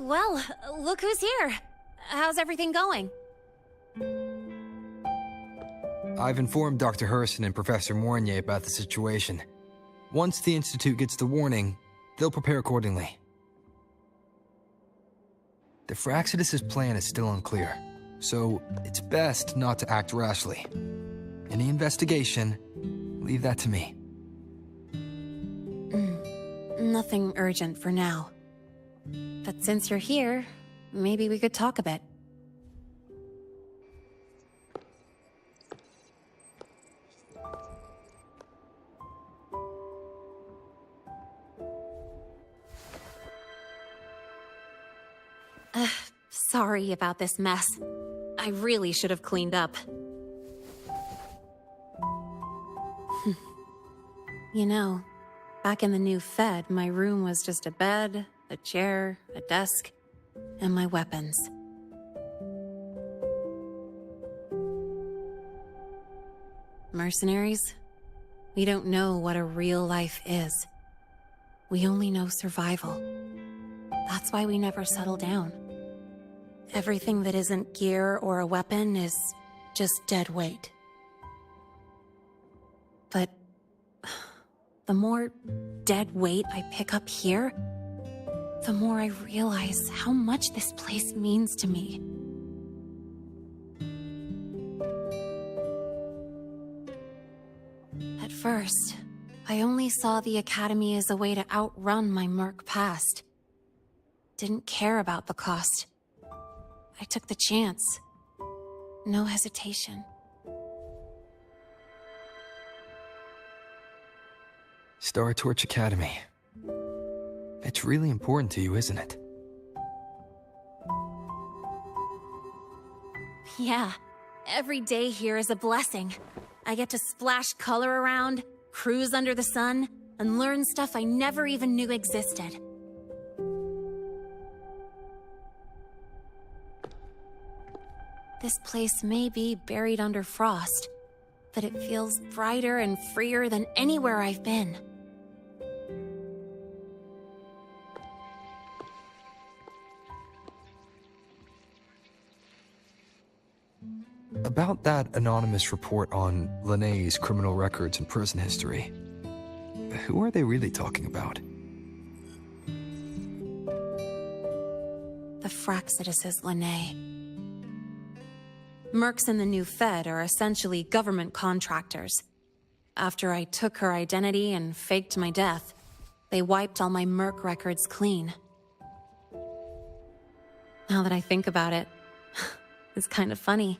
Well, look who's here. How's everything going? I've informed Dr. Hurston and Professor Mornier about the situation. Once the Institute gets the warning, they'll prepare accordingly. The Fraxidus' plan is still unclear, so it's best not to act rashly. Any investigation, leave that to me. Nothing urgent for now. But since you're here, maybe we could talk a bit. Sorry about this mess. I really should have cleaned up. You know, back in the new Fed, my room was just a bed, a chair, a desk, and my weapons. Mercenaries? We don't know what a real life is. We only know survival. That's why we never settle down. Everything that isn't gear or a weapon is just dead weight. But the more dead weight I pick up here, the more I realize how much this place means to me. At first, I only saw the Academy as a way to outrun my merc past. Didn't care about the cost. I took the chance. No hesitation. Star Torch Academy. It's really important to you, isn't it? Yeah, every day here is a blessing. I get to splash color around, cruise under the sun, and learn stuff I never even knew existed. This place may be buried under frost, but it feels brighter and freer than anywhere I've been. About that anonymous report on Linné's criminal records and prison history, who are they really talking about? The Fraxidus Linné. Mercs in the new Fed are essentially government contractors. After I took her identity and faked my death, they wiped all my merc records clean. Now that I think about it, it's kind of funny.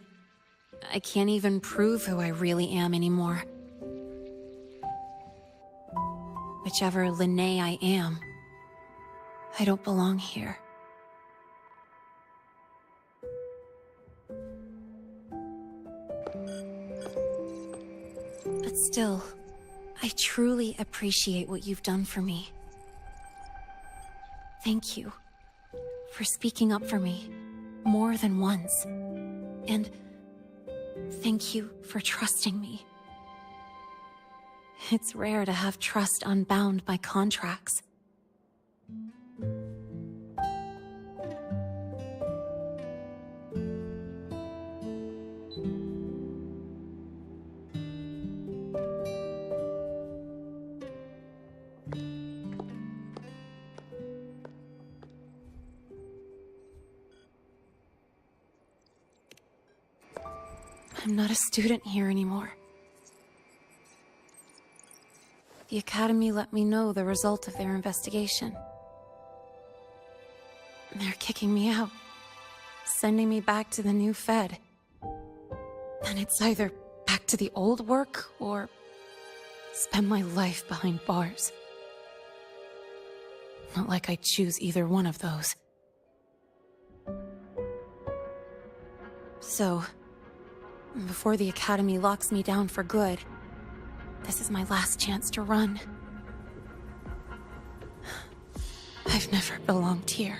I can't even prove who I really am anymore. Whichever Linné I am, I don't belong here. But still, I truly appreciate what you've done for me. Thank you for speaking up for me more than once. And thank you for trusting me. It's rare to have trust unbound by contracts. I'm not a student here anymore. The Academy let me know the result of their investigation. They're kicking me out, sending me back to the new Fed. And it's either back to the old work, or spend my life behind bars. Not like I choose either one of those. So, before the Academy locks me down for good, this is my last chance to run. I've never belonged here.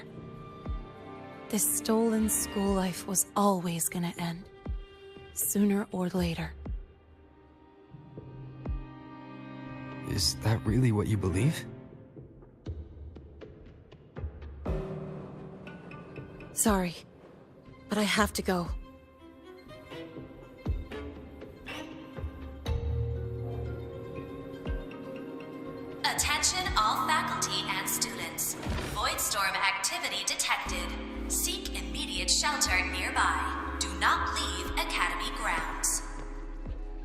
This stolen school life was always gonna end, sooner or later. Is that really what you believe? Sorry, but I have to go. Attention all faculty and students. Voidstorm activity detected. Seek immediate shelter nearby. Do not leave Academy grounds.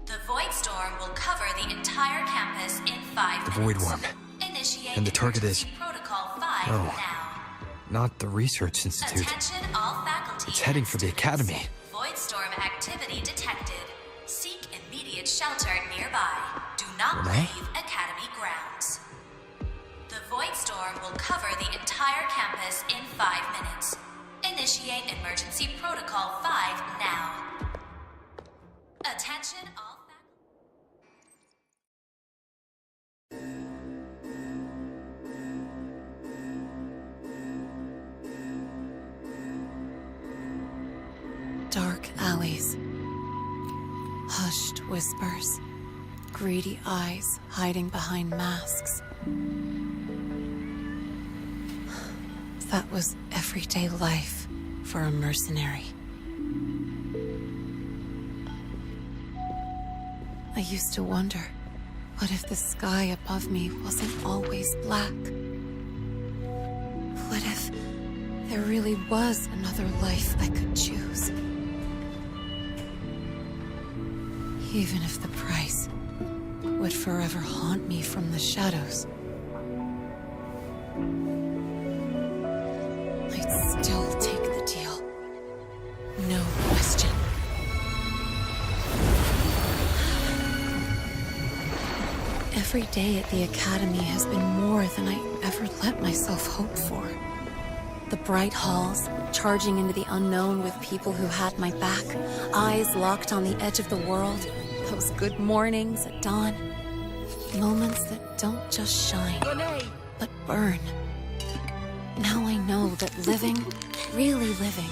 The Voidstorm will cover the entire campus in 5 minutes. The Void Worm. Initiate And the target is... Protocol 5 No, now. not the Research Institute. Attention all faculty. It's heading for the Academy. Voidstorm activity detected. Seek immediate shelter nearby. Do not Linné? leave Academy grounds. The Voidstorm will cover the entire campus in 5 minutes. Initiate emergency protocol 5 now. Attention all Dark alleys. Hushed whispers, greedy eyes hiding behind masks. That was everyday life for a mercenary. I used to wonder, what if the sky above me wasn't always black? What if there really was another life I could choose? Even if the price would forever haunt me from the shadows, I'd still take the deal. No question. Every day at the Academy has been more than I ever let myself hope for. The bright halls, charging into the unknown with people who had my back, eyes locked on the edge of the world, those good mornings at dawn. Moments that don't just shine, but burn. Now I know that living, really living,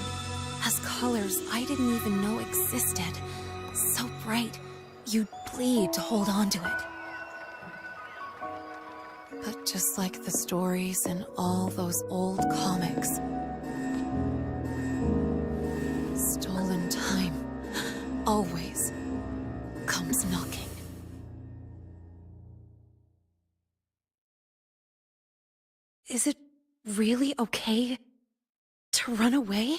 has colors I didn't even know existed. So bright, you'd bleed to hold on to it. But just like the stories in all those old comics, stolen time always comes knocking. Is it really okay to run away?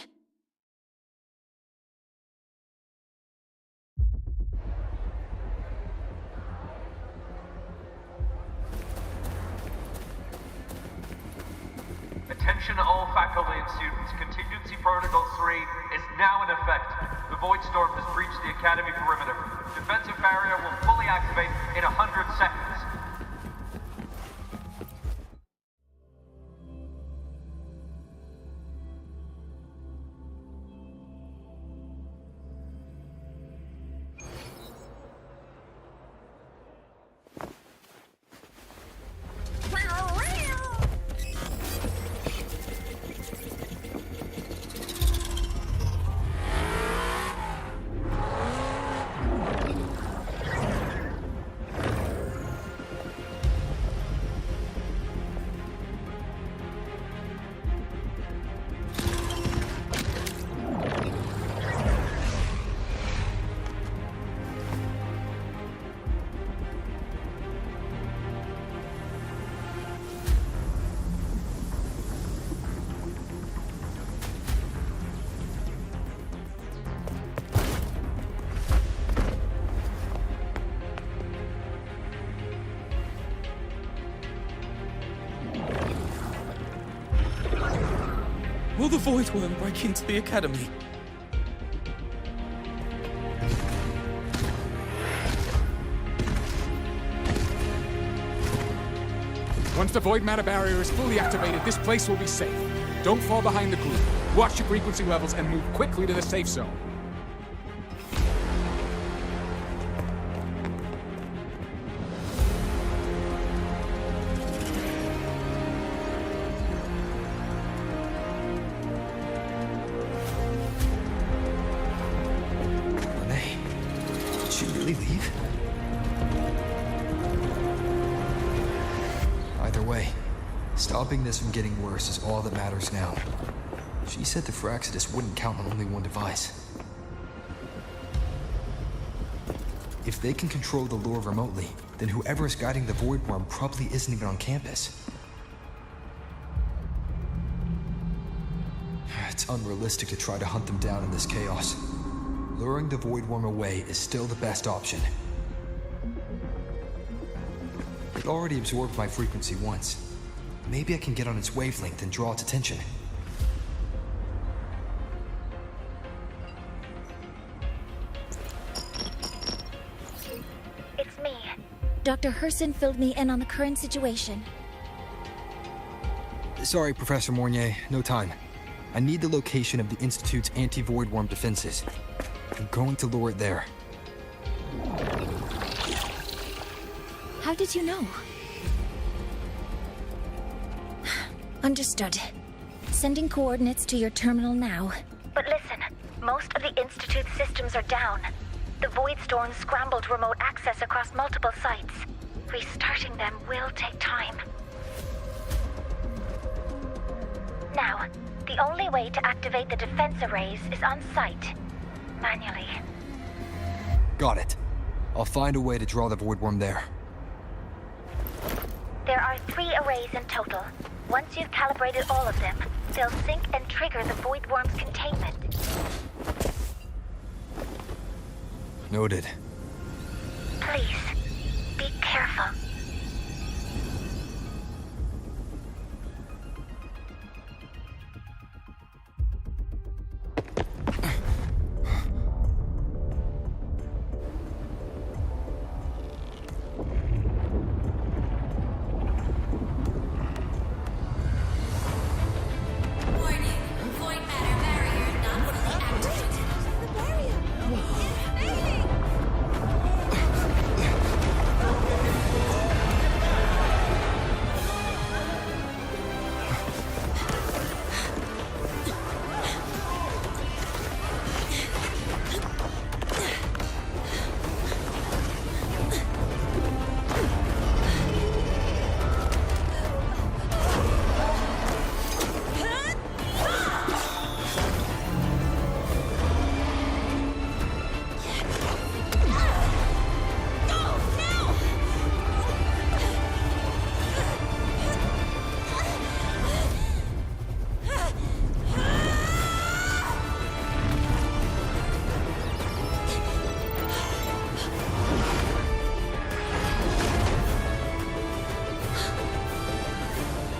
Attention all faculty and students. Contingency Protocol 3 is now in effect. The Void Storm has breached the Academy perimeter. Defensive barrier will fully activate in 100 seconds. Will the Void Worm break into the Academy? Once the Void Matter Barrier is fully activated, this place will be safe. Don't fall behind the group. Watch your frequency levels and move quickly to the safe zone. Leave? Either way, stopping this from getting worse is all that matters now. She said the Fraxidus wouldn't count on only one device. If they can control the lure remotely, then whoever is guiding the Void Worm probably isn't even on campus. It's unrealistic to try to hunt them down in this chaos. Luring the Void Worm away is still the best option. It already absorbed my frequency once. Maybe I can get on its wavelength and draw its attention. It's me. Dr. Herson filled me in on the current situation. Sorry, Professor Mornier, no time. I need the location of the Institute's anti-Void Worm defenses. I'm going to lure it there. How did you know? Understood. Sending coordinates to your terminal now. But listen, most of the Institute's systems are down. The Void Storm scrambled remote access across multiple sites. Restarting them will take time. Now, the only way to activate the defense arrays is on site, manually. Got it. I'll find a way to draw the Void Worm there. There are 3 arrays in total. Once you've calibrated all of them, they'll sync and trigger the Void Worm's containment. Noted. Please, be careful.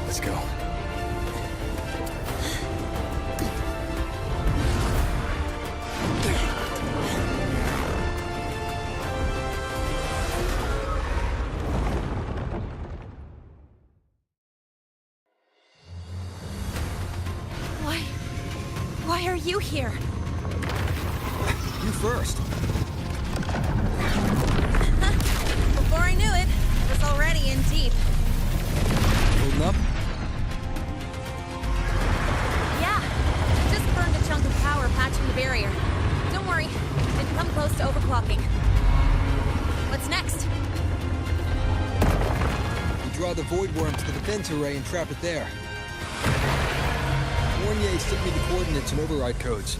Let's go. Why are you here? You first. Before I knew it, I was already in deep. Holding up? Yeah. Just burned a chunk of power patching the barrier. Don't worry, didn't come close to overclocking. What's next? We draw the Void Worm to the defense array and trap it there. Warnier sent me the coordinates and override codes.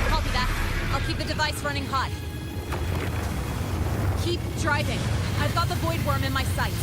Copy that. I'll keep the device running hot. Keep driving. I've got the Void Worm in my sights.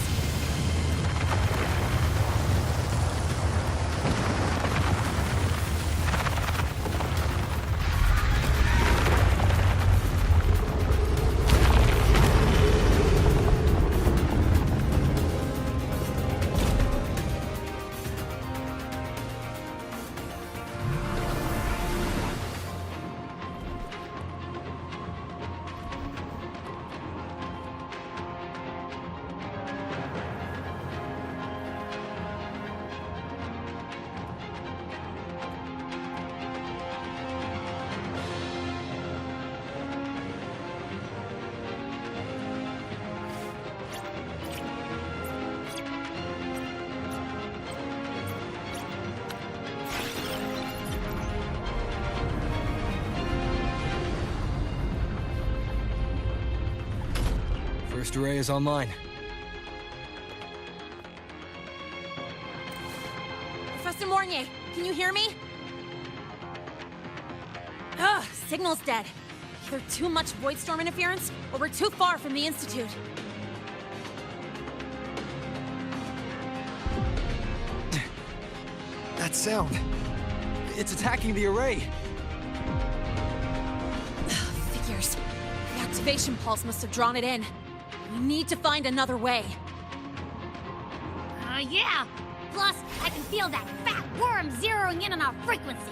First array is online. Professor Mornier, can you hear me? Ugh, signal's dead. Either too much Void Storm interference, or we're too far from the Institute. That sound. It's attacking the array. Figures. The activation pulse must have drawn it in. We need to find another way. Yeah! Plus, I can feel that fat worm zeroing in on our frequency.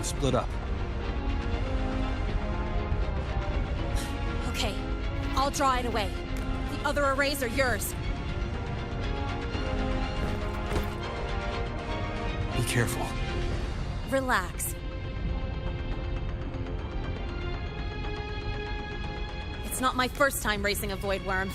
Split up. Okay, I'll draw it away. The other arrays are yours. Be careful. Relax. It's not my first time racing a Void Worm.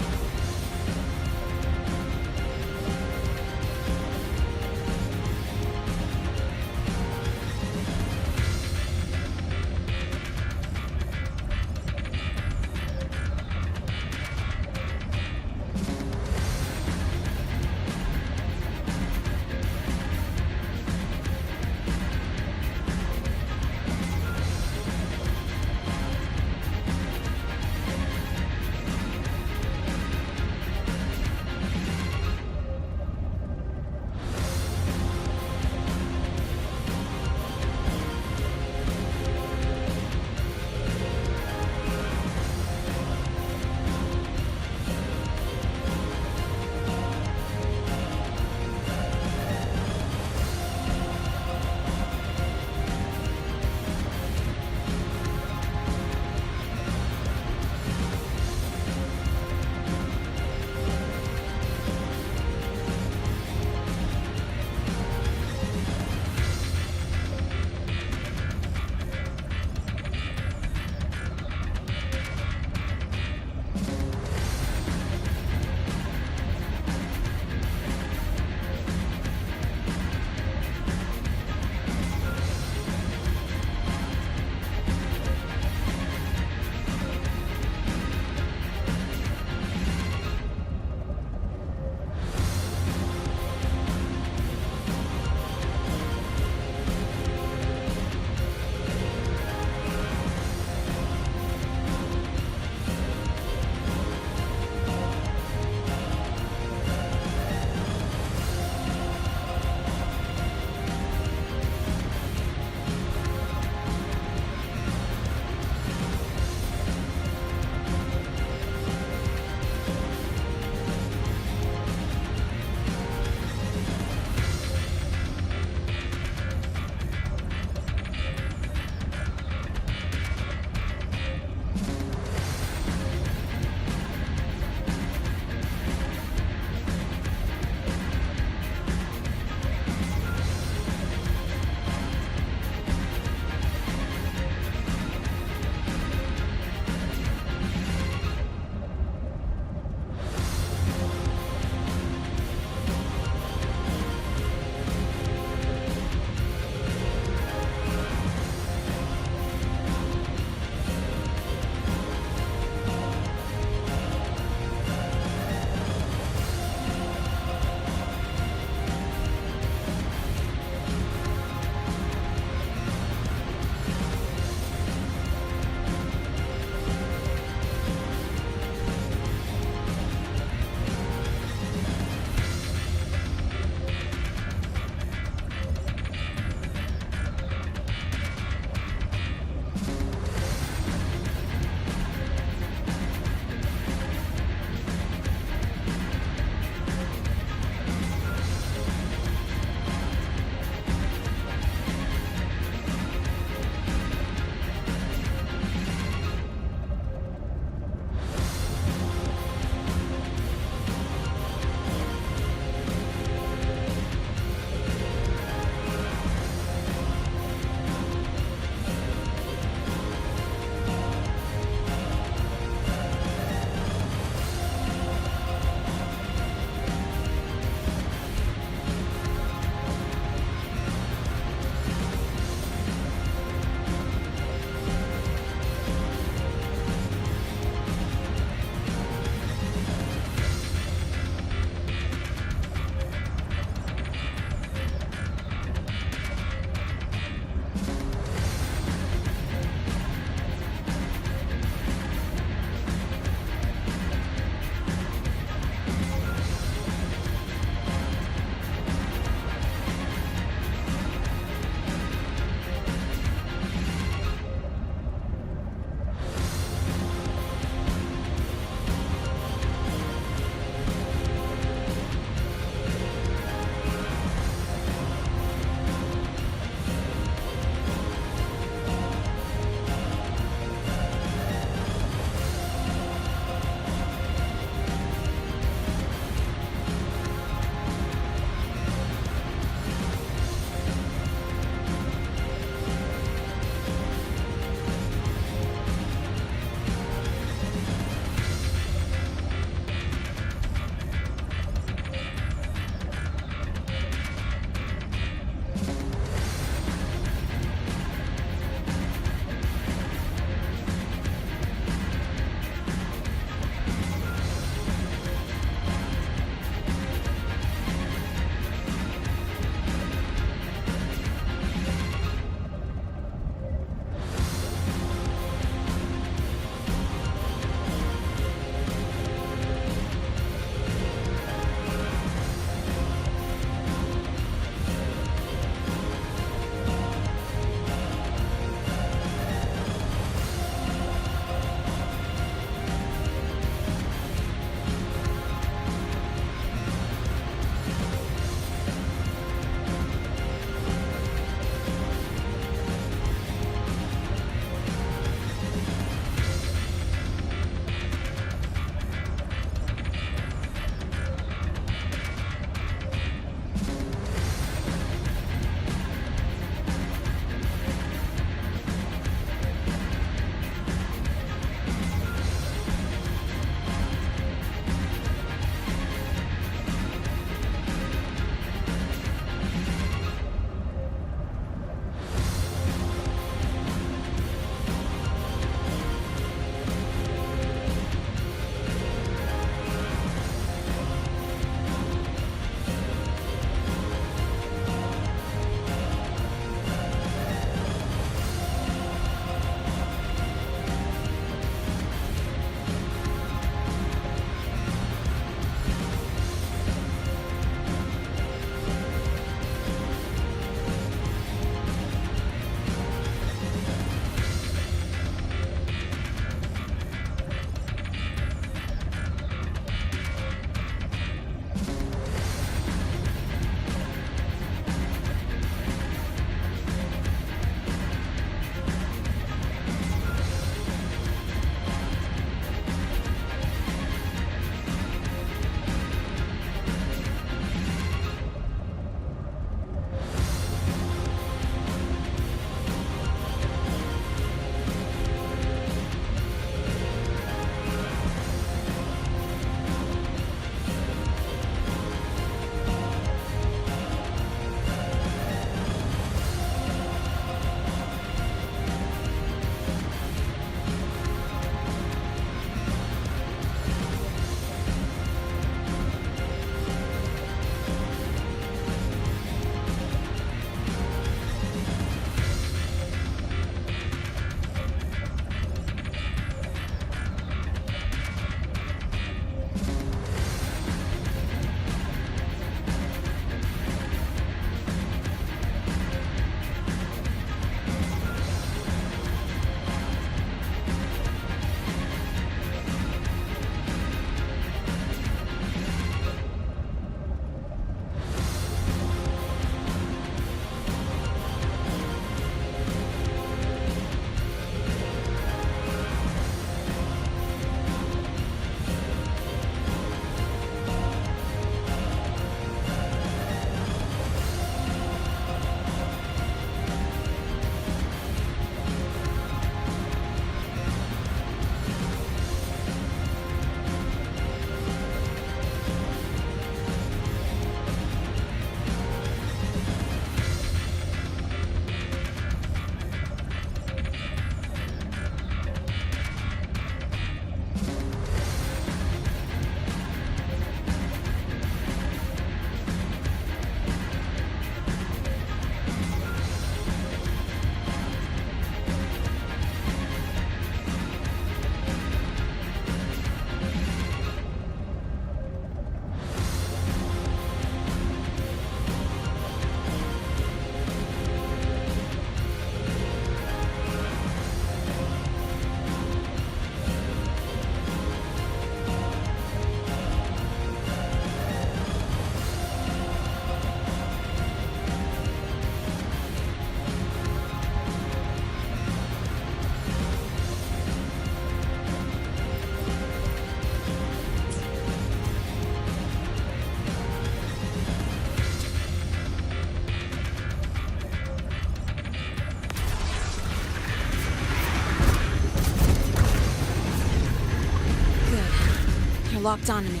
You're locked onto me.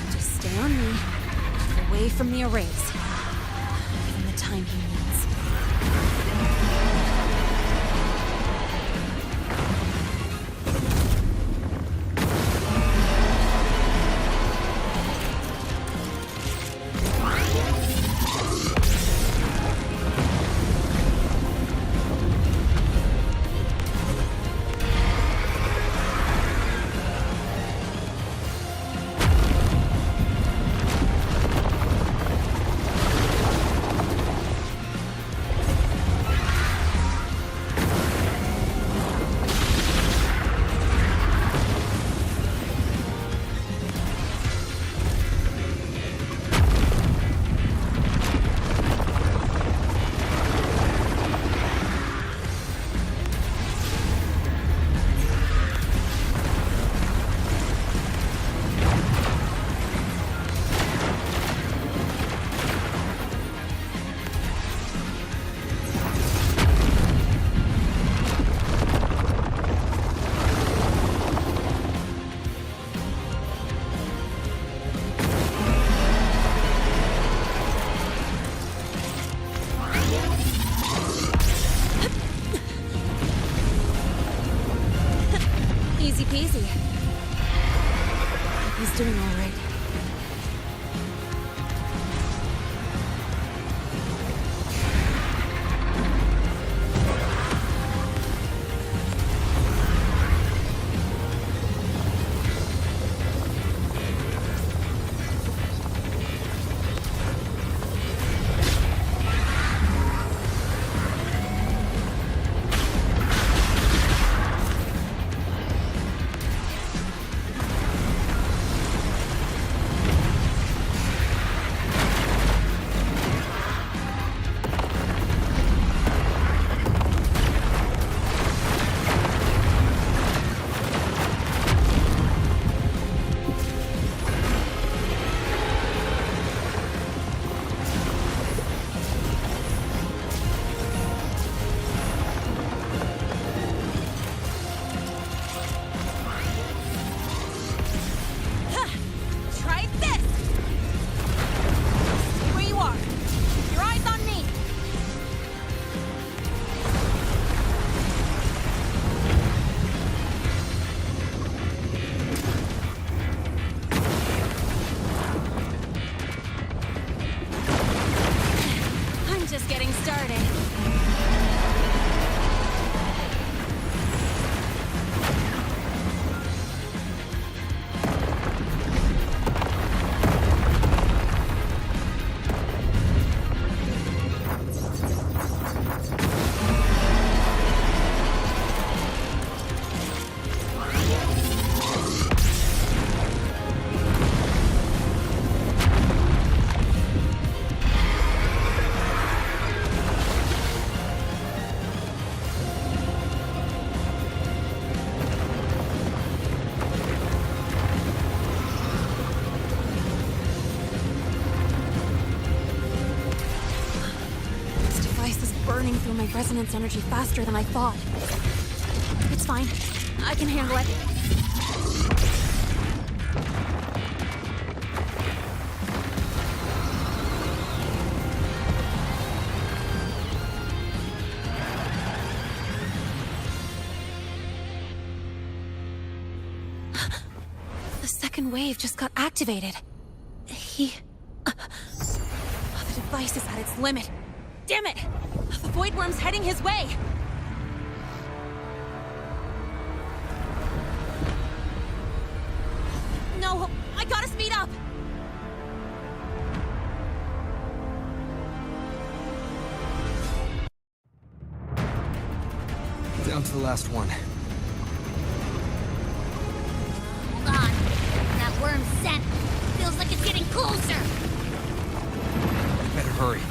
Just stay on me, away from the arrays. Give him the time he needs. Easy peasy. He's doing all right. Just getting started. Burning through my resonance energy faster than I thought. It's fine. I can handle it. The second wave just got activated. The device is at its limit. Damn it! The Void Worm's heading his way! No, I gotta speed up! Down to the last one. Hold on. That worm's scent feels like it's getting closer! Better hurry.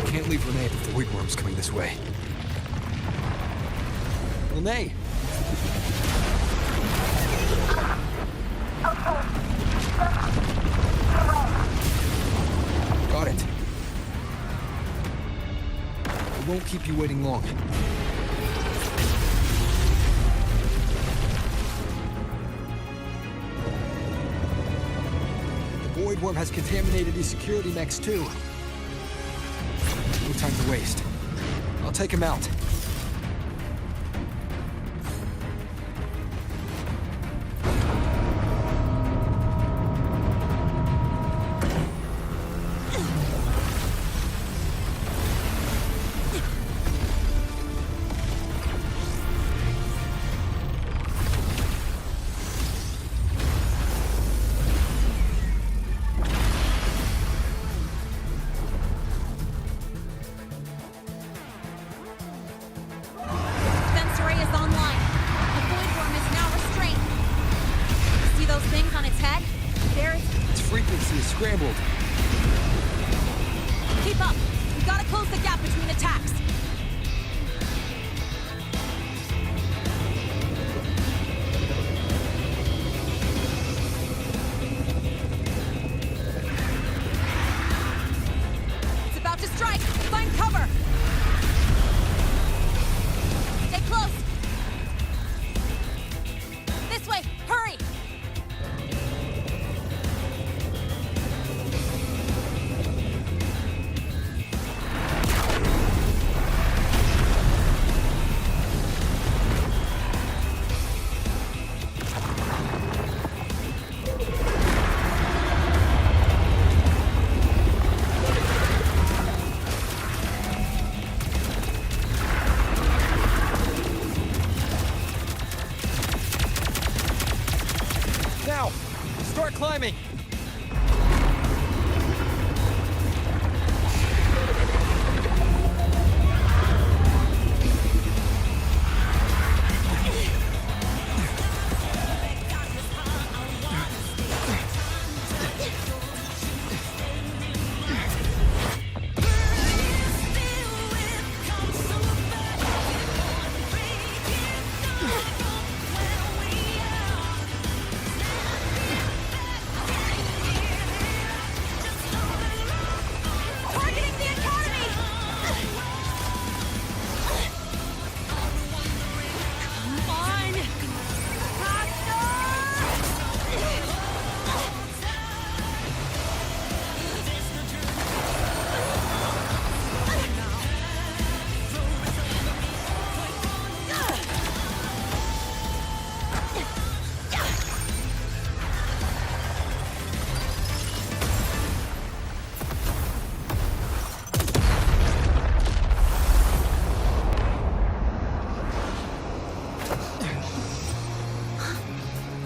Can't leave Lene if the Void Worm's coming this way. Lene! Got it. It won't keep you waiting long. Void Worm has contaminated these security mechs too. No time to waste. I'll take him out. Scrambled. Keep up. We gotta close the gap between attacks. It's about to strike. Find cover. Stay close. This way. Hurry. Now! Start climbing!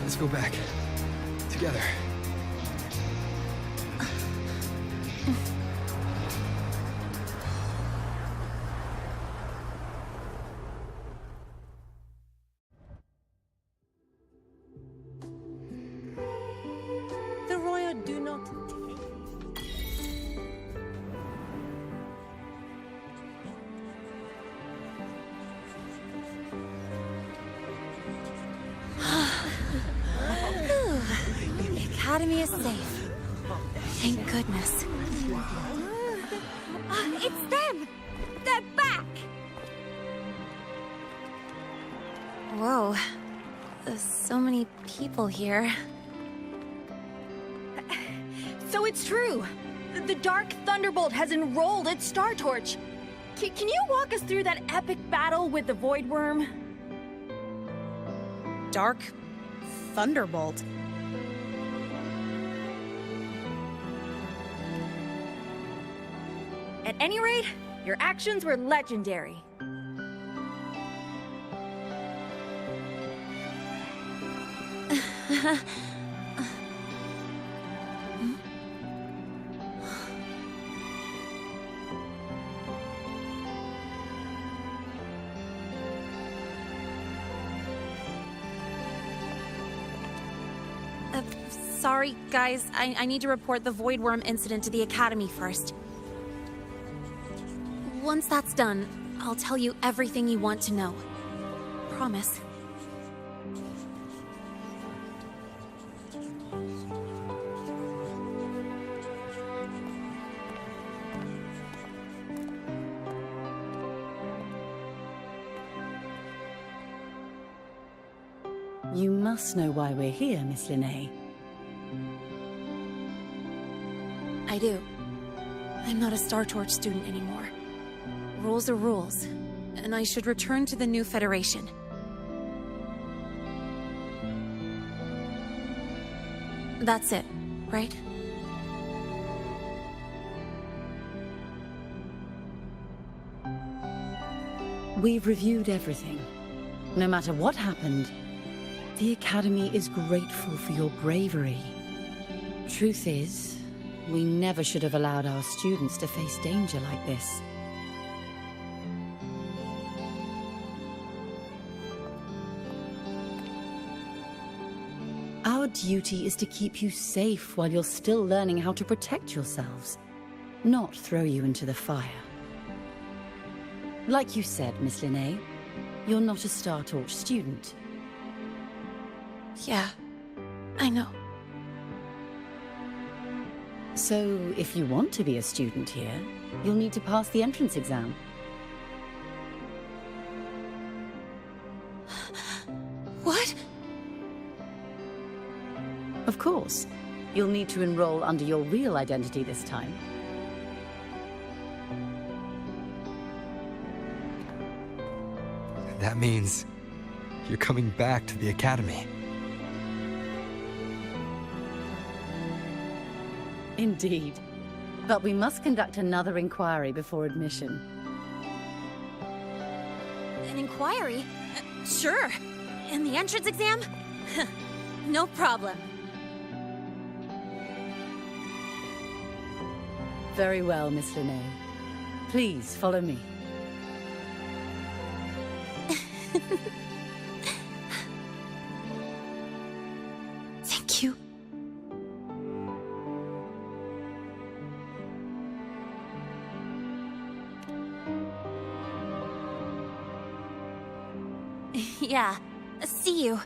Let's go back. Together. The Royal do not The Academy is safe. Thank goodness. It's them! They're back! Whoa. There's so many people here. So it's true. The Dark Thunderbolt has enrolled at Star Torch. Can you walk us through that epic battle with the Void Worm? Dark Thunderbolt. At any rate, your actions were legendary. Sorry, guys. I need to report the Void Worm incident to the Academy first. Once that's done, I'll tell you everything you want to know. Promise. You must know why we're here, Miss Linnae. I do. I'm not a Star Torch student anymore. Rules are rules, and I should return to the new Federation. That's it, right? We've reviewed everything. No matter what happened, the Academy is grateful for your bravery. Truth is, we never should have allowed our students to face danger like this. Our duty is to keep you safe while you're still learning how to protect yourselves, not throw you into the fire. Like you said, Miss Linnae, you're not a Star Torch student. Yeah, I know. So, if you want to be a student here, you'll need to pass the entrance exam. What? Of course. You'll need to enroll under your real identity this time. That means you're coming back to the Academy. Indeed. But we must conduct another inquiry before admission. An inquiry? Sure. And the entrance exam? No problem. Very well, Miss Linnae. Please, follow me. Thank you. Yeah, see you.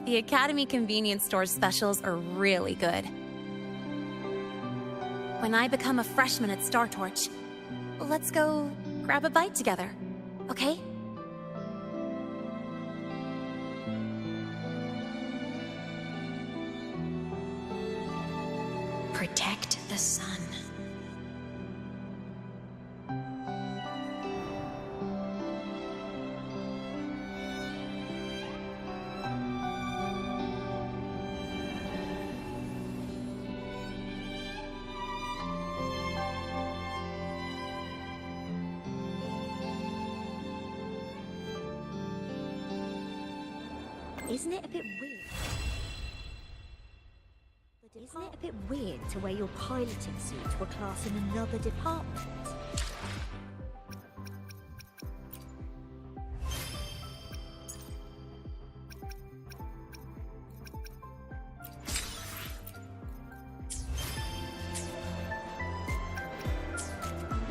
The Academy convenience store specials are really good. When I become a freshman at Star Torch, let's go grab a bite together, okay? Protect the sun. Isn't it a bit weird? Isn't it a bit weird to wear your piloting suit to a class in another department?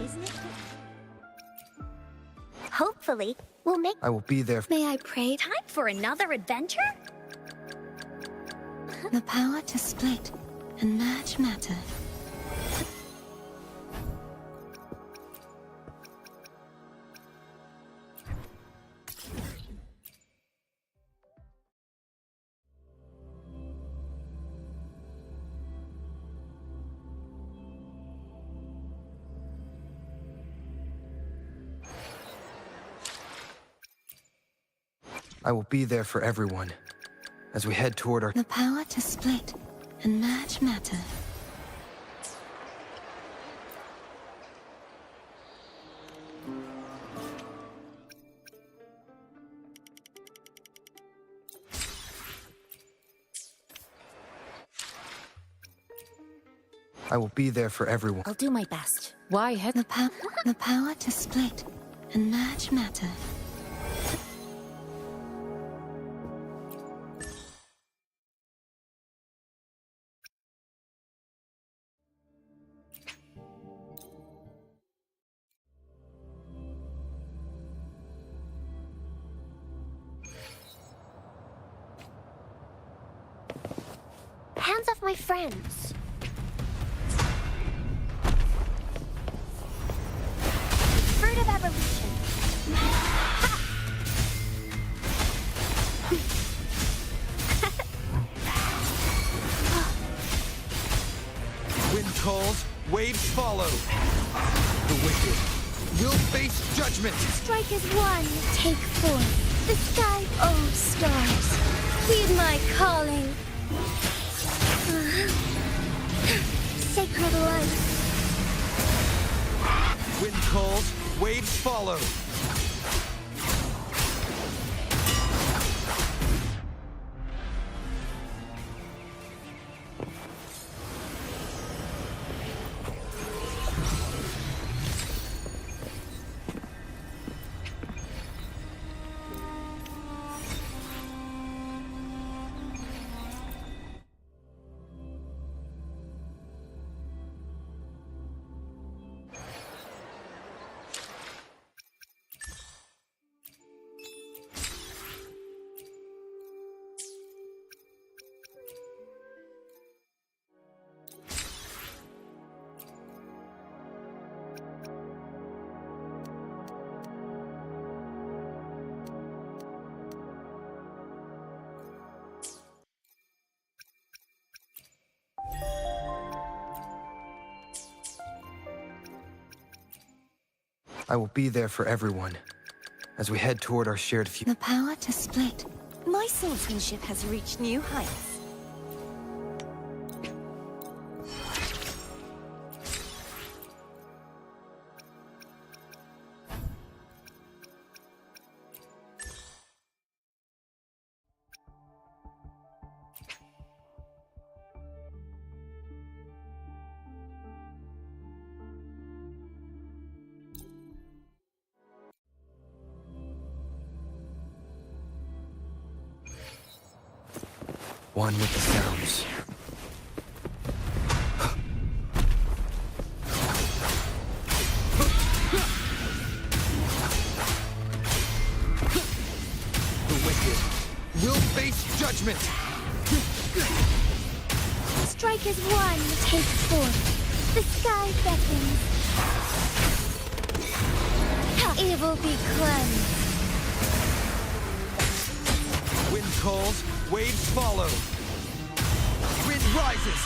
Isn't it? Hopefully, we'll make... I will be there. May I pray? Time for another adventure? The power to split and merge matter. I will be there for everyone as we head toward our... The power to split and merge matter. I will be there for everyone. I'll do my best. Why head... The power to split and merge matter. Hands off my friends. revolution. Wind calls, waves follow. The wicked will face judgment. Strike as one, take forth. The sky, oh stars, heed my calling. Sacred light. Wind calls, waves follow. I will be there for everyone as we head toward our shared future. The power to split. My swordsmanship has reached new heights. One with the sounds. The wicked will face judgment. Strike as one, take forth. The sky beckons. Evil be cleansed. Wind calls, waves follow. Wind rises.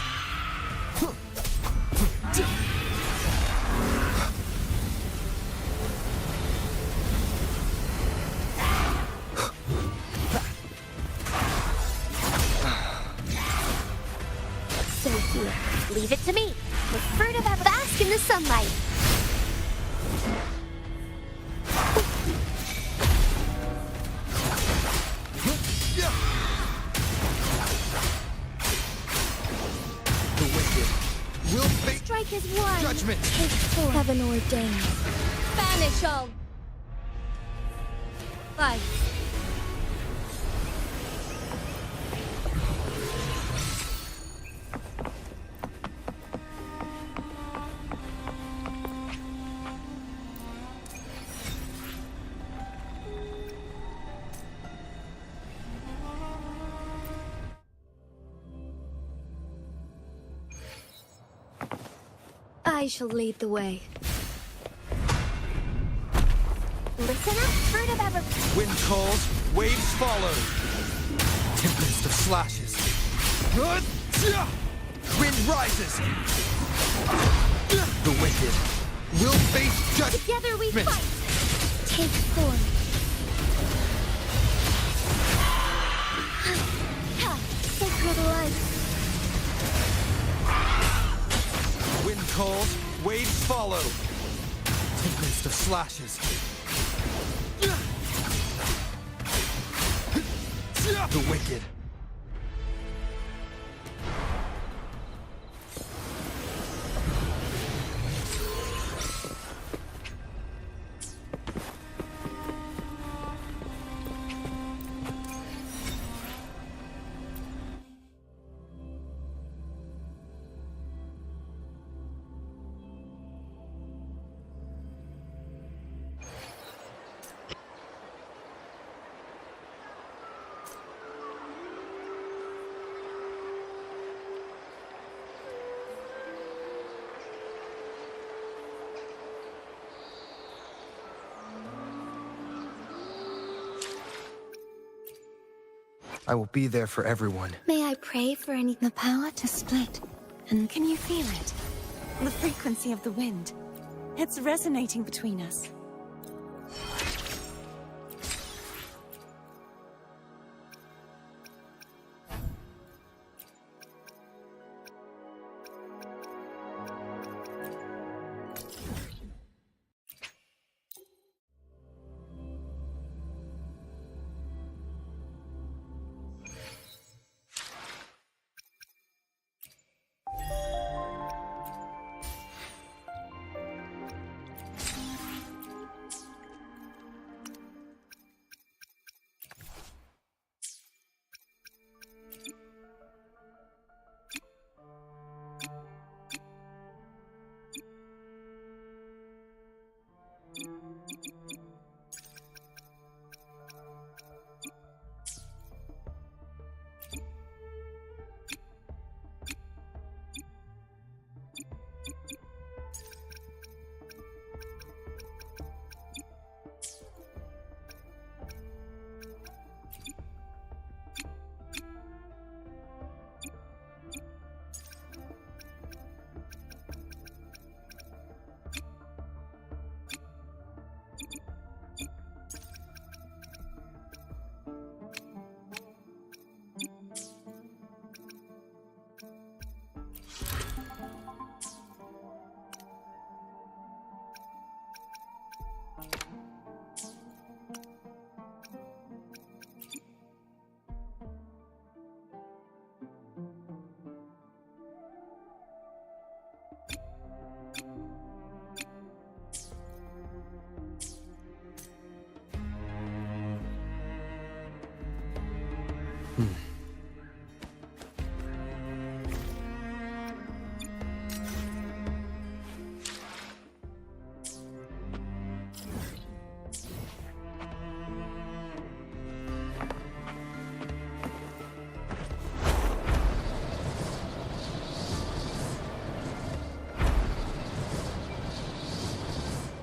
So here, leave it to me. The fruit of ever bask in the sunlight. Strike as one. Judgment. Take forth. Heaven ordained. Banish all. Life. I shall lead the way. Listen up, fruit of ever. Wind calls, waves follow. Tempest of slashes. Wind rises. The wicked will face judgment. Together we fight. Take form. Sacred light. Wind calls, waves follow. Tempest of slashes. The wicked. I will be there for everyone. May I pray for any... The power to split. And can you feel it? The frequency of the wind. It's resonating between us.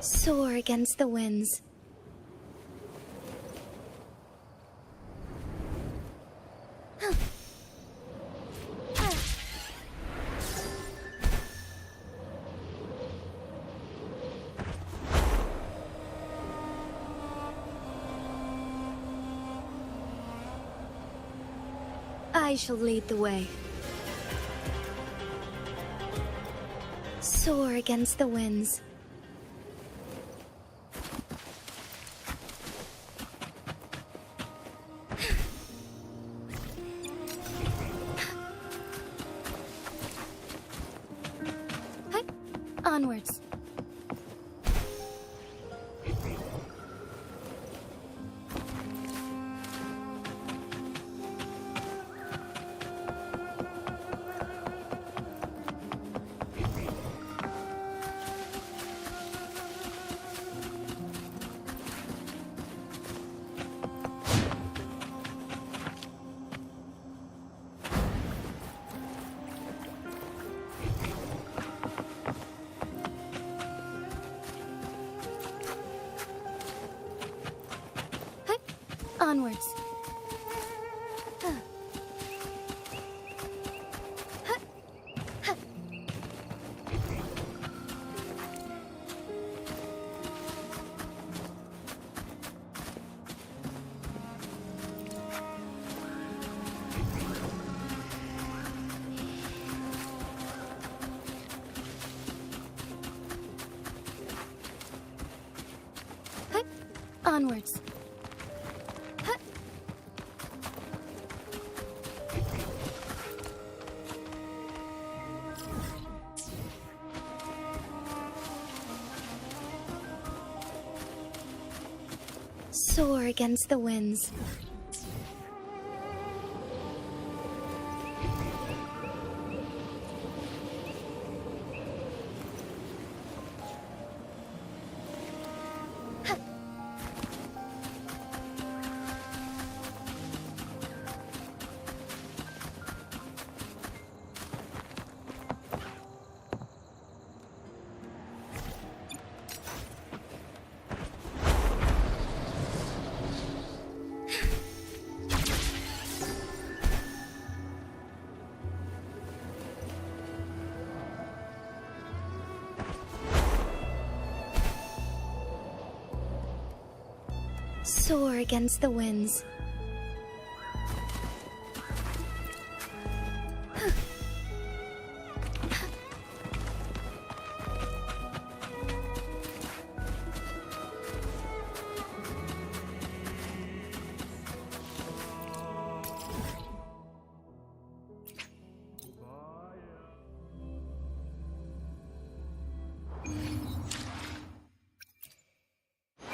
Soar against the winds. I shall lead the way. Soar against the winds. Onwards. Onwards. Onwards. Soar against the winds. Soar against the winds.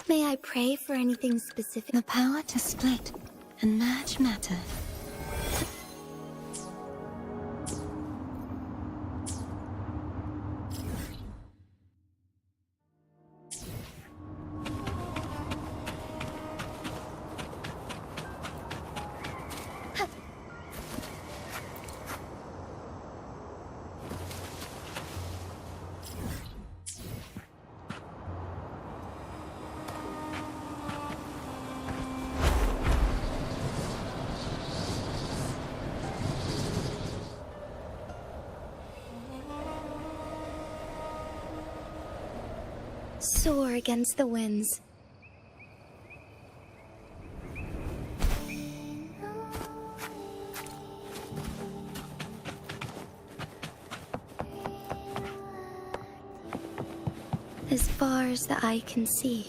May I pray for anything specific? The power to split and merge matter. Soar against the winds. As far as the eye can see.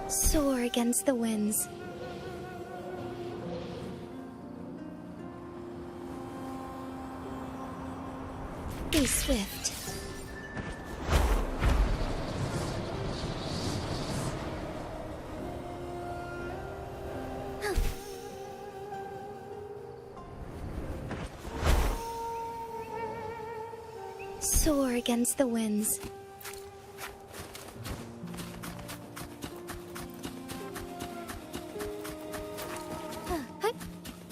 Soar against the winds. Be swift. Soar against the winds.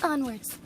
Onwards.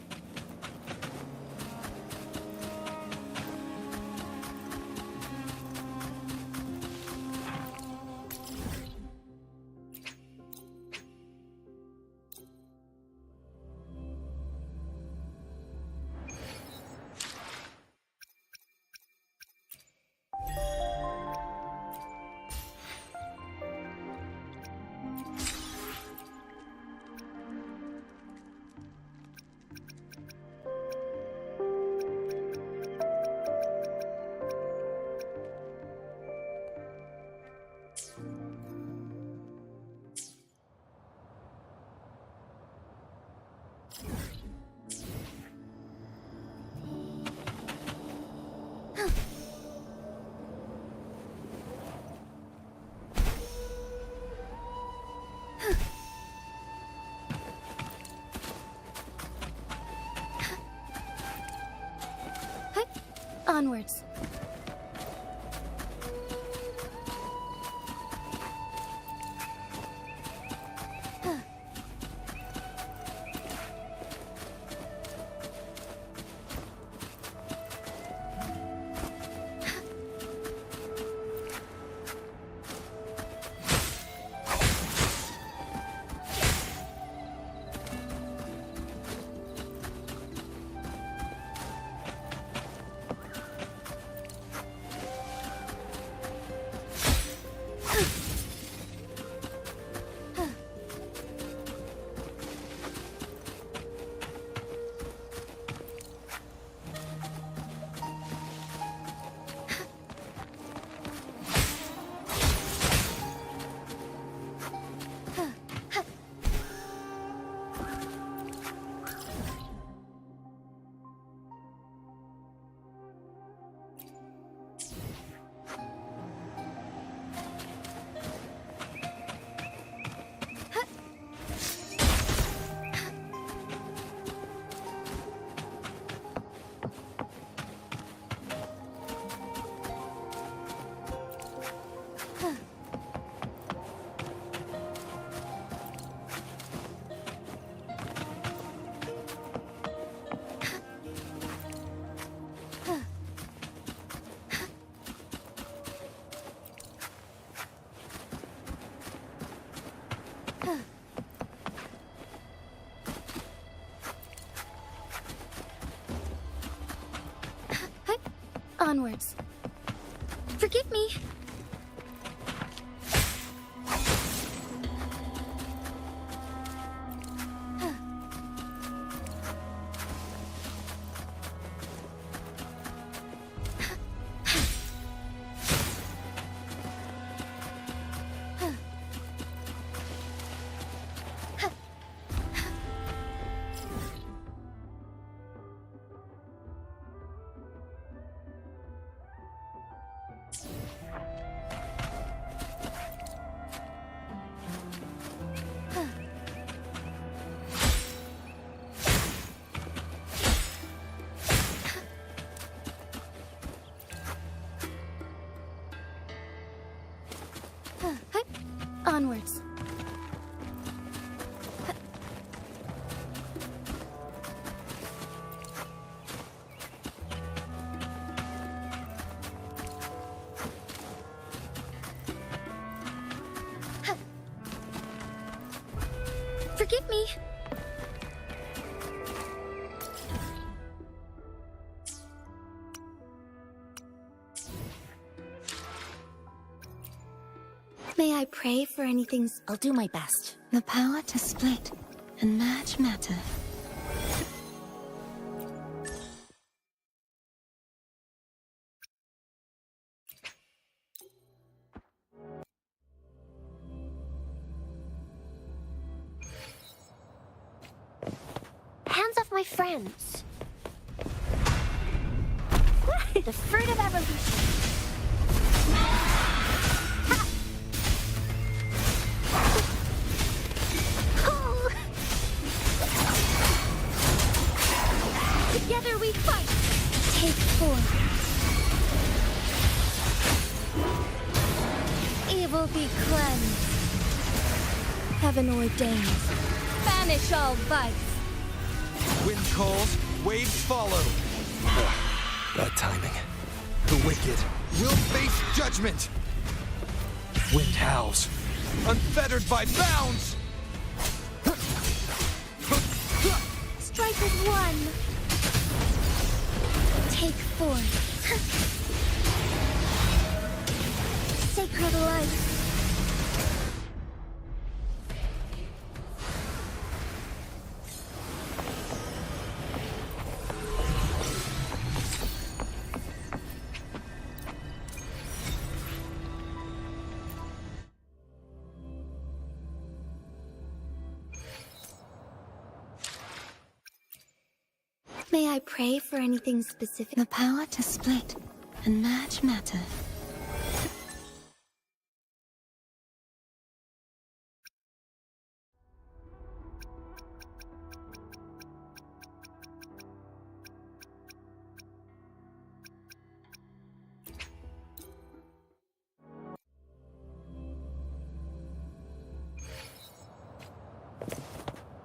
Onwards. Onwards. Forgive me. Onwards. Forgive me. May I pray for anything? I'll do my best. The power to split and merge matter. Hands off my friends. The fruit of evolution. Together we fight! Take 4. Evil be cleansed. Heaven ordains. Banish all vice. Wind calls, waves follow. Bad timing. The wicked will face judgment. Wind howls, unfettered by bounds. Strike with 1. Take 4. Sacred light. May I pray for anything specific? The power to split and merge matter.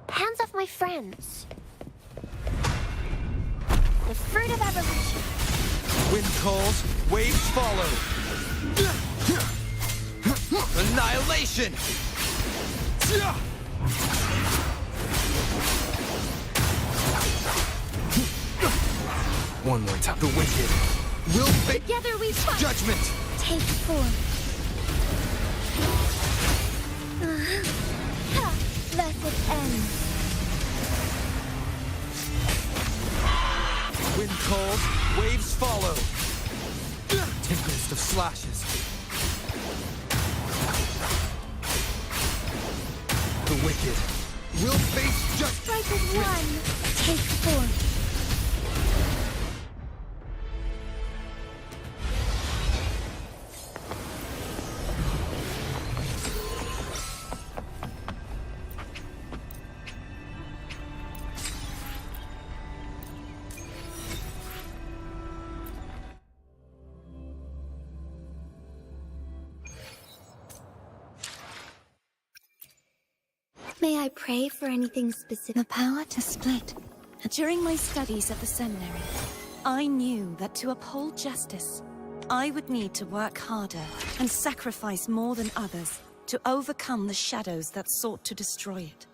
Hands off my friends. The fruit of evolution. Wind calls, waves follow. Annihilation! One more time. The wicked will face Together we fight. judgment. Take 4. Thus it ends. Wind calls, waves follow. Tempest of slashes. The wicked will face judgment. Strike with 1. Take 4. May I pray for anything specific? The power to split. During my studies at the seminary, I knew that to uphold justice, I would need to work harder and sacrifice more than others to overcome the shadows that sought to destroy it.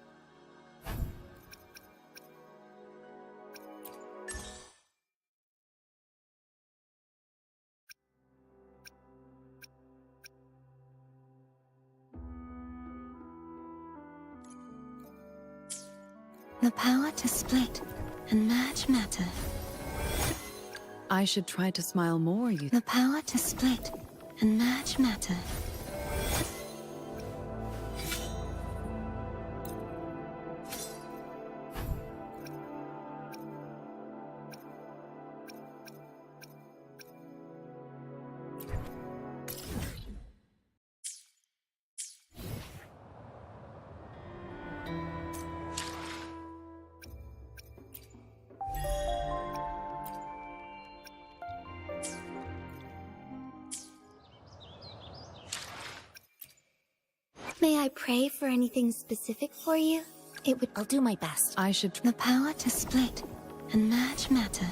The power to split and merge matter. I should try to smile more, you... The power to split and merge matter. May I pray for anything specific for you? I'll do my best. I should... The power to split and merge matter.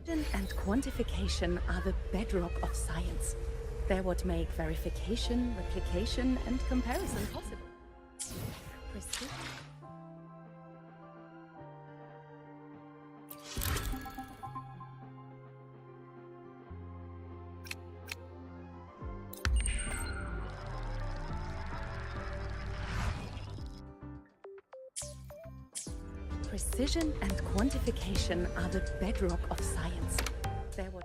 And quantification are the bedrock of science. They're what make verification, replication, and comparison possible. Precision and quantification are the bedrock of science. They're what...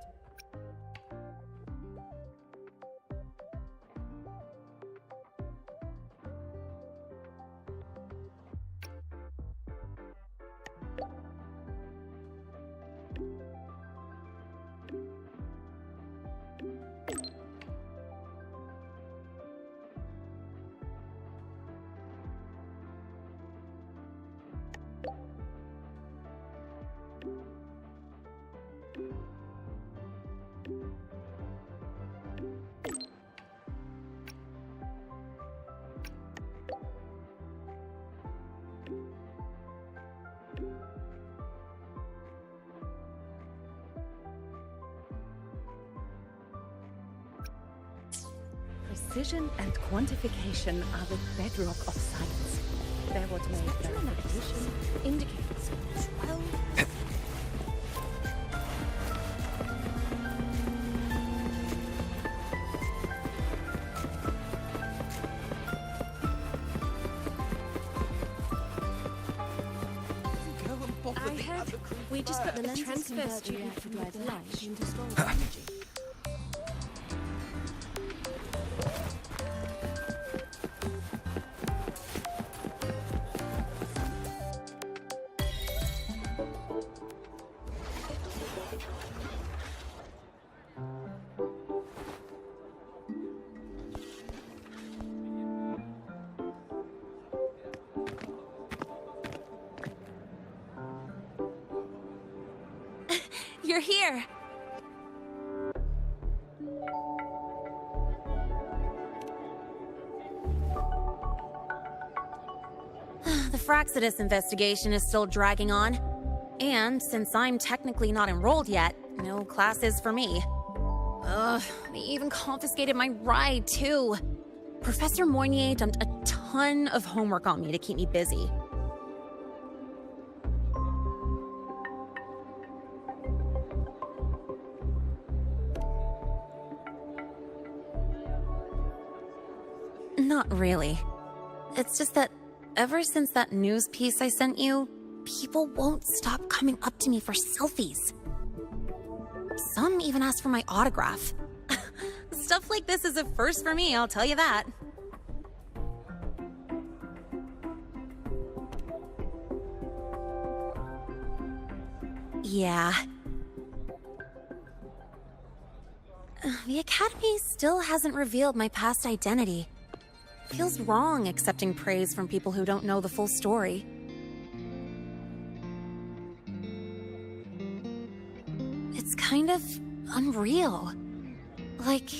Precision and quantification are the bedrock of science. They're what make verification indicators. I heard we just put the transfer student from the light into storage energy. You're here! The Fraxidus investigation is still dragging on. And since I'm technically not enrolled yet, no classes for me. Ugh, they even confiscated my ride, too. Professor Moynier dumped a ton of homework on me to keep me busy. Not really. It's just that ever since that news piece I sent you, people won't stop coming up to me for selfies. Some even ask for my autograph. Stuff like this is a first for me, I'll tell you that. Yeah. The Academy still hasn't revealed my past identity. Feels wrong accepting praise from people who don't know the full story. It's kind of unreal. Like,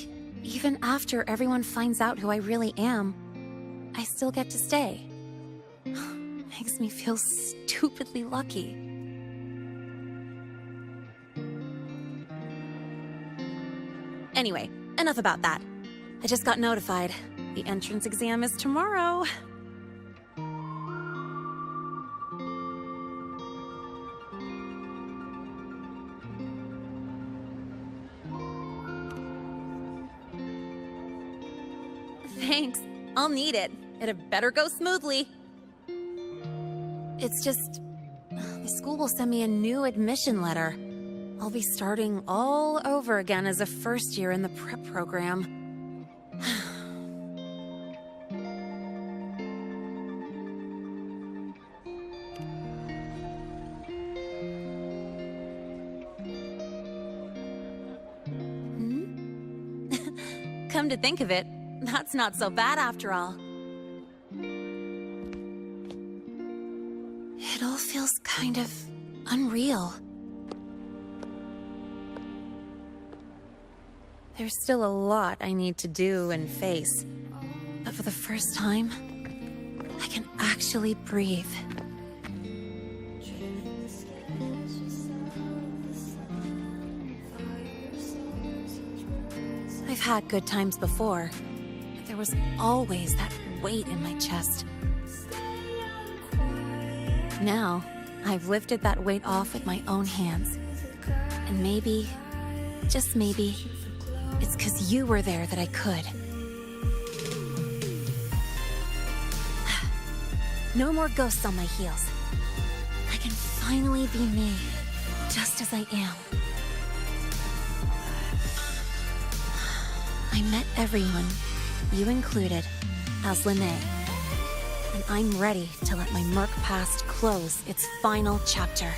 even after everyone finds out who I really am, I still get to stay. Makes me feel stupidly lucky. Anyway, enough about that. I just got notified. The entrance exam is tomorrow. Thanks. I'll need it. It had better go smoothly. It's just... the school will send me a new admission letter. I'll be starting all over again as a first year in the prep program. Come to think of it, that's not so bad after all. It all feels kind of unreal. There's still a lot I need to do and face, but for the first time, I can actually breathe. I've had good times before, but there was always that weight in my chest. Now, I've lifted that weight off with my own hands. And maybe, just maybe, it's 'cause you were there that I could. No more ghosts on my heels. I can finally be me, just as I am. I met everyone, you included, as Lene. And I'm ready to let my Merc past close its final chapter.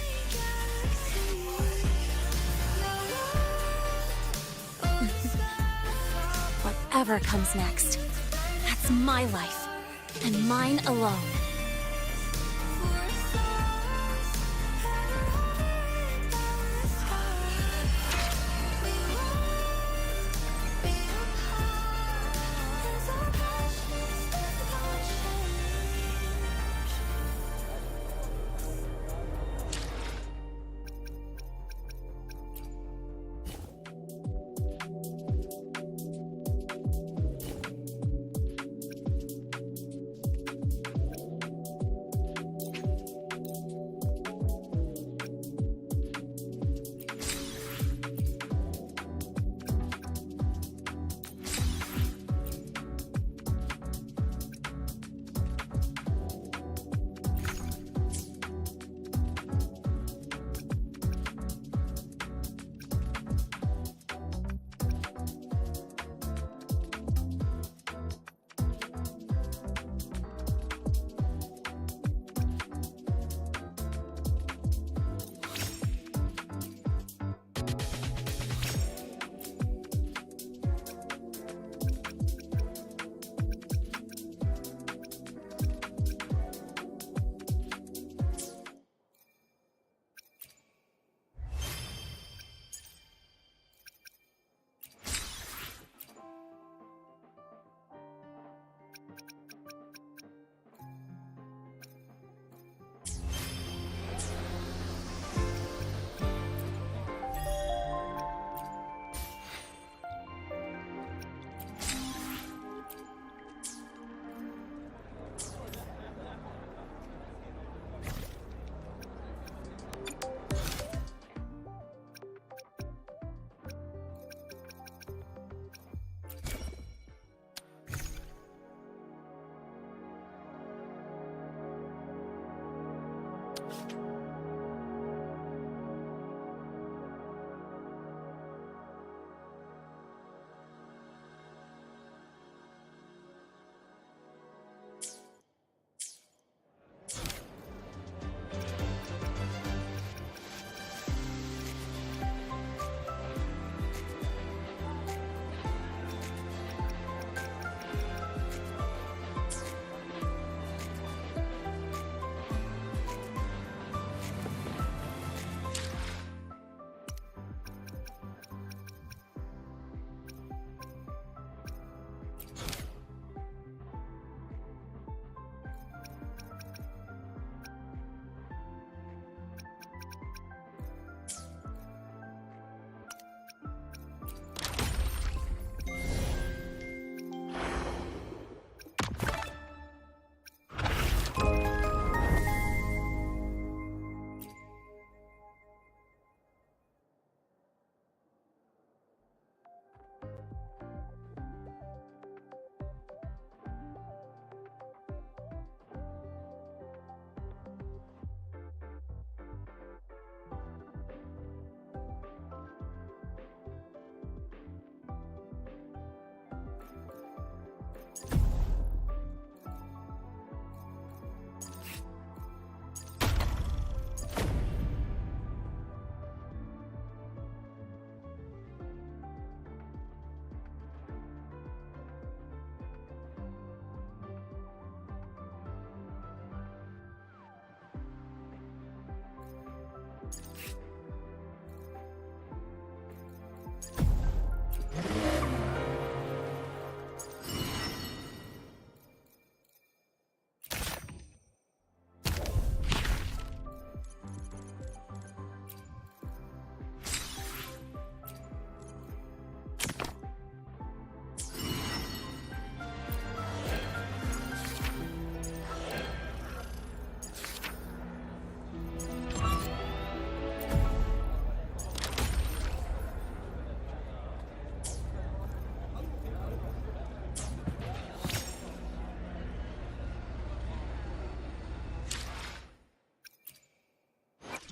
Whatever comes next, that's my life, and mine alone.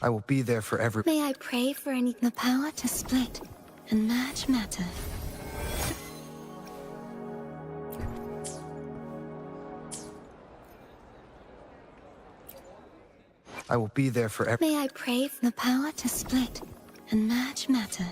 I will be there for every... May I pray for any... The power to split and merge matter. I will be there for every... May I pray for the power to split and merge matter.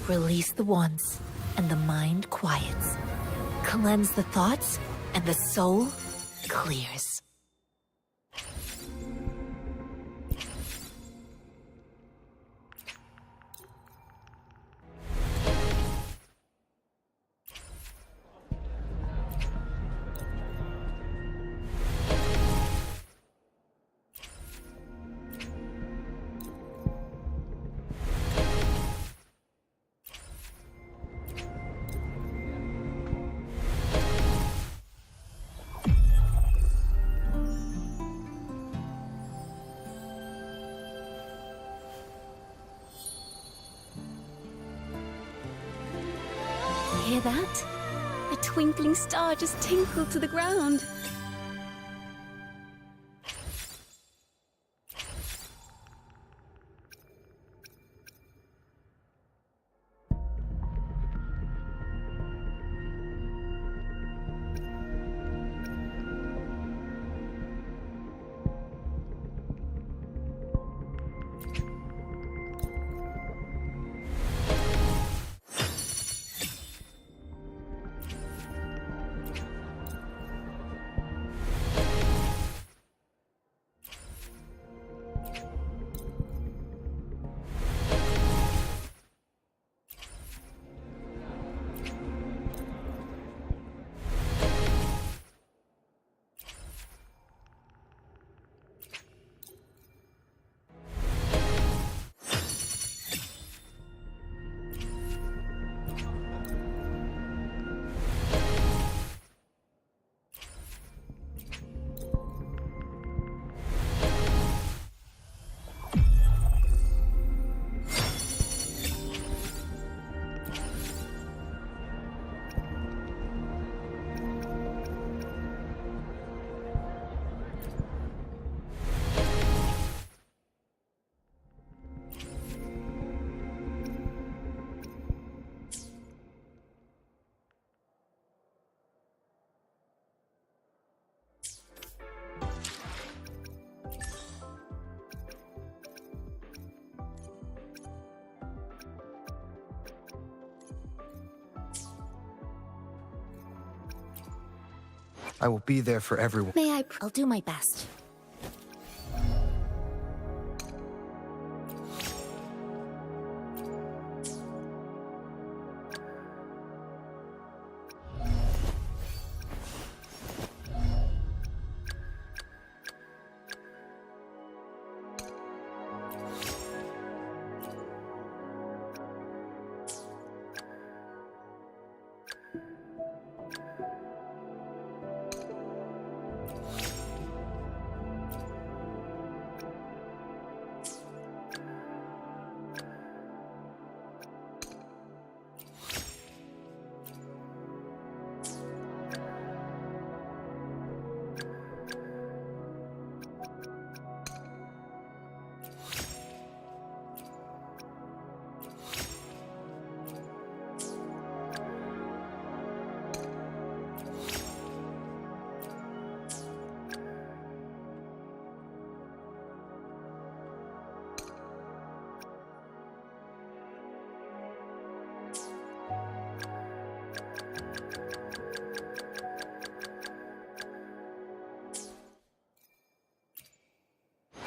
Release the wands, and the mind quiets. Cleanse the thoughts, and the soul clears. Hear that? A twinkling star just tinkled to the ground. I will be there for everyone. I'll do my best.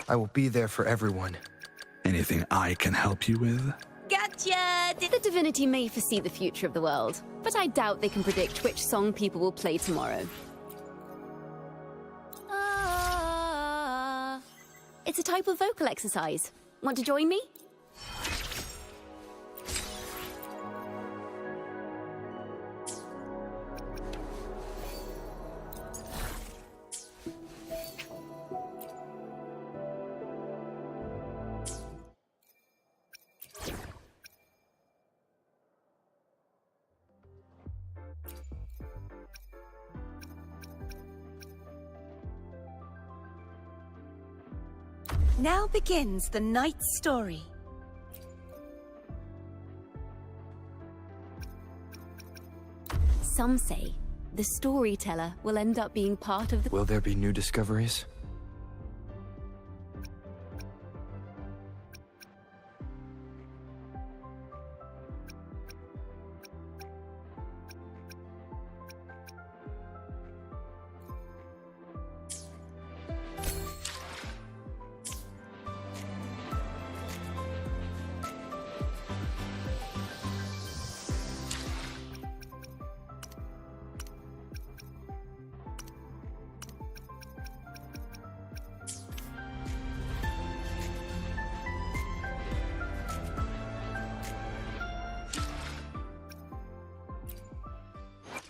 I will be there for everyone. Anything I can help you with? Gotcha! The divinity may foresee the future of the world, but I doubt they can predict which song people will play tomorrow. It's a type of vocal exercise. Want to join me? Now begins the night's story. Some say the storyteller will end up being part of the... Will there be new discoveries?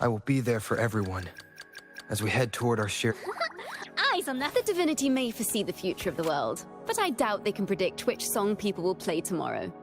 I will be there for everyone as we head toward our shared... Eyes on that. The divinity may foresee the future of the world, but I doubt they can predict which song people will play tomorrow.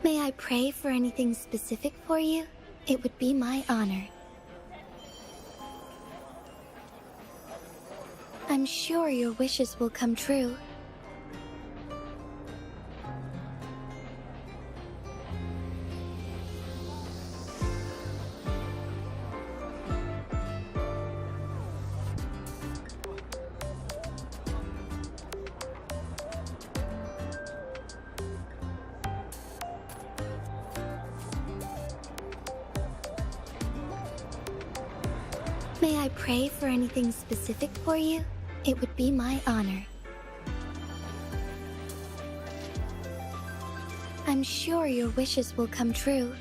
May I pray for anything specific for you? It would be my honor. I'm sure your wishes will come true. May I pray for anything specific for you? It would be my honor. I'm sure your wishes will come true.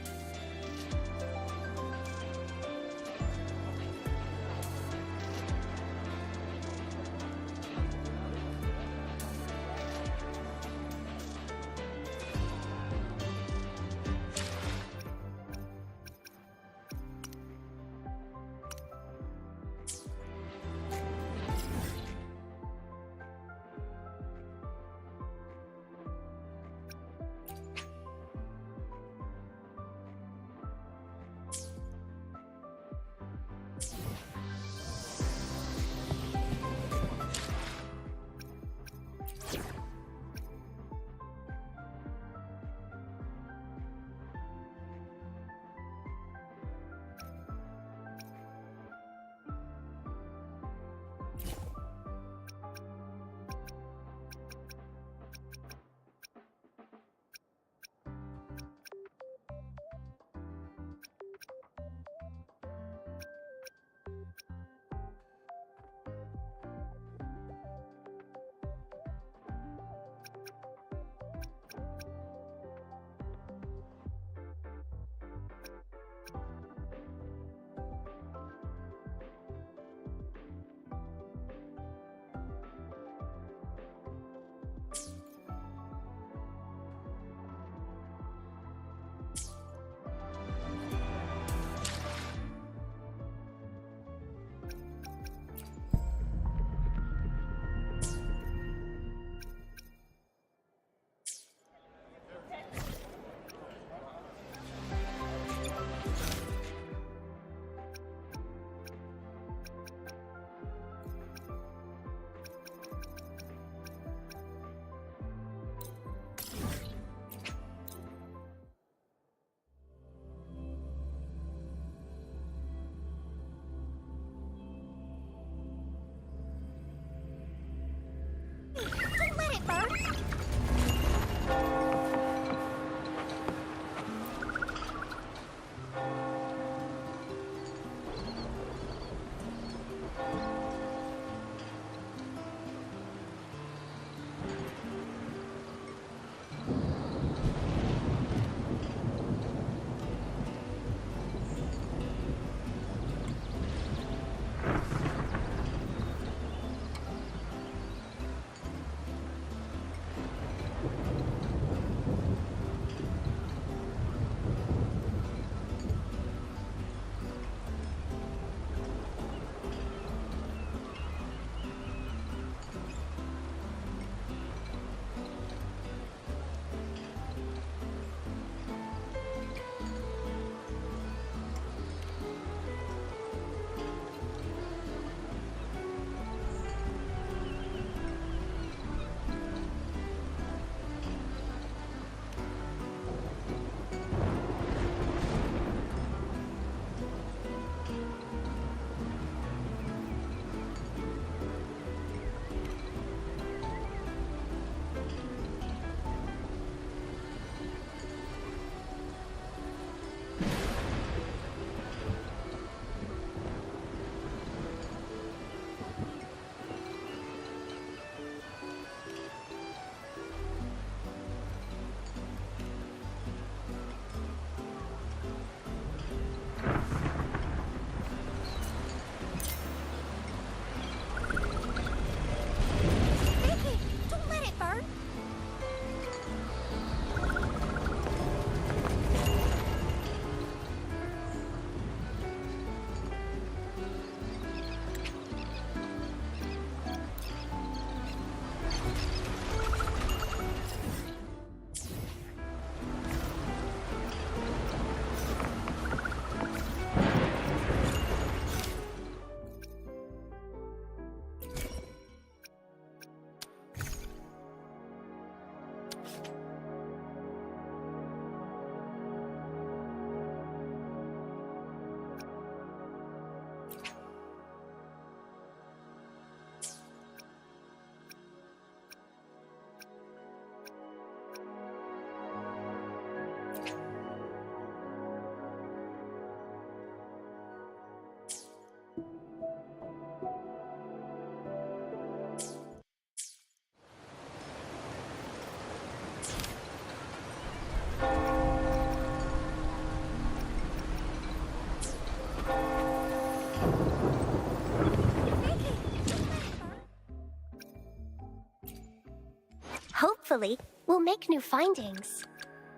Hopefully, we'll make new findings.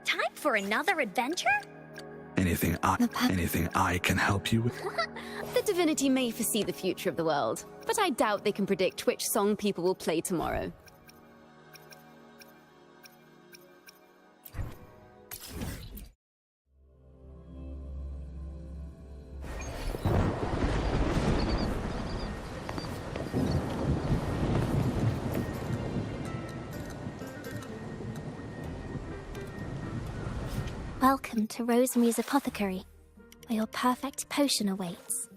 Time for another adventure? Anything I can help you with? The divinity may foresee the future of the world, but I doubt they can predict which song people will play tomorrow. Welcome to Rosemary's Apothecary, where your perfect potion awaits.